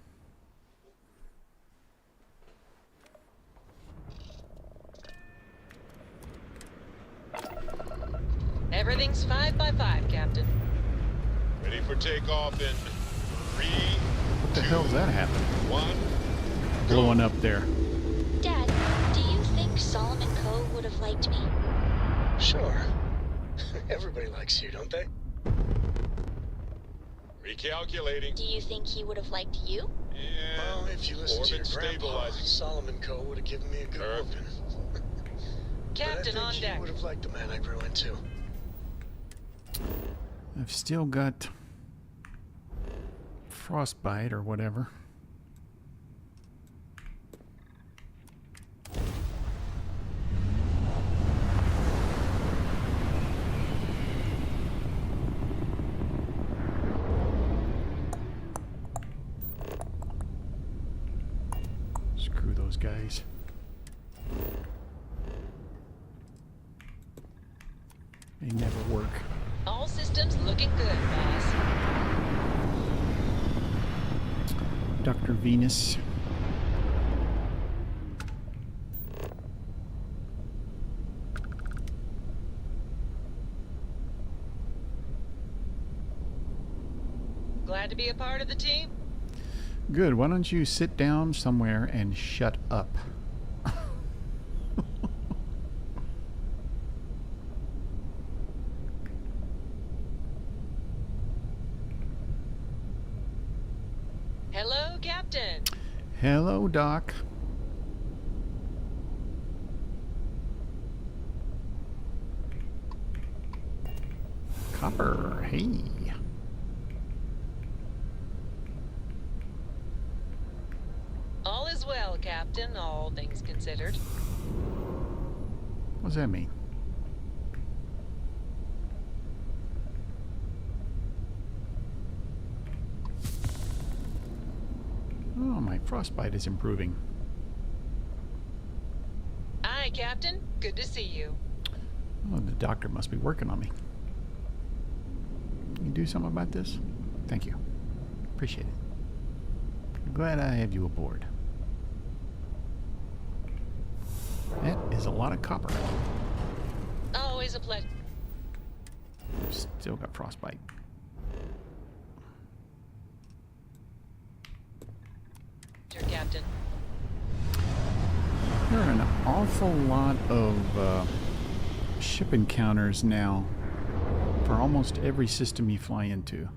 Everything's 5 by 5, Captain. Ready for takeoff in 3, What the hell's that happening? 1. Blowing up there. Dad, do you think Solomon Coe would have liked me? Sure. Everybody likes you, don't they? Recalculating. Do you think he would have liked you? Yeah. Well, if you listen to your Orbit grandpa, stabilizing. Solomon Coe would have given me a good whooping. Captain on deck. He would have liked the man I grew into. I've still got frostbite or whatever. Screw those guys. They never work. All systems looking good, boss. Dr. Venus. Glad to be a part of the team? Good. Why don't you sit down somewhere and shut up? Hello, Captain. Hello, Doc. Copper, hey. All is well, Captain, all things considered. What does that mean? Oh, my frostbite is improving. Aye, Captain. Good to see you. Oh, the doctor must be working on me. Can you do something about this? Thank you. Appreciate it. I'm glad I have you aboard. That is a lot of copper. Always a pleasure. Still got frostbite. Captain. There are an awful lot of ship encounters now for almost every system you fly into.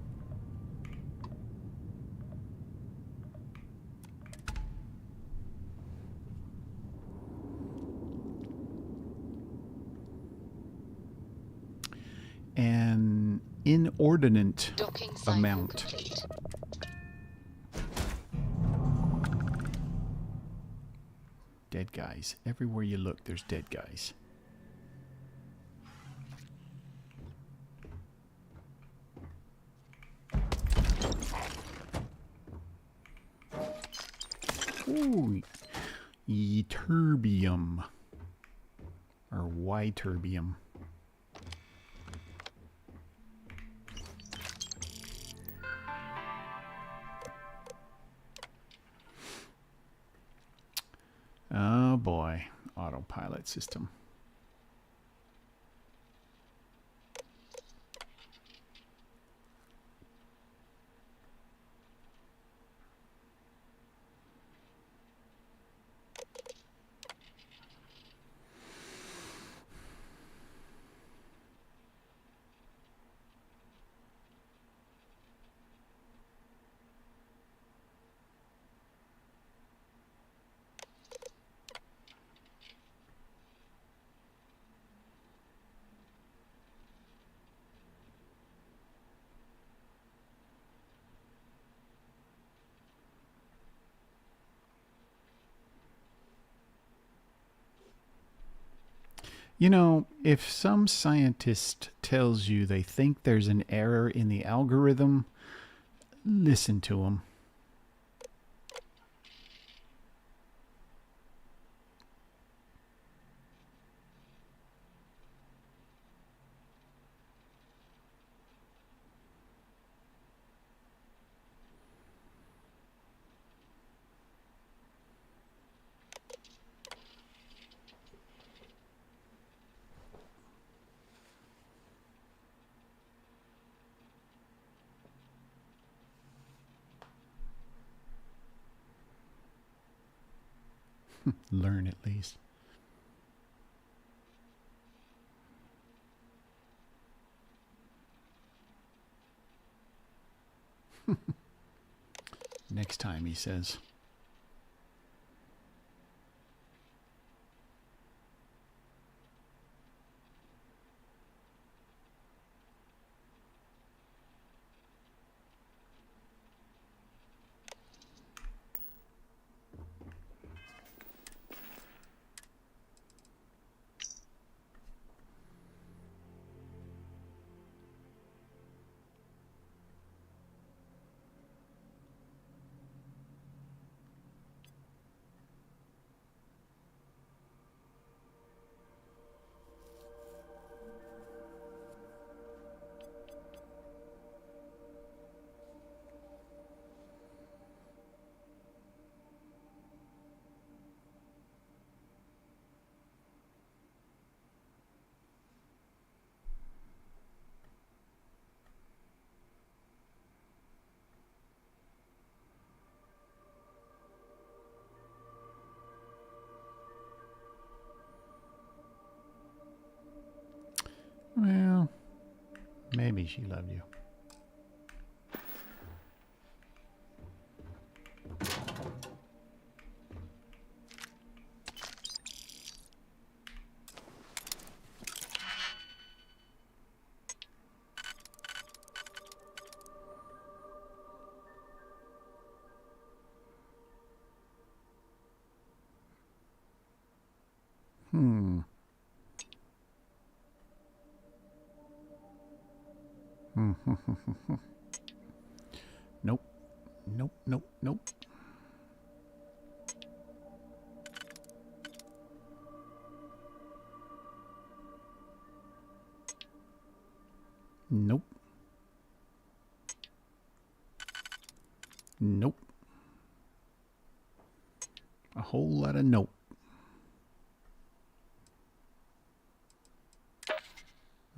An inordinate amount. Complete. Dead guys. Everywhere you look, there's dead guys. Ooh. Ytterbium. Or Ytterbium. Oh boy, autopilot system. You know, if some scientist tells you they think there's an error in the algorithm, listen to them. Learn at least. Next time, he says. Maybe she loved you. Nope. Nope, nope, nope. Nope. Nope. A whole lot of nope.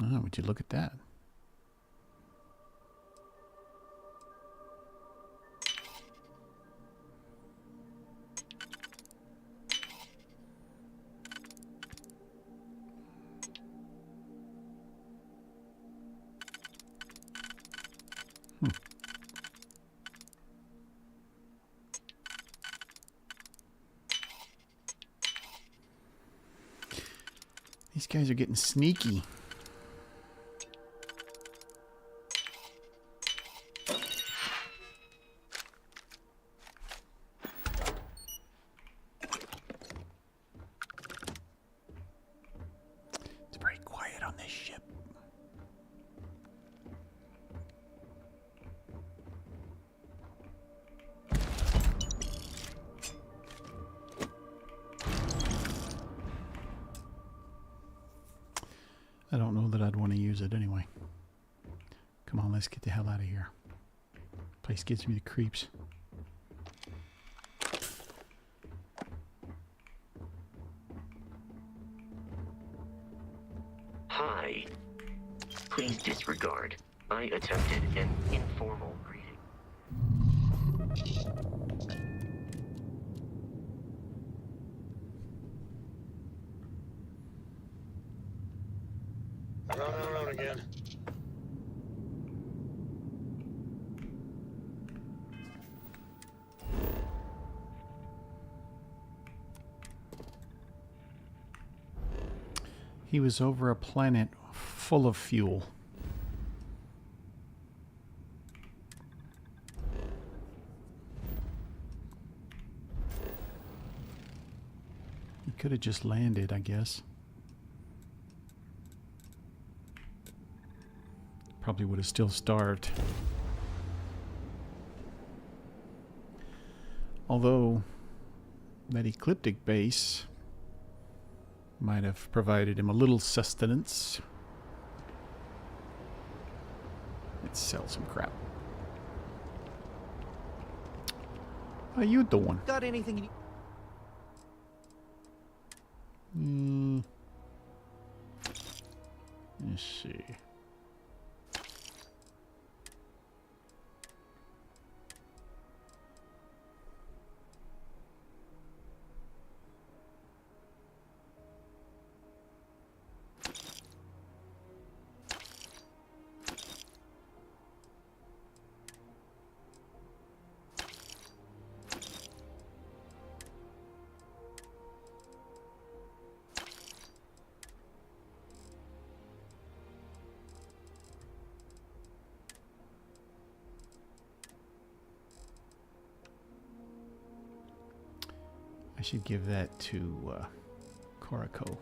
Oh, would you look at that? These guys are getting sneaky. It's very quiet on this ship. I don't know that I'd want to use it anyway. Come on, let's get the hell out of here. Place gives me the creeps. Hi. Please disregard. I attempted an informal greeting. Around again. He was over a planet full of fuel. He could have just landed, I guess. Probably would have still starved. Although that ecliptic base might have provided him a little sustenance. Let's sell some crap. How you doing? Got anything you... Let's see. I should give that to Coraco.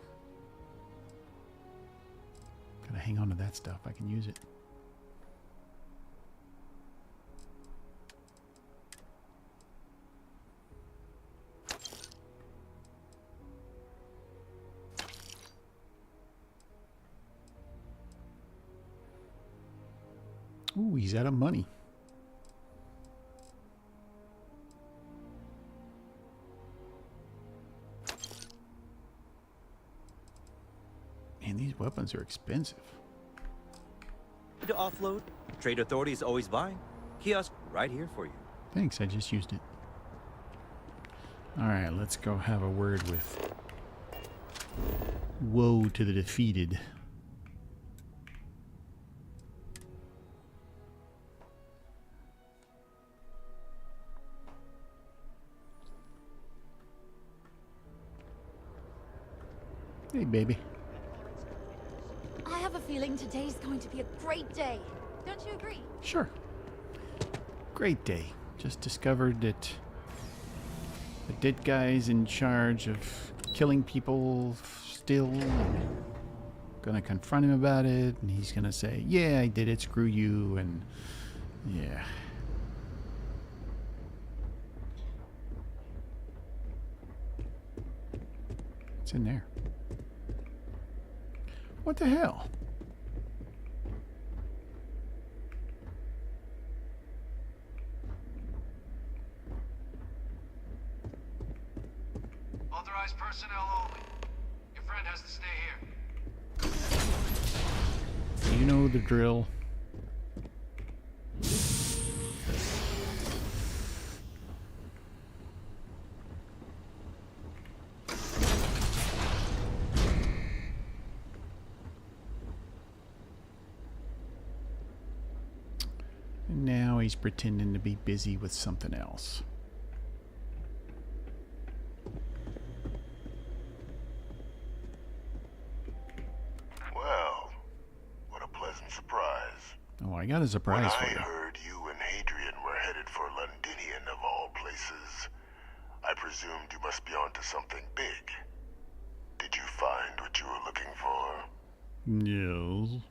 Gotta hang on to that stuff. I can use it. Ooh, he's out of money. Man, these weapons are expensive. To offload? Trade Authority is always buying. Kiosk right here for you. Thanks, I just used it. Alright, let's go have a word with Woe to the Defeated. Hey, baby. I have a feeling today's going to be a great day. Don't you agree? Sure. Great day. Just discovered that the dead guy's in charge of killing people still. Gonna confront him about it, and he's gonna say, yeah, I did it, screw you, and yeah. What's in there? What the hell? Authorized personnel only. Your friend has to stay here. You know the drill. And now he's pretending to be busy with something else. Well, what a pleasant surprise. Oh, I got a surprise for When you. I heard you and Hadrian were headed for Londinian of all places, I presumed you must be onto something big. Did you find what you were looking for? Yes.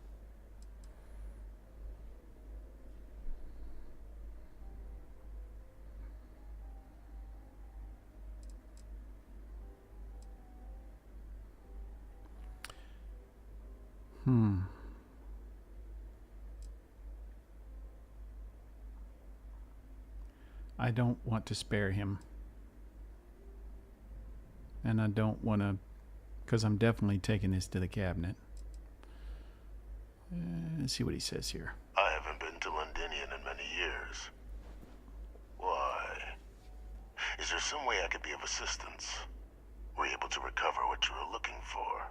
I don't want to spare him. And I don't want to, because I'm definitely taking this to the cabinet. Let's see what he says here. I haven't been to Londinian in many years. Why? Is there some way I could be of assistance? Were you able to recover what you were looking for?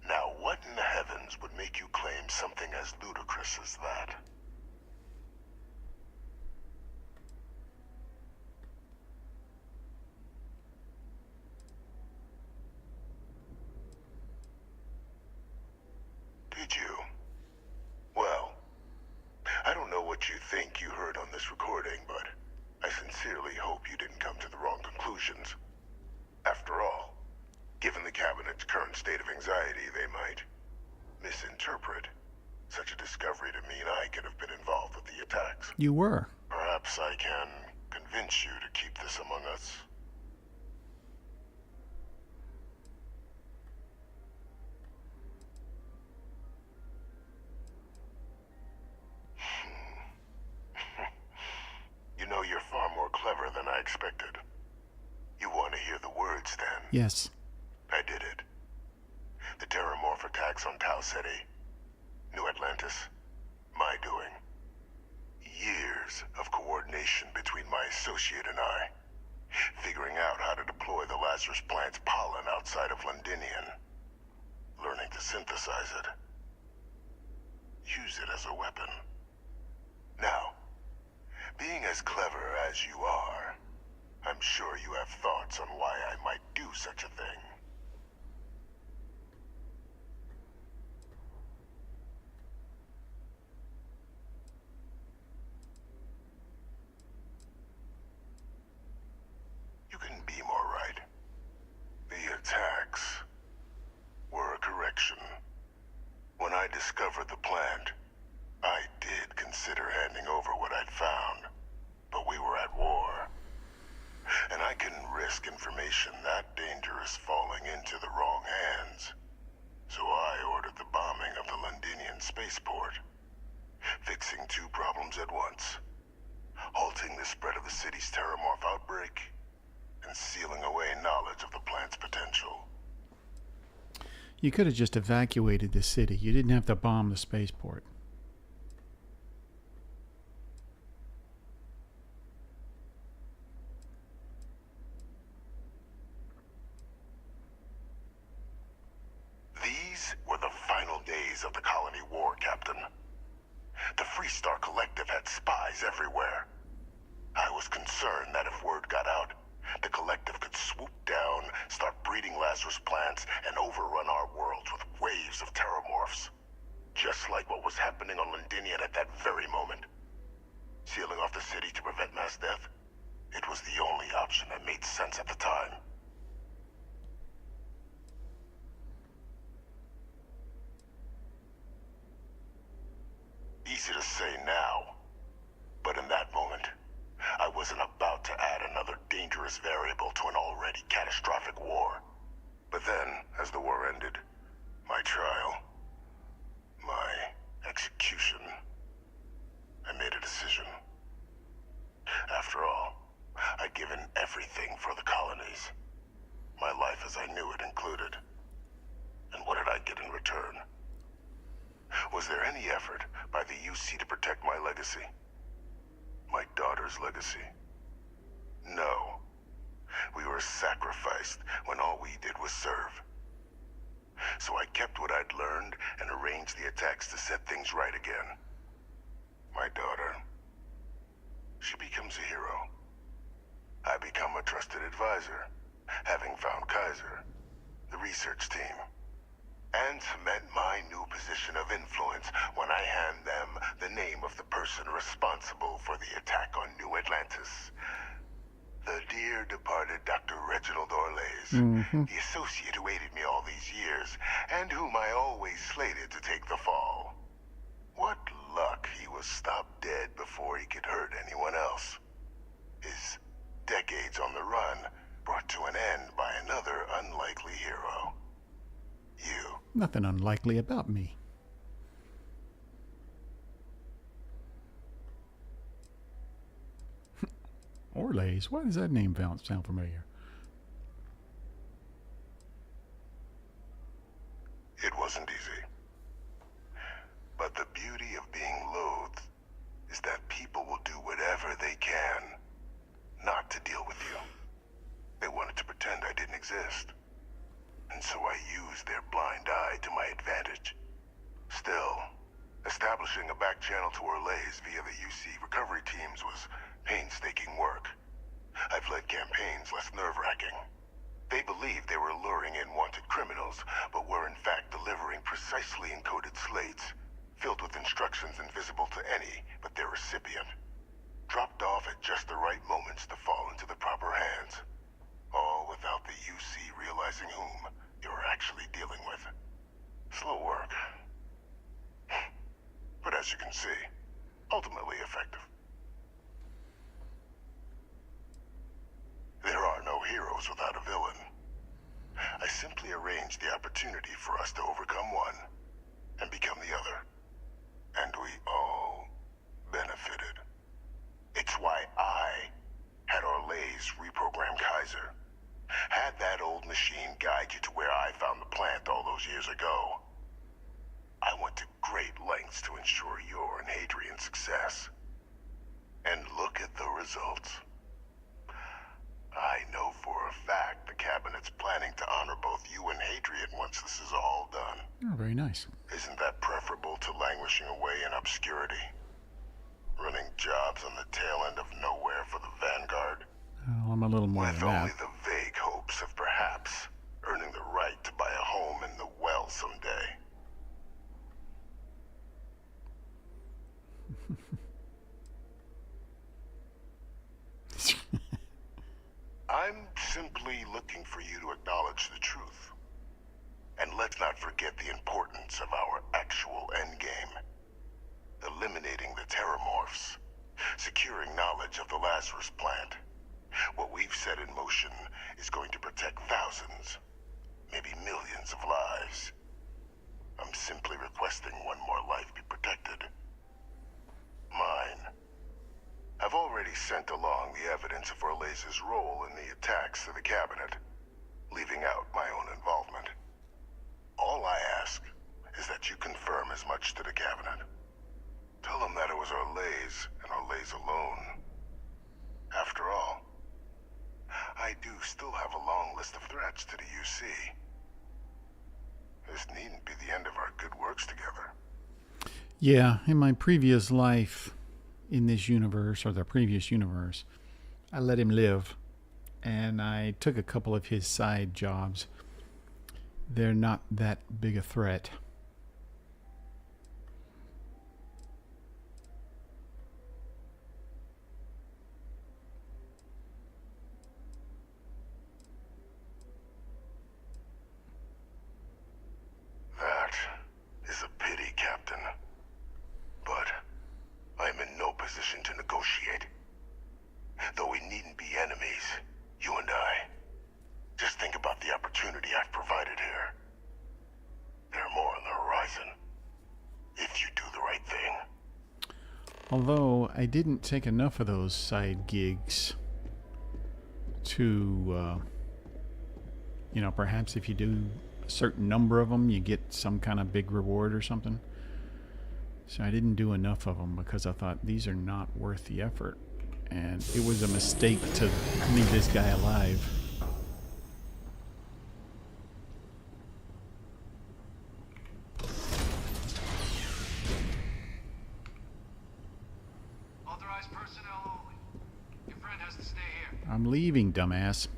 Now, what in the heavens would make you claim something as ludicrous as that? Did you? Well, I don't know what you think you heard on this recording, but I sincerely hope you didn't come to the wrong conclusions. After all, given the Cabinet's current state of anxiety, they might misinterpret such a discovery to mean I could have been involved with the attacks. You were. Perhaps I can convince you to keep this among us. You know, you're far more clever than I expected. You want to hear the words, then? Yes. I did it. The Terramorph attacks on Tau Ceti, New Atlantis, my doing. Years of coordination between my associate and I, figuring out how to deploy the Lazarus plant's pollen outside of Londinian, learning to synthesize it, use it as a weapon. Now, being as clever as you are, I'm sure you have thoughts on why I might do such a thing. You couldn't be more right. The attacks were a correction. When I discovered the plant, I did consider handing over what I'd found, but we were at war. And I couldn't risk information that dangerous falling into the wrong hands. So I ordered the bombing of the Londinian spaceport, fixing two problems at once. Halting the spread of the city's Terramorph outbreak, and sealing away knowledge of the plant's potential. You could have just evacuated the city. You didn't have to bomb the spaceport. These were the final days of the colony war, Captain. The Freestar Collective had spies everywhere. I was concerned that if word got out, the collective could swoop down, start breeding Lazarus plants, and overrun our worlds with waves of terramorphs. Just like what was happening on Londinian at that very moment. Sealing off the city to prevent mass death? It was the only option that made sense at the time. Easy to say now, but in that moment, I wasn't about to add another dangerous variable to an already catastrophic war. But then, as the war ended, my trial, my execution, I made a decision. After all, I'd given everything for the colonies. My life as I knew it included. And what did I get in return? Was there any effort by the UC to protect my legacy? My daughter's legacy? No. We were sacrificed when all we did was serve. So I kept what I'd learned and arranged the attacks to set things right again. My daughter, she becomes a hero. I become a trusted advisor, having found Kaiser, the research team, and cement my new position of influence when I hand them the name of the person responsible for the attack on New Atlantis. The dear departed Dr. Reginald Orlase, the associate who aided me all these years, and whom I always slated to take the fall. What luck he was stopped dead before he could hurt anyone else. His decades on the run brought to an end by another unlikely hero. You. Nothing unlikely about me. Orlase, why does that name sound familiar? It wasn't easy. But the beauty of being loathed is that people will do whatever they can not to deal with you. They wanted to pretend I didn't exist. And so I used their blind eye to my advantage. Still, establishing a back channel to Orlase via the UC recovery teams was painstaking work. I've led campaigns less nerve-wracking. They believed they were luring in wanted criminals, but were in fact delivering precisely encoded slates, filled with instructions invisible to any but their recipient. Dropped off at just the right moments to fall into the proper hands. All without the UC realizing whom you were actually dealing with. Slow work. But as you can see, ultimately effective. There are no heroes without a villain. I simply arranged the opportunity for us to overcome one and become the other. And we all benefited. It's why I had Orlase reprogram Kaiser. Had that old machine guide you to where I found the plant all those years ago. I went to great lengths to ensure your and Hadrian's success. And look at the results. I know for a fact the Cabinet's planning to honor both you and Hadrian once this is all done. Oh, very nice. Isn't that preferable to languishing away in obscurity? Running jobs on the tail end of nowhere for the Vanguard? Oh, I'm a little more With than only that. the vague hopes of perhaps earning the right to buy a home in the well someday. I'm simply looking for you to acknowledge the truth. And let's not forget the importance of our actual endgame. Eliminating the terramorphs. Securing knowledge of the Lazarus plant. What we've set in motion is going to protect thousands, maybe millions of lives. I'm simply requesting one more life be protected. Mine. I've already sent along the evidence of Orlase's role in the attacks to the Cabinet, leaving out my own involvement. All I ask is that you confirm as much to the Cabinet. Tell them that it was Orlase and Orlase alone. After all, I do still have a long list of threats to the UC. This needn't be the end of our good works together. Yeah, in my previous life in this universe, or the previous universe, I let him live. and I took a couple of his side jobs. They're not that big a threat. That is a pity, Captain. But I'm in no position to negotiate. Though we needn't be enemies, you and I. Just think about the opportunity I've provided here. There are more on the horizon. If you do the right thing. Although I didn't take enough of those side gigs to, you know, perhaps if you do a certain number of them, you get some kind of big reward or something. So I didn't do enough of them because I thought these are not worth the effort. And it was a mistake to leave this guy alive. Authorized personnel only. Your friend has to stay here. I'm leaving, dumbass.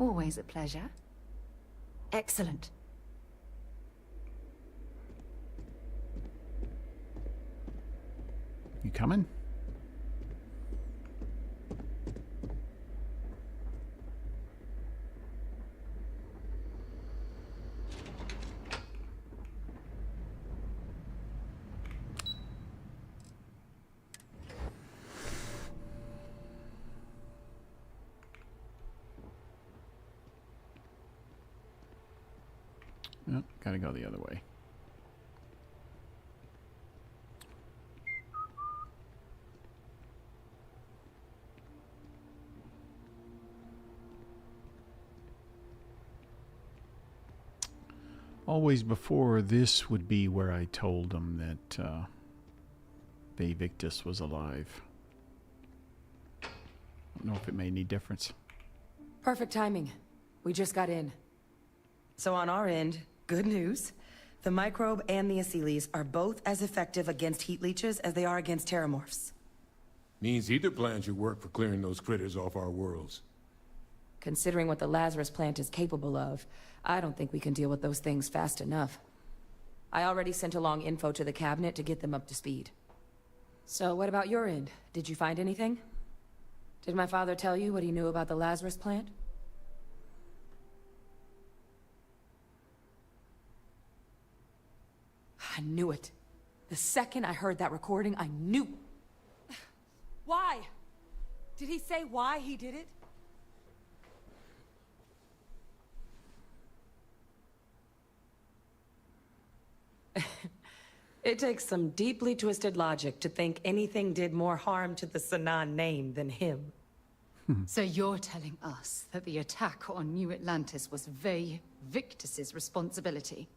Always a pleasure. Excellent. You coming? No, gotta go the other way. Always before this would be where I told them that the Victus was alive. I don't know if it made any difference. Perfect timing. We just got in. So on our end, good news. The microbe and the Asylees are both as effective against heat leeches as they are against terramorphs. Means either plan should work for clearing those critters off our worlds. Considering what the Lazarus plant is capable of, I don't think we can deal with those things fast enough. I already sent along info to the cabinet to get them up to speed. So what about your end? Did you find anything? Did my father tell you what he knew about the Lazarus plant? I knew it. The second I heard that recording, I knew. Why? Did he say why he did it? It takes some deeply twisted logic to think anything did more harm to the Sanan name than him. So you're telling us that the attack on New Atlantis was Vey Victus's responsibility?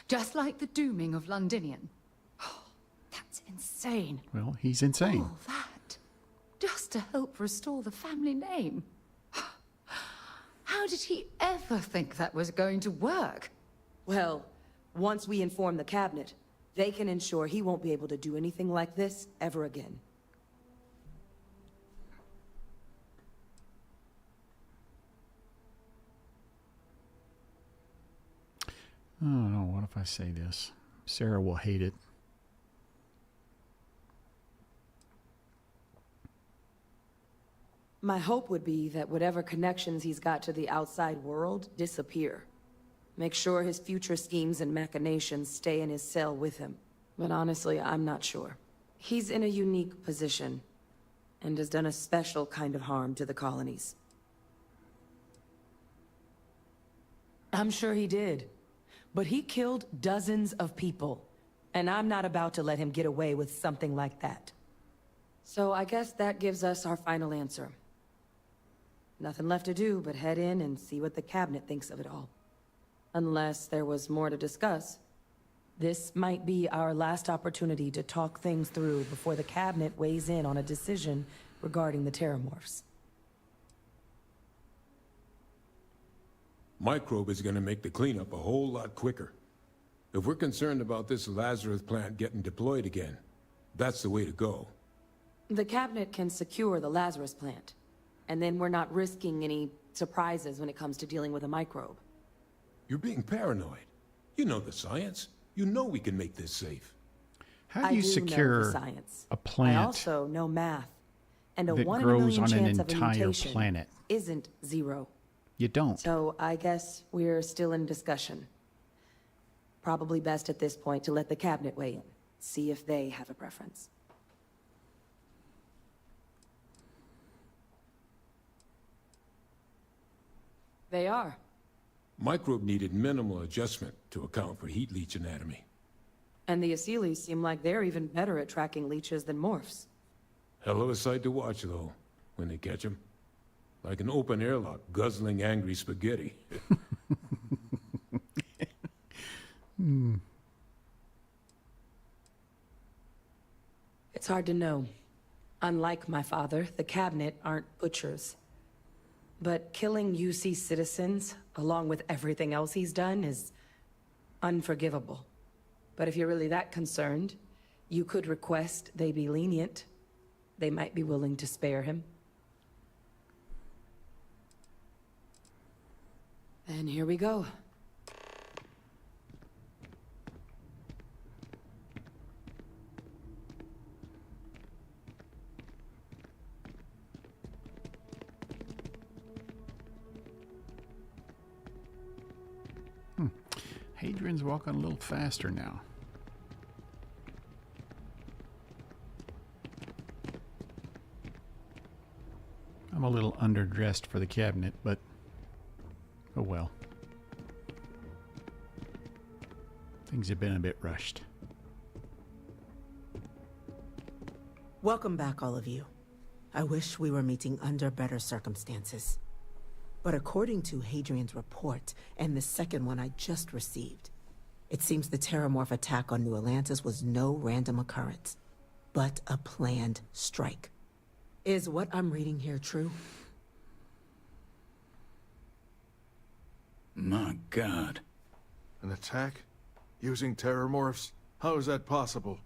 Just like the dooming of Londinian? Oh, that's insane. Well, he's insane. All that, just to help restore the family name. How did he ever think that was going to work? Well, once we inform the cabinet, they can ensure he won't be able to do anything like this ever again. Oh no, what if I say this? Sarah will hate it. My hope would be that whatever connections he's got to the outside world disappear. Make sure his future schemes and machinations stay in his cell with him. But honestly, I'm not sure. He's in a unique position, and has done a special kind of harm to the colonies. I'm sure he did. But he killed dozens of people, and I'm not about to let him get away with something like that. So I guess that gives us our final answer. Nothing left to do but head in and see what the cabinet thinks of it all. Unless there was more to discuss. This might be our last opportunity to talk things through before the cabinet weighs in on a decision regarding the terramorphs. Microbe is gonna make the cleanup a whole lot quicker. If we're concerned about this Lazarus plant getting deployed again, that's the way to go. The cabinet can secure the Lazarus plant. And then we're not risking any surprises when it comes to dealing with a microbe. You're being paranoid. You know the science. You know we can make this safe. How do you secure science. a plant I also know math. And a that 1 in a grows million on an chance of a entire mutation planet? isn't 0. You don't. So I guess we're still in discussion. Probably best at this point to let the cabinet weigh in. See if they have a preference. They are. Microbe needed minimal adjustment to account for heat leech anatomy. And the Aseles seem like they're even better at tracking leeches than morphs. Hell of a sight to watch, though, when they catch them. Like an open airlock guzzling angry spaghetti. It's hard to know. Unlike my father, the cabinet aren't butchers. But killing UC citizens, along with everything else he's done, is unforgivable. But if you're really that concerned, you could request they be lenient. They might be willing to spare him. And here we go. Hadrian's walking a little faster now. I'm a little underdressed for the cabinet, but oh well. Things have been a bit rushed. Welcome back, all of you. I wish we were meeting under better circumstances. But according to Hadrian's report, and the second one I just received, it seems the Terramorph attack on New Atlantis was no random occurrence, but a planned strike. Is what I'm reading here true? My God. An attack? Using Terramorphs? How is that possible?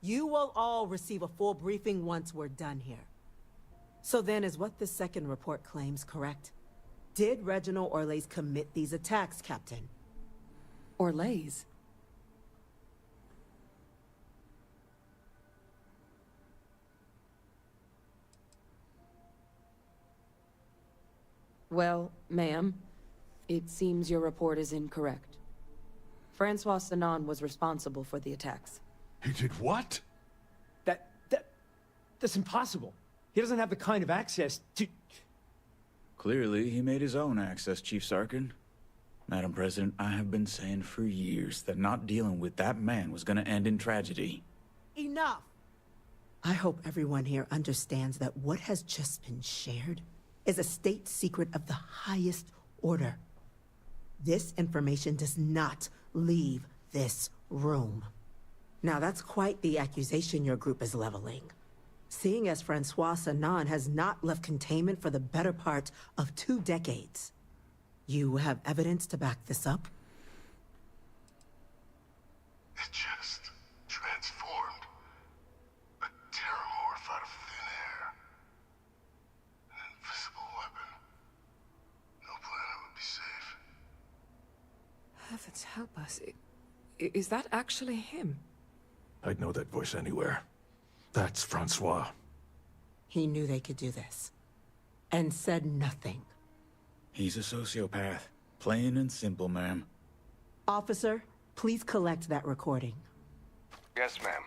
You will all receive a full briefing once we're done here. So then, is what the second report claims correct? Did Reginald Orlase commit these attacks, Captain? Orlase? Well, ma'am, it seems your report is incorrect. Francois Sanon was responsible for the attacks. He did what? That's impossible. He doesn't have the kind of access to... Clearly, he made his own access, Chief Sarkin. Madam President, I have been saying for years that not dealing with that man was gonna end in tragedy. Enough! I hope everyone here understands that what has just been shared is a state secret of the highest order. This information does not leave this room. Now that's quite the accusation your group is leveling. Seeing as Francois Sanon has not left containment for the better part of 2 decades. You have evidence to back this up? It just transformed. A Terramorph out of thin air. An invisible weapon. No planet would be safe. Heavens help us. Is that actually him? I'd know that voice anywhere. That's Francois. He knew they could do this. And said nothing. He's a sociopath. Plain and simple, ma'am. Officer, please collect that recording. Yes, ma'am.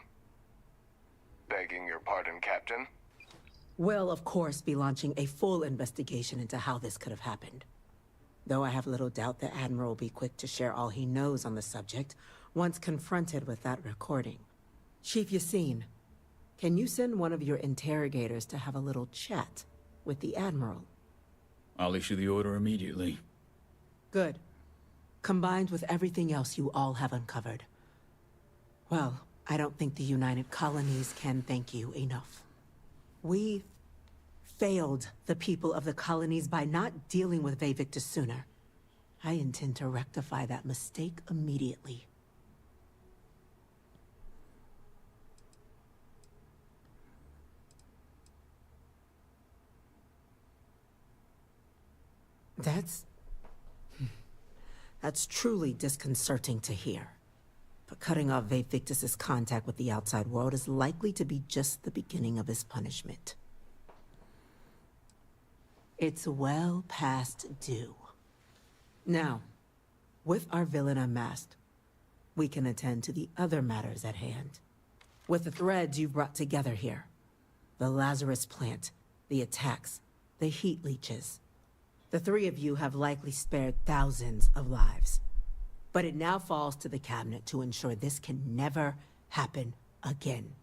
Begging your pardon, Captain. We'll, of course, be launching a full investigation into how this could have happened. Though I have little doubt the Admiral will be quick to share all he knows on the subject once confronted with that recording. Chief Yassine, can you send one of your interrogators to have a little chat with the Admiral? I'll issue the order immediately. Good. Combined with everything else you all have uncovered. Well, I don't think the United Colonies can thank you enough. We failed the people of the colonies by not dealing with Vevictus sooner. I intend to rectify that mistake immediately. That's truly disconcerting to hear. But cutting off Vae Victus's contact with the outside world is likely to be just the beginning of his punishment. It's well past due. Now, with our villain unmasked, we can attend to the other matters at hand. With the threads you've brought together here, the Lazarus plant, the attacks, the heat leeches, the three of you have likely spared thousands of lives. But it now falls to the Cabinet to ensure this can never happen again.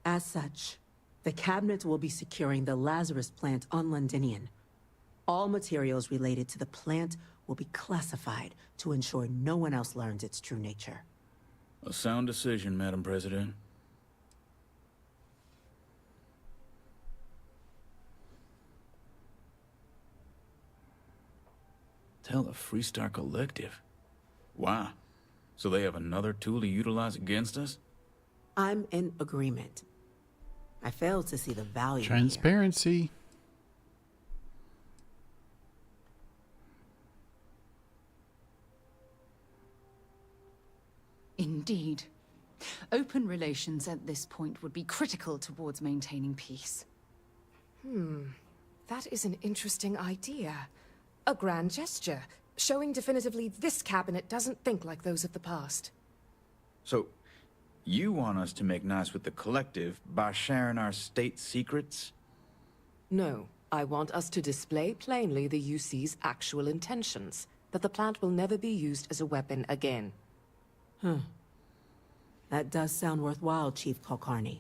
As such, the Cabinet will be securing the Lazarus plant on Londinian. All materials related to the plant will be classified to ensure no one else learns its true nature. A sound decision, Madam President. Tell the Freestar Collective. Wow. So they have another tool to utilize against us? I'm in agreement. I failed to see the value Transparency. Indeed. Open relations at this point would be critical towards maintaining peace. That is an interesting idea. A grand gesture, showing definitively this cabinet doesn't think like those of the past. So, you want us to make nice with the Collective by sharing our state secrets? No, I want us to display plainly the UC's actual intentions, that the plant will never be used as a weapon again. That does sound worthwhile, Chief Kulkarni.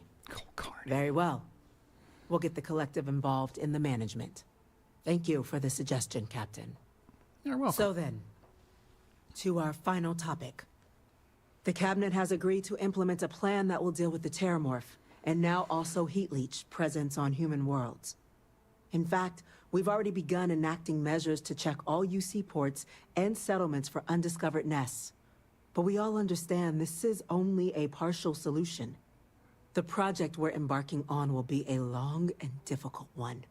Very well. We'll get the Collective involved in the management. Thank you for the suggestion, Captain. You're welcome. So then, to our final topic. The Cabinet has agreed to implement a plan that will deal with the Terramorph, and now also Heat Leech presence on human worlds. In fact, we've already begun enacting measures to check all UC ports and settlements for undiscovered nests. But we all understand this is only a partial solution. The project we're embarking on will be a long and difficult one.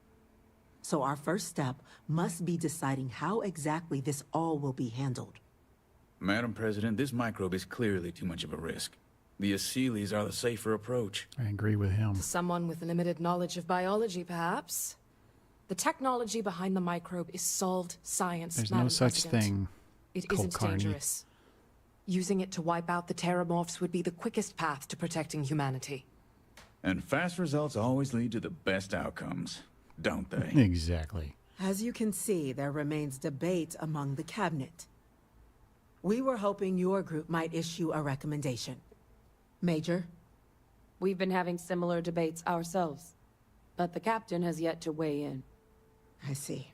So our first step must be deciding how exactly this all will be handled. Madam President, this microbe is clearly too much of a risk. The Aseles are the safer approach. I agree with him. To someone with limited knowledge of biology, perhaps. The technology behind the microbe is solved science, There's Madam no such President. thing. It isn't Kulkarni. dangerous. Using it to wipe out the Terramorphs would be the quickest path to protecting humanity. And fast results always lead to the best outcomes, don't they? Exactly. As you can see, there remains debate among the Cabinet. We were hoping your group might issue a recommendation. Major? We've been having similar debates ourselves, but the Captain has yet to weigh in. I see.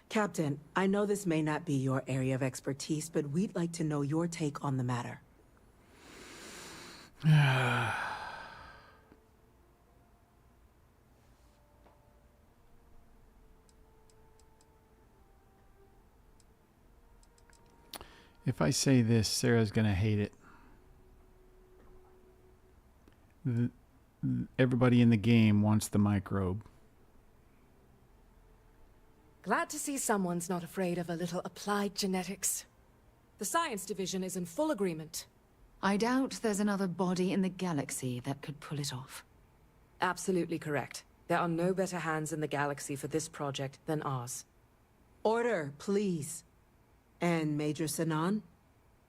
Captain, I know this may not be your area of expertise, but we'd like to know your take on the matter. If I say this, Sarah's gonna hate it. Everybody in the game wants the microbe. Glad to see someone's not afraid of a little applied genetics. The science division is in full agreement. I doubt there's another body in the galaxy that could pull it off. Absolutely correct. There are no better hands in the galaxy for this project than ours. Order, please. And Major Sinan?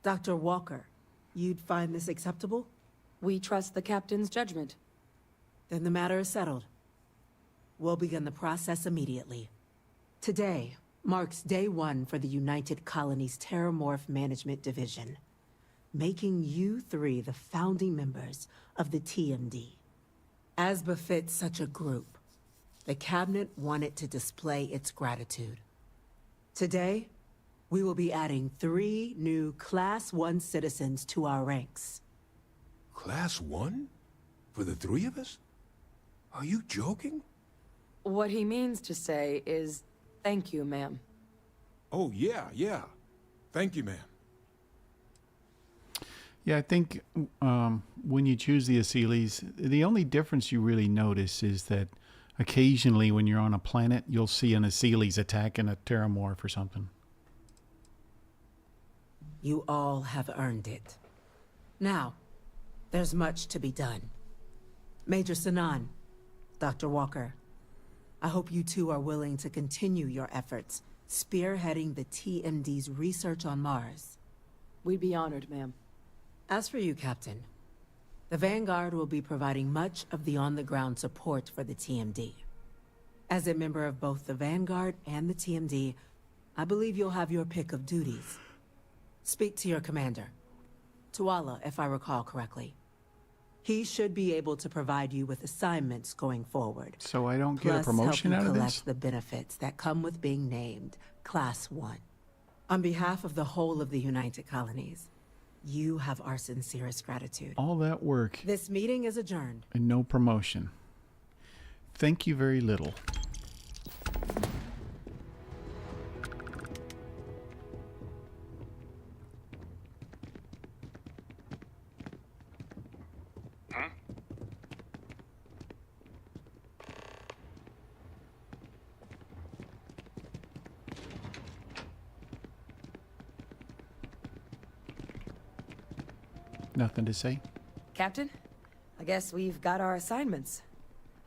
Dr. Walker, you'd find this acceptable? We trust the Captain's judgment. Then the matter is settled. We'll begin the process immediately. Today marks day one for the United Colonies Terramorph Management Division, making you three the founding members of the TMD. As befits such a group, the Cabinet wanted to display its gratitude. Today, we will be adding 3 new Class 1 citizens to our ranks. Class 1? For the 3 of us? Are you joking? What he means to say is, thank you, ma'am. Oh, yeah. Thank you, ma'am. Yeah, I think when you choose the Aseles, the only difference you really notice is that Occasionally, when you're on a planet, you'll see an Aseles attacking a Terramorph or something. You all have earned it. Now, there's much to be done. Major Sanan, Dr. Walker, I hope you two are willing to continue your efforts, spearheading the TMD's research on Mars. We'd be honored, ma'am. As for you, Captain, the Vanguard will be providing much of the on-the-ground support for the TMD. As a member of both the Vanguard and the TMD, I believe you'll have your pick of duties. Speak to your commander, Tuala, if I recall correctly. He should be able to provide you with assignments going forward. So I don't get a promotion out of Plus help you this? collect the benefits that come with being named Class 1. On behalf of the whole of the United Colonies, you have our sincerest gratitude. All that work This meeting is adjourned. and no promotion. Thank you very little. Nothing to say? Captain, I guess we've got our assignments.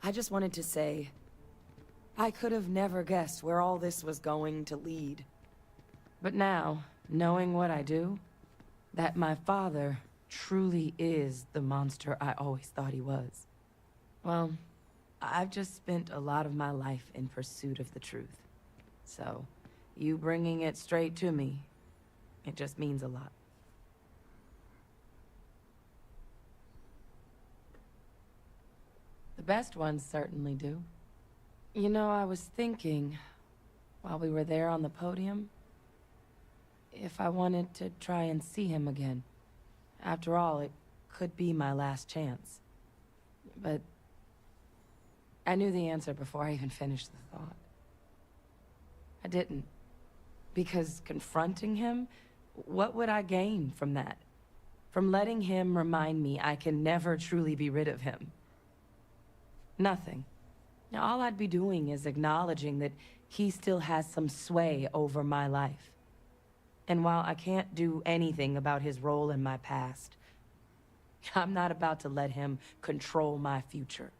I just wanted to say, I could have never guessed where all this was going to lead. But now, knowing what I do, that my father truly is the monster I always thought he was. Well, I've just spent a lot of my life in pursuit of the truth. So, you bringing it straight to me, it just means a lot. The best ones certainly do. You know, I was thinking, while we were there on the podium, if I wanted to try and see him again. After all, it could be my last chance. But I knew the answer before I even finished the thought. I didn't. Because confronting him, what would I gain from that? From letting him remind me I can never truly be rid of him? Nothing. Now, all I'd be doing is acknowledging that he still has some sway over my life. And while I can't do anything about his role in my past, I'm not about to let him control my future.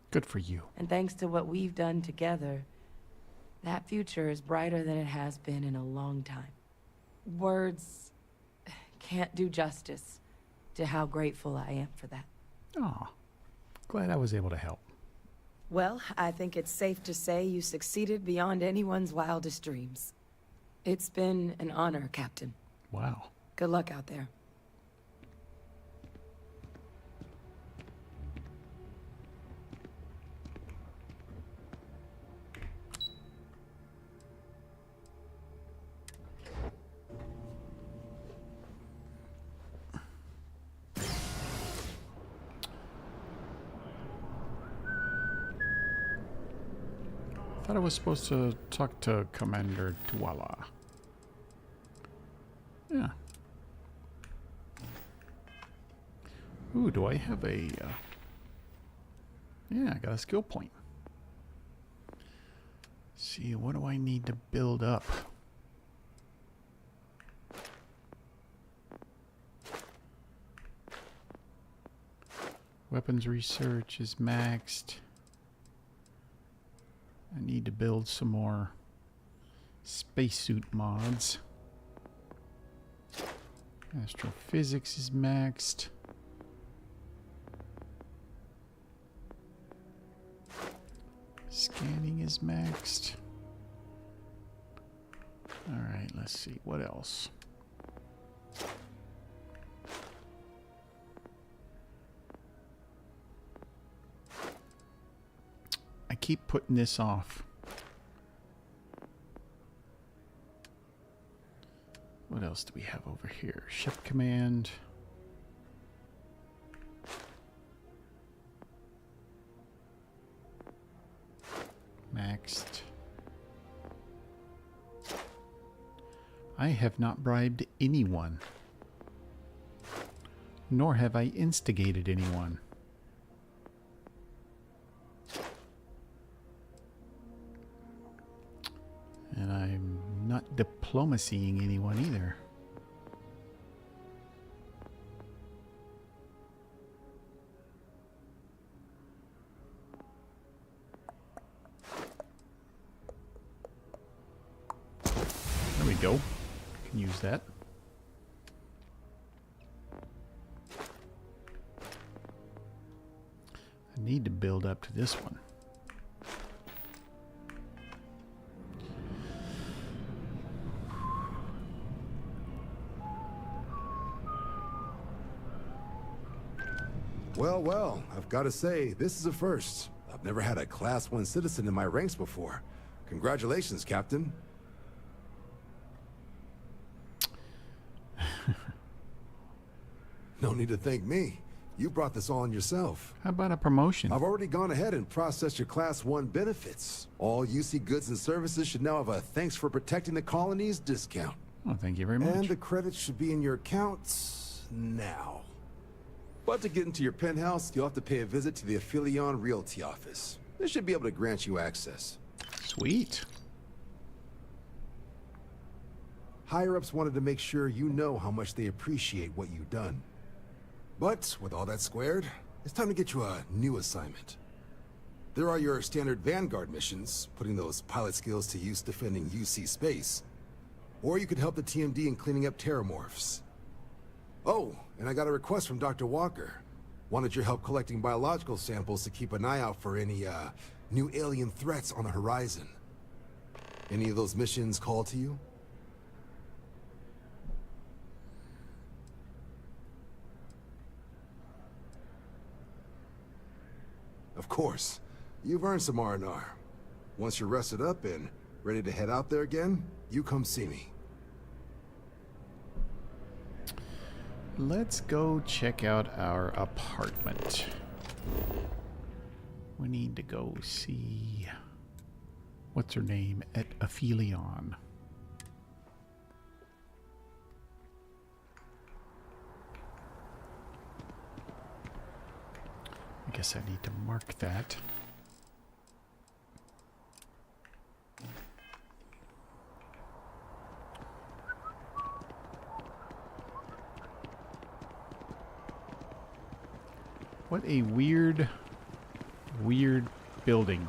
Good for you. And thanks to what we've done together, that future is brighter than it has been in a long time. Words can't do justice to how grateful I am for that. Aw, glad I was able to help. Well, I think it's safe to say you succeeded beyond anyone's wildest dreams. It's been an honor, Captain. Wow. Good luck out there. I thought I was supposed to talk to Commander Tuala. Yeah. Ooh, do I have a... yeah, I got a skill point. Let's see, what do I need to build up? Weapons research is maxed. I need to build some more spacesuit mods. Astrophysics is maxed. Scanning is maxed. Alright, let's see. What else? I keep putting this off. What else do we have over here? Ship command. Maxed. I have not bribed anyone. Nor have I instigated anyone. And I'm not diplomacying anyone either. There we go. Can use that. I need to build up to this one. Well, well, I've got to say, this is a first. I've never had a Class 1 citizen in my ranks before. Congratulations, Captain. No need to thank me. You brought this on yourself. How about a promotion? I've already gone ahead and processed your Class 1 benefits. All UC goods and services should now have a thanks for protecting the colonies discount. Well, thank you very much. And the credits should be in your accounts now. But to get into your penthouse, you'll have to pay a visit to the Aphelion Realty office. They should be able to grant you access. Sweet. Higher-ups wanted to make sure you know how much they appreciate what you've done. But with all that squared, it's time to get you a new assignment. There are your standard Vanguard missions, putting those pilot skills to use defending UC space. Or you could help the TMD in cleaning up terramorphs. Oh, and I got a request from Dr. Walker. Wanted your help collecting biological samples to keep an eye out for any, new alien threats on the horizon. Any of those missions call to you? Of course. You've earned some R&R. Once you're rested up and ready to head out there again, you come see me. Let's go check out our apartment. We need to go see... what's her name? At Aphelion. I guess I need to mark that. What a weird building.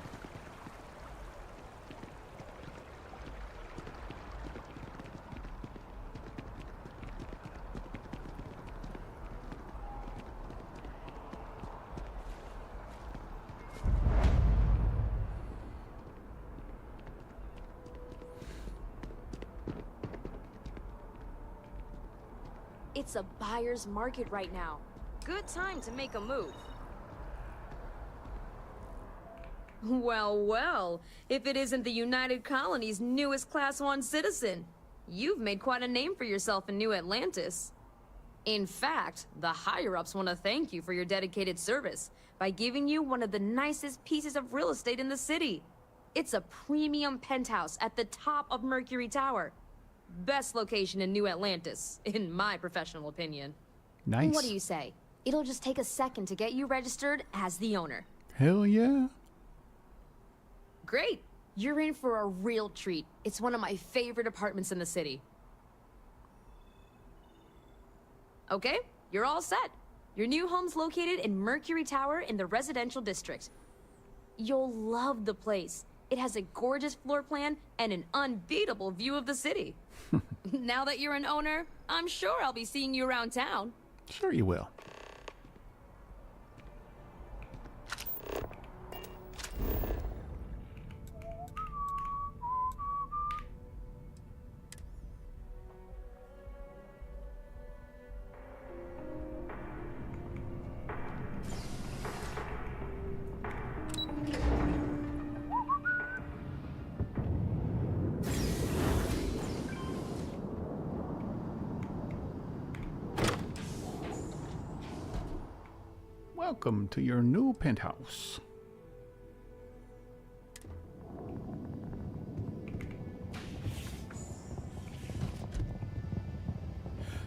It's a buyer's market right now. Good time to make a move. Well, well, if it isn't the United Colony's newest Class 1 citizen, you've made quite a name for yourself in New Atlantis. In fact, the higher-ups want to thank you for your dedicated service by giving you one of the nicest pieces of real estate in the city. It's a premium penthouse at the top of Mercury Tower. Best location in New Atlantis, in my professional opinion. Nice. What do you say? It'll just take a second to get you registered as the owner. Hell yeah. Great. You're in for a real treat. It's one of my favorite apartments in the city. Okay, you're all set. Your new home's located in Mercury Tower in the residential district. You'll love the place. It has a gorgeous floor plan and an unbeatable view of the city. Now that you're an owner, I'm sure I'll be seeing you around town. Sure you will. Welcome to your new penthouse.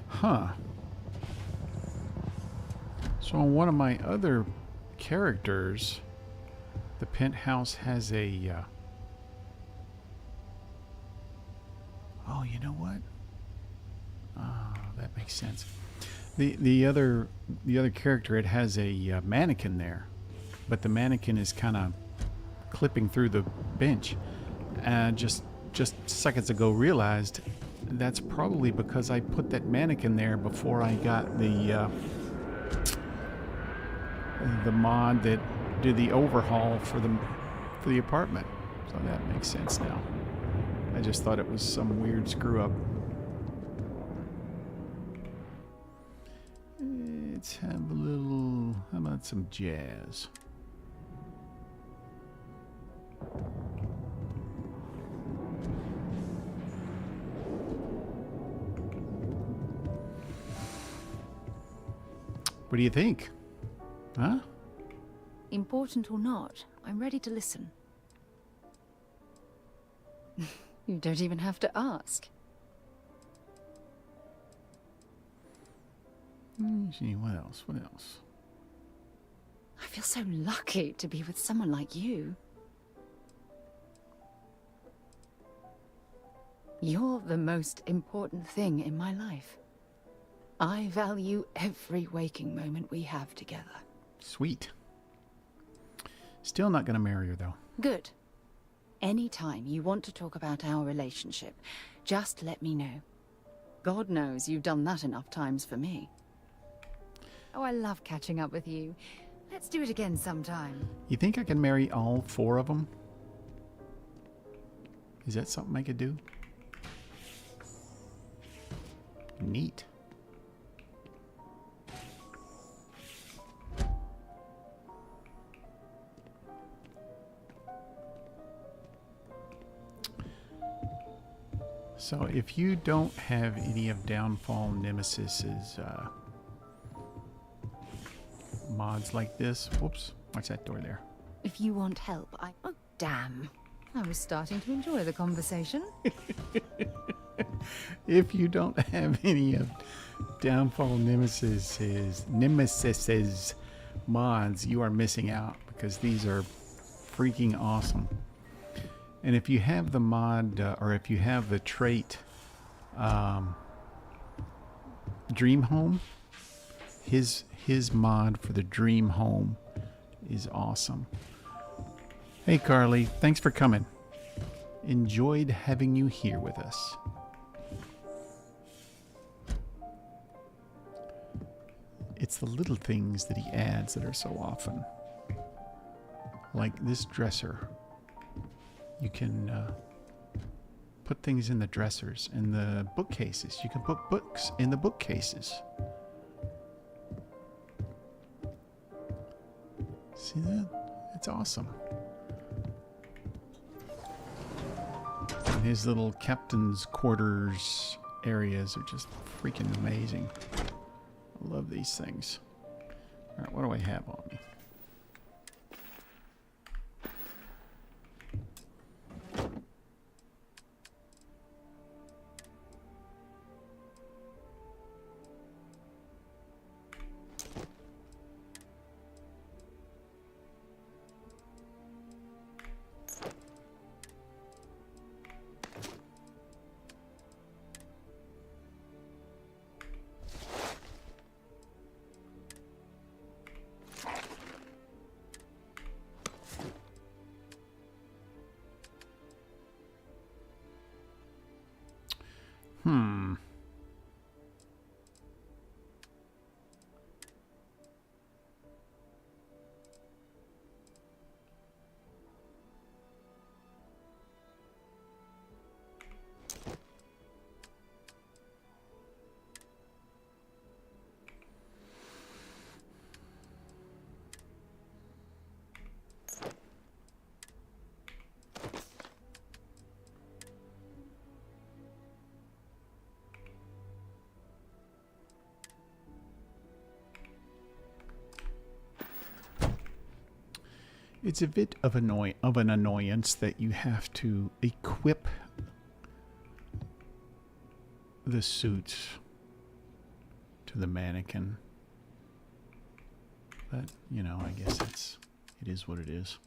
Huh. So on one of my other characters, the penthouse has a Oh, you know what? Oh, that makes sense. The other character, it has a mannequin there, but the mannequin is kind of clipping through the bench. And just seconds ago realized that's probably because I put that mannequin there before I got the mod that did the overhaul for the apartment. So that makes sense now. I just thought it was some weird screw up. Let's have a little, how about some jazz? What do you think? Huh? Important or not, I'm ready to listen. You don't even have to ask. Gee, what else? What else? I feel so lucky to be with someone like you. You're the most important thing in my life. I value every waking moment we have together. Sweet. Still not gonna marry her, though. Good. Anytime you want to talk about our relationship, just let me know. God knows you've done that enough times for me. Oh, I love catching up with you. Let's do it again sometime. You think I can marry all 4 of them? Is that something I could do? Neat. So if you don't have any of Downfall Nemesis's mods like this, whoops, watch that door there. If you want help, oh, damn. I was starting to enjoy the conversation. If you don't have any of Downfall Nemesis's mods, you are missing out because these are freaking awesome. And if you have the mod, or if you have the trait Dream Home, his mod for the Dream Home is awesome. Hey Carly, thanks for coming. Enjoyed having you here with us. It's the little things that he adds that are so awesome. Like this dresser. You can put things in the dressers and the bookcases. You can put books in the bookcases. See that? It's awesome. And his little captain's quarters areas are just freaking amazing. I love these things. All right, what do I have on me? It's a bit of an annoyance that you have to equip the suits to the mannequin. But, you know, I guess it is what it is.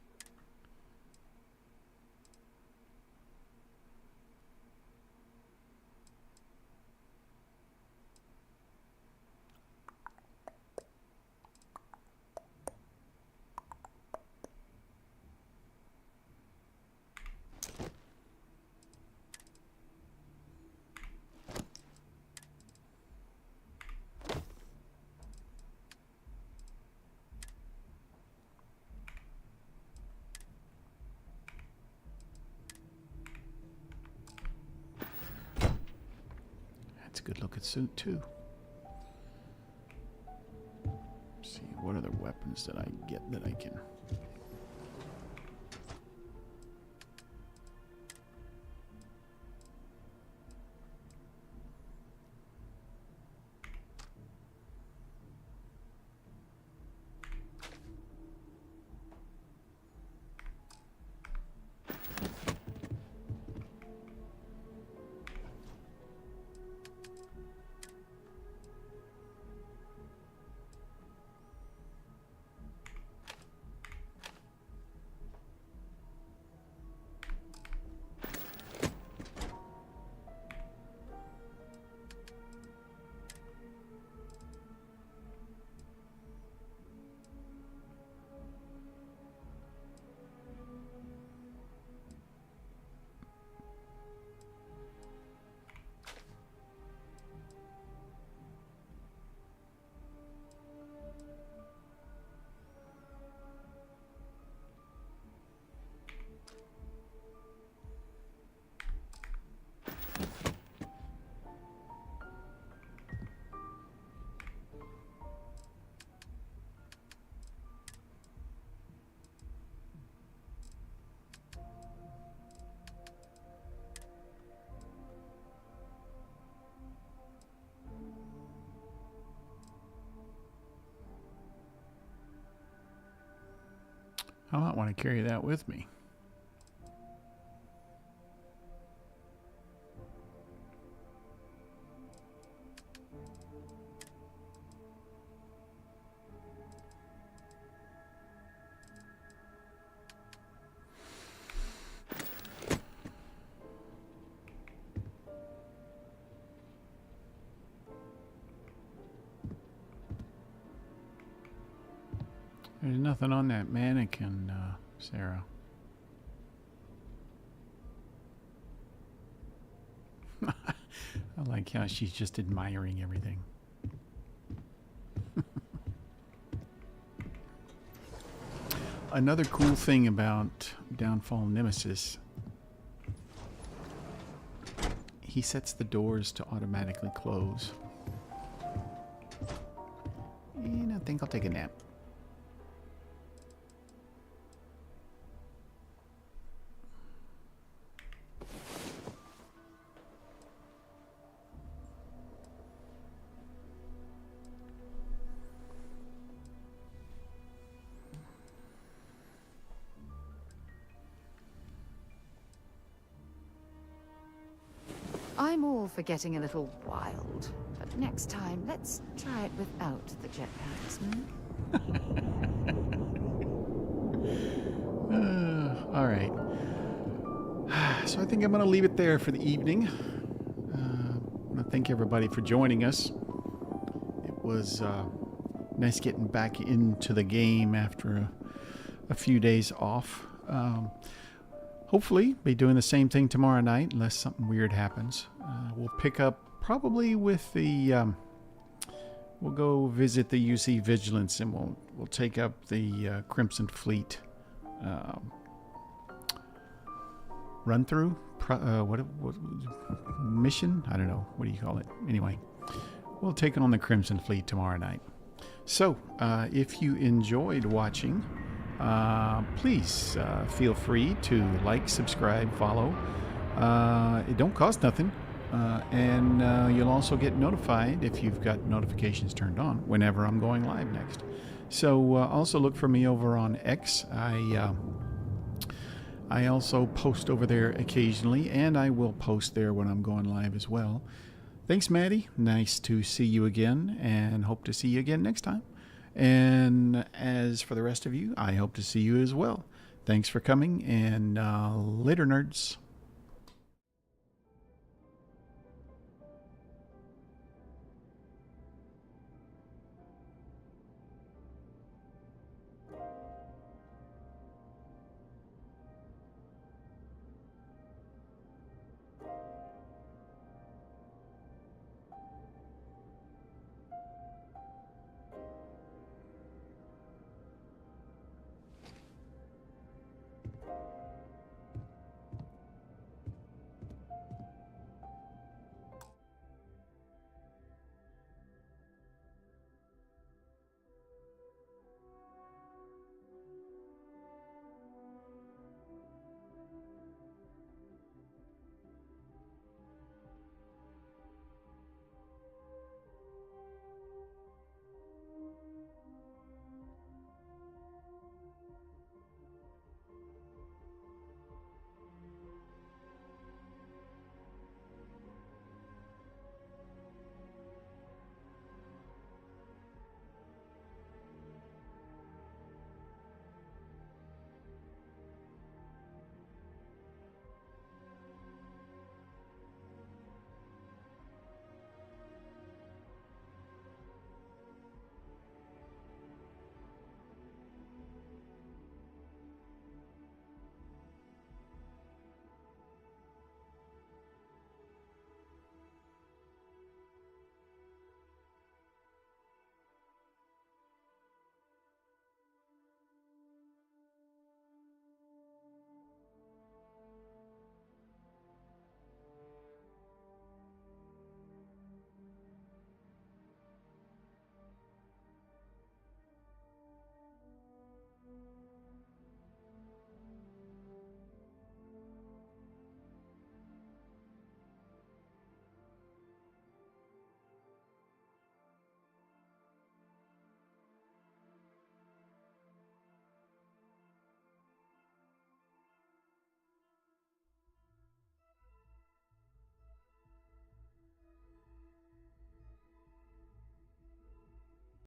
That's a good looking suit too. Let's see, what other weapons did I get that I can... I might want to carry that with me. There's nothing on that mannequin, Sarah. I like how she's just admiring everything. Another cool thing about Downfall Nemesis, he sets the doors to automatically close. And I think I'll take a nap. I'm all for getting a little wild, but next time, let's try it without the jetpacks, All right. So I think I'm going to leave it there for the evening. I want to thank everybody for joining us. It was nice getting back into the game after a few days off. Hopefully be doing the same thing tomorrow night unless something weird happens. We'll pick up probably with the we'll go visit the UC Vigilance, and we'll take up the Crimson Fleet run through what mission, I don't know, what do you call it? Anyway, we'll take on the Crimson Fleet tomorrow night. So if you enjoyed watching, please feel free to like, subscribe, follow. It don't cost nothing, and you'll also get notified if you've got notifications turned on whenever I'm going live next. So also look for me over on X. I also post over there occasionally, and I will post there when I'm going live as well. Thanks, Maddie. Nice to see you again, and hope to see you again next time. And as for the rest of you, I hope to see you as well. Thanks for coming, and later, nerds.